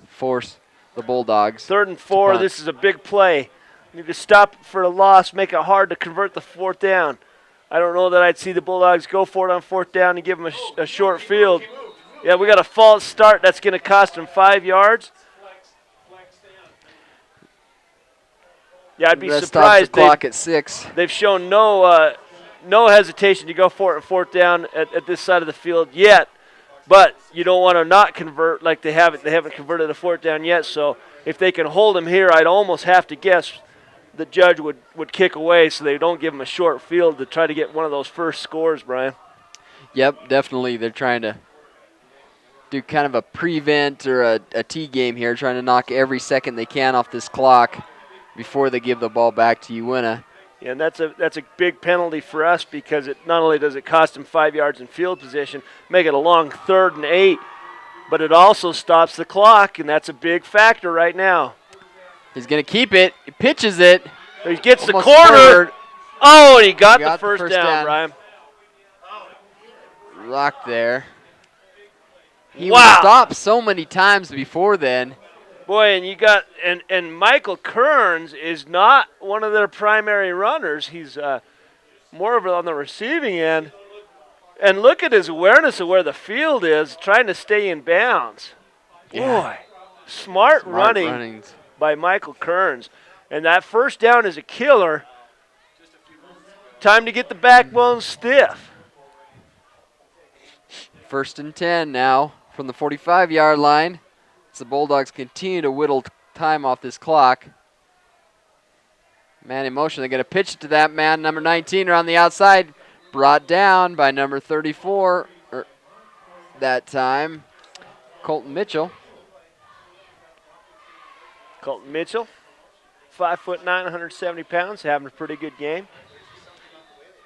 Force the Bulldogs. 3rd and 4. This is a big play. Need to stop for a loss, make it hard to convert the 4th down. I don't know that I'd see the Bulldogs go for it on 4th down and give them a short field. Yeah, we got a false start. That's going to cost them 5 yards. Yeah, I'd be surprised. The clock at 6. They've shown no hesitation to go for it on 4th down at this side of the field yet. But you don't want to not convert like they haven't. They haven't converted a 4th down yet. So if they can hold them here, I'd almost have to guess the judge would kick away so they don't give them a short field to try to get one of those first scores, Brian. Yep, definitely. They're trying to do kind of a prevent or a T game here, trying to knock every second they can off this clock before they give the ball back to Uintah. Yeah, and that's a big penalty for us because it not only does it cost them 5 yards in field position, make it a long 3rd and 8, but it also stops the clock, and that's a big factor right now. He's going to keep it. He pitches it. He gets the corner. Oh, and he got the first down, Ryan. Locked there. He was stopped so many times before then. Boy, and you got and Michael Kearns is not one of their primary runners. He's more of it on the receiving end. And look at his awareness of where the field is, trying to stay in bounds. Yeah. Boy, smart running by Michael Kearns. And that first down is a killer. Time to get the backbone stiff. 1st and 10 now from the 45-yard line. As the Bulldogs continue to whittle time off this clock. Man in motion. They're going to pitch it to that man, number 19, around the outside. Brought down by number 34 that time, Colton Mitchell. Colton Mitchell, 5'9", 170 pounds, having a pretty good game.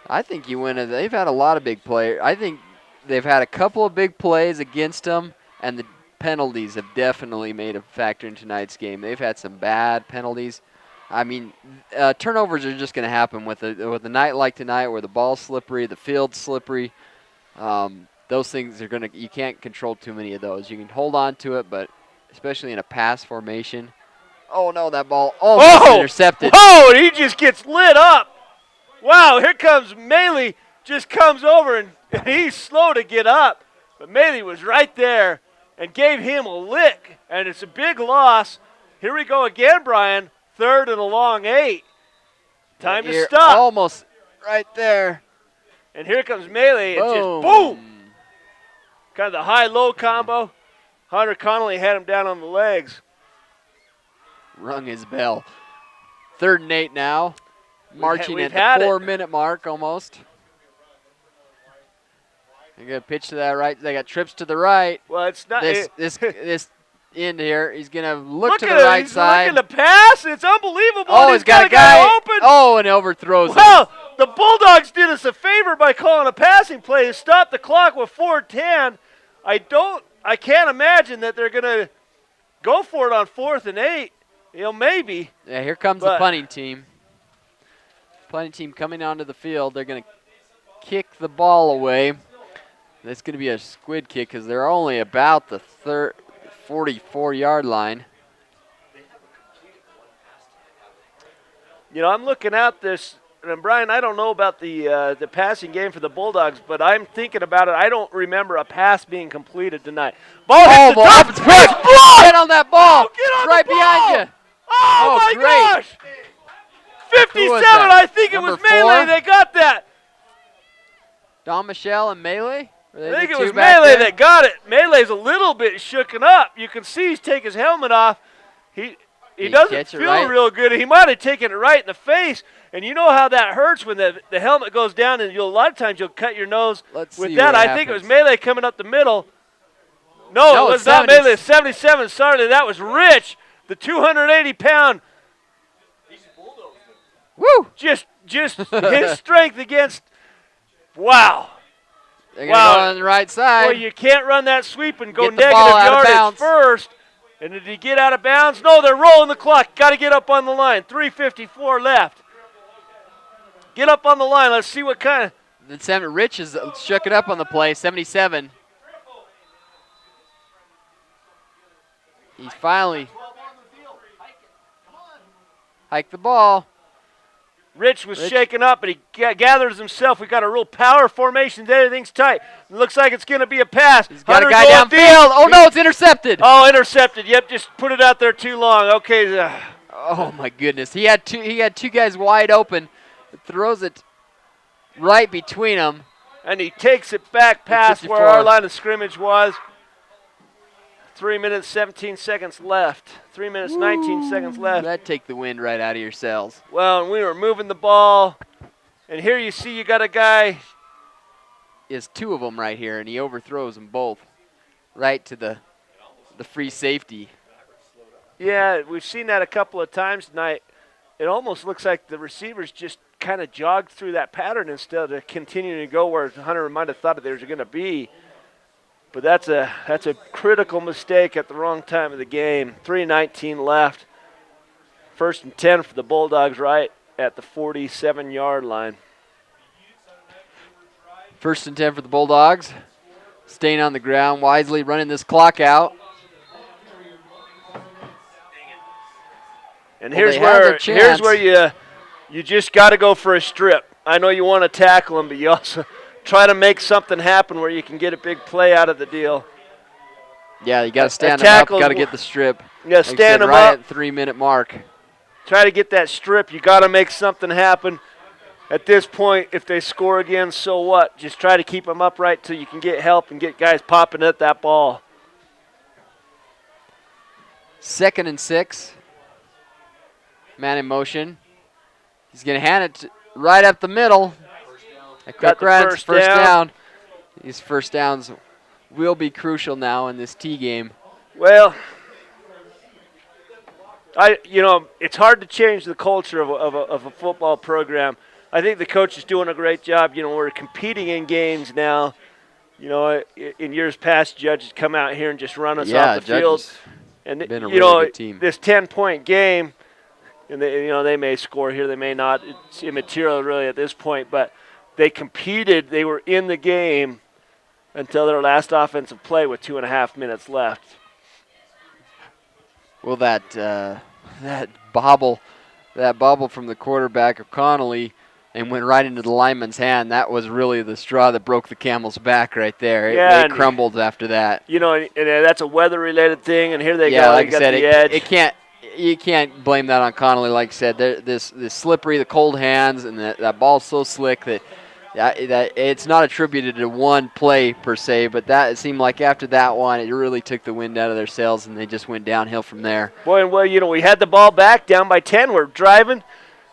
I think Uintah, they've had a lot of big players. I think they've had a couple of big plays against them, and the penalties have definitely made a factor in tonight's game. They've had some bad penalties. I mean, turnovers are just going to happen with a night like tonight where the ball's slippery, the field's slippery. Those things are you can't control too many of those. You can hold on to it, but especially in a pass formation. Oh, no, that ball almost intercepted. Oh, and he just gets lit up. Wow, here comes Maley, just comes over, and he's slow to get up. But Maley was right there and gave him a lick, and it's a big loss. Here we go again, Brian. 3rd and a long 8. Time to stop. Almost right there. And here comes Maley, and just boom. Kind of the high-low combo. Hunter Connolly had him down on the legs. Rung his bell. 3rd and 8 now. Marching at the 4-minute mark almost. They're going to pitch to that right. They got trips to the right. Well, it's not. This end here. He's going to look to the right side. He's looking to pass. It's unbelievable. Oh, he's got a guy open. Oh, and overthrows him. Well, the Bulldogs did us a favor by calling a passing play to stop the clock with 4:10. I can't imagine that they're going to go for it on 4th and 8. Maybe. Yeah, here comes the punting team. Punting team coming onto the field. They're going to kick the ball away. It's going to be a squid kick because they're only about the 44-yard line. I'm looking at this, and Brian, I don't know about the passing game for the Bulldogs, but I'm thinking about it. I don't remember a pass being completed tonight. Ball hits the top. It's blocked. Get on that ball. Get on right the ball. Behind you. Oh my gosh. 57, I think it was Maley that got that. Don Michelle and Maley? I think it was Maley that got it. Maley's a little bit shooken up. You can see he's taking his helmet off. He doesn't feel real good. He might have taken it right in the face. And you know how that hurts when the helmet goes down, and a lot of times you'll cut your nose with that. I think it was Maley coming up the middle. No, it was not Maley. 77. Sorry, that was Rich, the 280-pound. Woo! Just his strength against. Wow. They're going to go on the right side. Well, you can't run that sweep and go negative yardage first. And did he get out of bounds? No, they're rolling the clock. Got to get up on the line. 3:54 left. Get up on the line. Let's see what kind of. Then Rich has shook it up on the play. 77. He's finally hiked the ball. Rich was shaken up, but he gathers himself. We got a real power formation there. Everything's tight. It looks like it's going to be a pass. He's got a guy downfield. Oh, no, it's intercepted. Oh, intercepted. Yep, just put it out there too long. Okay. Oh, my goodness. He had two guys wide open. Throws it right between them. And he takes it back past where our line of scrimmage was. 3 minutes, 17 seconds left. 3 minutes, 19 seconds left. That'd take the wind right out of your sails. Well, and we were moving the ball. And here you see you got a guy. There's 2 of them right here, and he overthrows them both right to the free safety. Yeah, we've seen that a couple of times tonight. It almost looks like the receivers just kind of jogged through that pattern instead of continuing to go where Hunter might have thought there was going to be. But that's a critical mistake at the wrong time of the game. 3:19 left. 1st and 10 for the Bulldogs right at the 47-yard line. 1st and 10 for the Bulldogs. Staying on the ground wisely, running this clock out. And here's where you just got to go for a strip. I know you want to tackle him, but you also try to make something happen where you can get a big play out of the deal. Yeah, you got to stand him up. Got to get the strip. Yeah, stand him right up. At 3-minute mark. Try to get that strip. You got to make something happen. At this point, if they score again, so what? Just try to keep them upright till you can get help and get guys popping at that ball. 2nd and 6. Man in motion. He's going to hand it right up the middle. A quick run, first down. These first downs will be crucial now in this T game. Well, it's hard to change the culture of a football program. I think the coach is doing a great job. We're competing in games now. In years past, judges come out here and just run us off the field. And been a really good team. This 10-point game, and they may score here, they may not. It's immaterial really at this point, but they competed. They were in the game until their last offensive play with 2.5 minutes left. Well, that bobble from the quarterback of Connolly and went right into the lineman's hand. That was really the straw that broke the camel's back right there. It crumbled after that. And that's a weather-related thing, and here they go. Like I said, the edge. You can't blame that on Connolly. Like I said, this slippery, the cold hands, and that ball's so slick that it's not attributed to one play per se, but it seemed like after that one, it really took the wind out of their sails, and they just went downhill from there. Boy, and we had the ball back, down by 10. We're driving.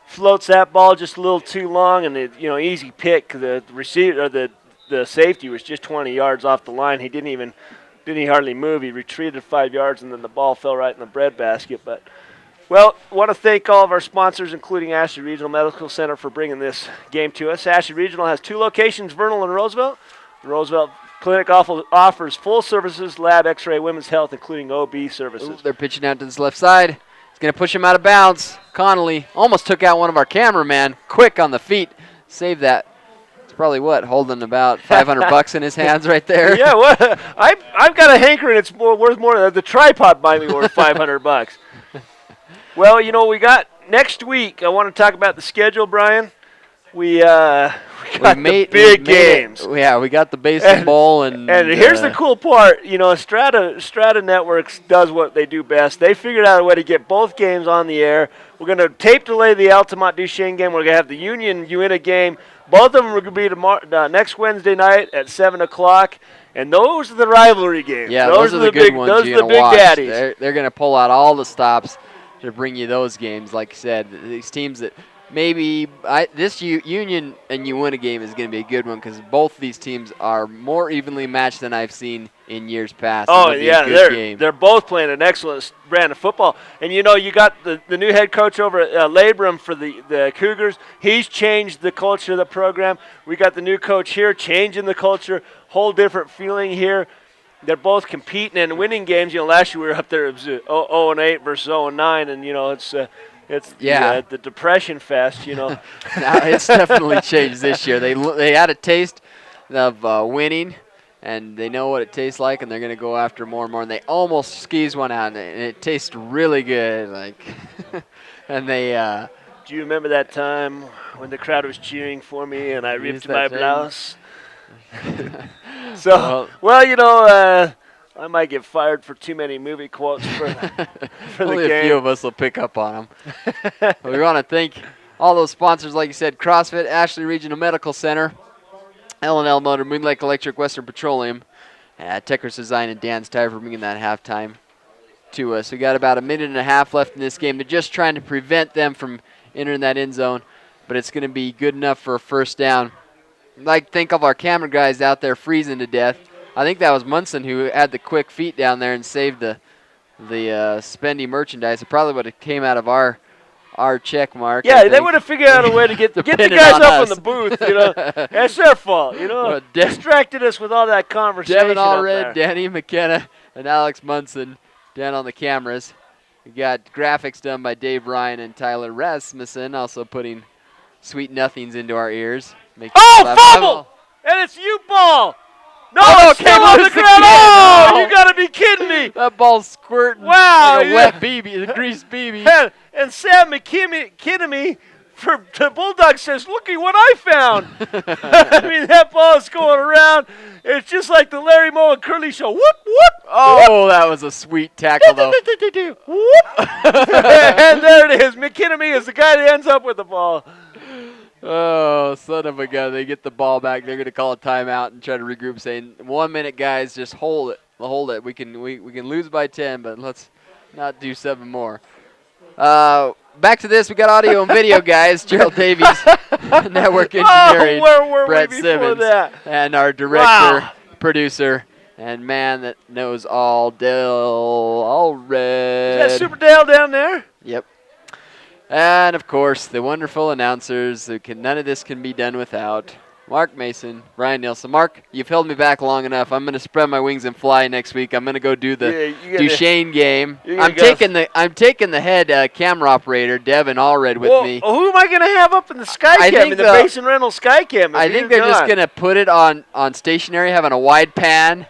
Floats that ball just a little too long, and easy pick. The receiver, or the safety was just 20 yards off the line. He didn't hardly move. He retreated 5 yards, and then the ball fell right in the breadbasket. But I want to thank all of our sponsors, including Ashley Regional Medical Center, for bringing this game to us. Ashley Regional has 2 locations, Vernal and Roosevelt. The Roosevelt Clinic offers full services, lab, X-ray, women's health, including OB services. Ooh, they're pitching out to this left side. He's going to push him out of bounds. Connolly almost took out one of our cameramen. Quick on the feet. Save that. It's probably holding about $500 in his hands right there. Yeah, I've got a hankering. It's worth more. The tripod might be worth $500. Well, we got next week. I want to talk about the schedule, Brian. We got the big games. We got the Basin Bowl. And here's the cool part. Strata Networks does what they do best. They figured out a way to get both games on the air. We're going to tape delay the Altamont Duchesne game. We're going to have the Union Uintah game. Both of them are going to be next Wednesday night at 7 o'clock. And those are the rivalry games. Yeah, those are the good ones. Those are the big daddies. They're going to pull out all the stops to bring you those games. Like I said, these teams that maybe this Union and Uintah game is going to be a good one because both these teams are more evenly matched than I've seen in years past. Oh, yeah, they're both playing an excellent brand of football. And, you got the new head coach over at Labrum for the Cougars. He's changed the culture of the program. We got the new coach here changing the culture, whole different feeling here. They're both competing and winning games. Last year we were up there, it was 0-8 versus 0-9, and, it's the depression fest, Now it's definitely changed this year. They had a taste of winning, and they know what it tastes like, and they're going to go after more and more. And they almost squeeze one out, and it tastes really good. And they. Do you remember that time when the crowd was cheering for me and I ripped my blouse? I might get fired for too many movie quotes for the Only game. A few of us will pick up on them. We want to thank all those sponsors, like you said, CrossFit, Ashley Regional Medical Center, L&L Motor, Moon Lake Electric, Western Petroleum, Techers Design, and Dan's Tire for bringing that halftime to us. We got about 1.5 minutes left in this game. They're just trying to prevent them from entering that end zone, but it's going to be good enough for a first down. I'd like to thank all of our camera guys out there freezing to death. I think that was Munson who had the quick feet down there and saved the spendy merchandise. It probably would have came out of our check mark. Yeah, they would have figured out a way to get the guys up in the booth. That's their fault. Distracted us with all that conversation. Devin Allred, Danny McKenna, and Alex Munson down on the cameras. We got graphics done by Dave Ryan and Tyler Rasmussen, also putting sweet nothings into our ears. Fumble! And it's U-ball! No, it's still on the ground! You gotta be kidding me! That ball's squirting like a wet BB, a greased BB. And Sam McKinney for the Bulldogs says, "Looky what I found!" I mean, that ball's going around. It's just like the Larry Moe and Curly show. Whoop, whoop! Oh, that was a sweet tackle, though. Whoop! And there it is. McKinney is the guy that ends up with the ball. Oh, son of a gun. They get the ball back. They're going to call a timeout and try to regroup, saying, 1 minute, guys, just hold it. Hold it. We can lose by 10, but let's not do 7 more. back to this. We got audio and video, guys. Gerald Davies, network engineering. Where were Brett we before Simmons, that? and our director, producer, and man that knows all red. Is that Super Dale down there? Yep. And of course, the wonderful announcers. None of this can be done without Mark Mason, Brian Nielsen. Mark, you've held me back long enough. I'm going to spread my wings and fly next week. I'm going to go do the Duchesne game. I'm taking the head camera operator, Devin Allred, with me. Who am I going to have up in the Skycam, in the Basin Rental Skycam? I think they're just going to put it on stationary, having a wide pan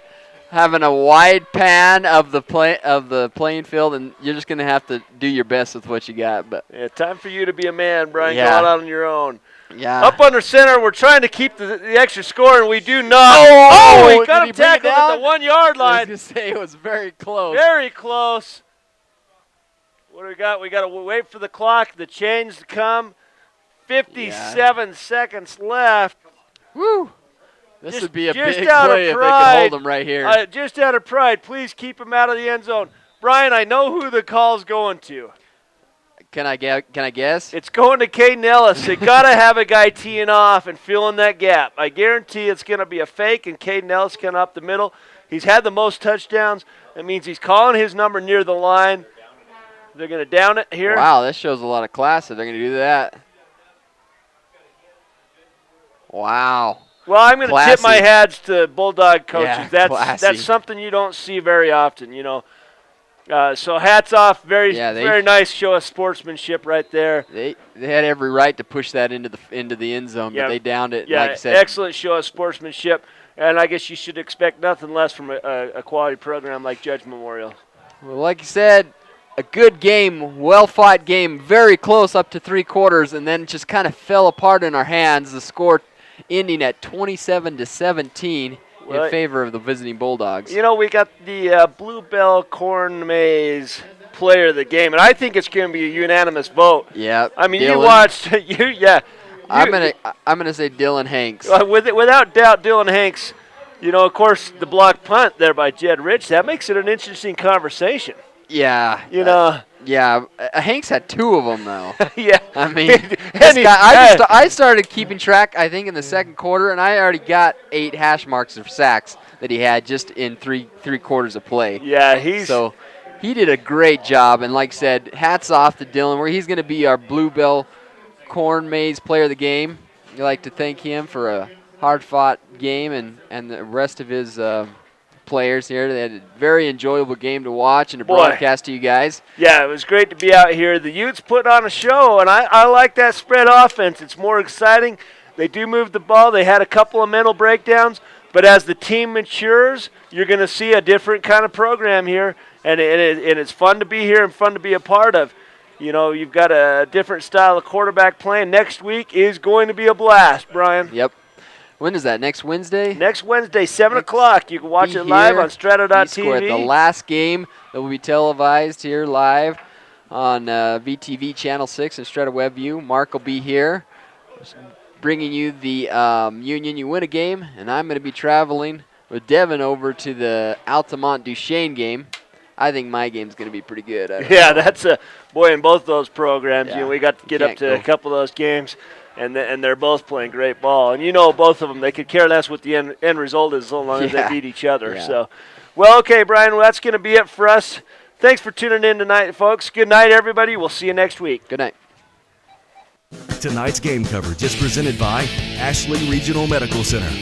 of the playing field, and you're just going to have to do your best with what you got. But yeah, time for you to be a man, Brian. Go out on your own. Yeah. Up under center, we're trying to keep the extra score, and we do not. Oh, he got him tackled at the 1 yard line. I was going to say it was very close. Very close. What do we got? We got to wait for the clock, the change to come. 57 seconds left. Woo. This would be a big play if they could hold him right here. Just out of pride, please keep him out of the end zone. Brian, I know who the call's going to. Can I guess? It's going to Caden Ellis. They got to have a guy teeing off and filling that gap. I guarantee it's going to be a fake, and Caden Ellis coming up the middle. He's had the most touchdowns. That means he's calling his number near the line. They're going to down it here. Wow, this shows a lot of class if they're going to do that. Wow. Well, I'm going to tip my hats to Bulldog coaches. Yeah, that's something you don't see very often, you know. So hats off, very nice show of sportsmanship right there. They had every right to push that into the end zone, but they downed it. Yeah, like I said, excellent show of sportsmanship, and I guess you should expect nothing less from a quality program like Judge Memorial. Well, like you said, a good game, well-fought game, very close up to 3 quarters, and then just kind of fell apart in our hands. The score ending at 27-17. In favor of the visiting Bulldogs. You know, we got the Bluebell Corn Maze player of the game, and I think it's going to be a unanimous vote. Yeah. I mean, you watched. I'm gonna say Dylan Hanks. Without doubt, Dylan Hanks. You know, of course, the block punt there by Jed Rich. That makes it an interesting conversation. Yeah. You know. Yeah, Hanks had 2 of them, though. Yeah. I mean, I started keeping track, I think, in the second quarter, and I already got 8 hash marks of sacks that he had just in three quarters of play. Yeah, So he did a great job, and like I said, hats off to Dylan, where he's going to be our Bluebell Corn Maze player of the game. I'd like to thank him for a hard-fought game and the rest of his players here. They had a very enjoyable game to watch and to broadcast to you guys. Yeah, it was great to be out here. The Utes put on a show, and I like that spread offense. It's more exciting. They do move the ball. They had a couple of mental breakdowns, but as the team matures, you're going to see a different kind of program here, and it's fun to be here and fun to be a part of. You know, you've got a different style of quarterback playing. Next week is going to be a blast, Brian. Yep. When is that? Next Wednesday? Next Wednesday, 7 o'clock. You can watch it live on Strato.tv. The last game that will be televised here live on VTV Channel 6 and Strata WebView. Mark will be here bringing you the Union Uintah game, and I'm going to be traveling with Devin over to the Altamont Duchesne game. I think my game's going to be pretty good. That's in both those programs, you know, we got to get up to a couple of those games. And they're both playing great ball. And you know both of them, they could care less what the end result is so long as they beat each other. Yeah. So, well, okay, Brian, that's going to be it for us. Thanks for tuning in tonight, folks. Good night, everybody. We'll see you next week. Good night. Tonight's game coverage is presented by Ashley Regional Medical Center.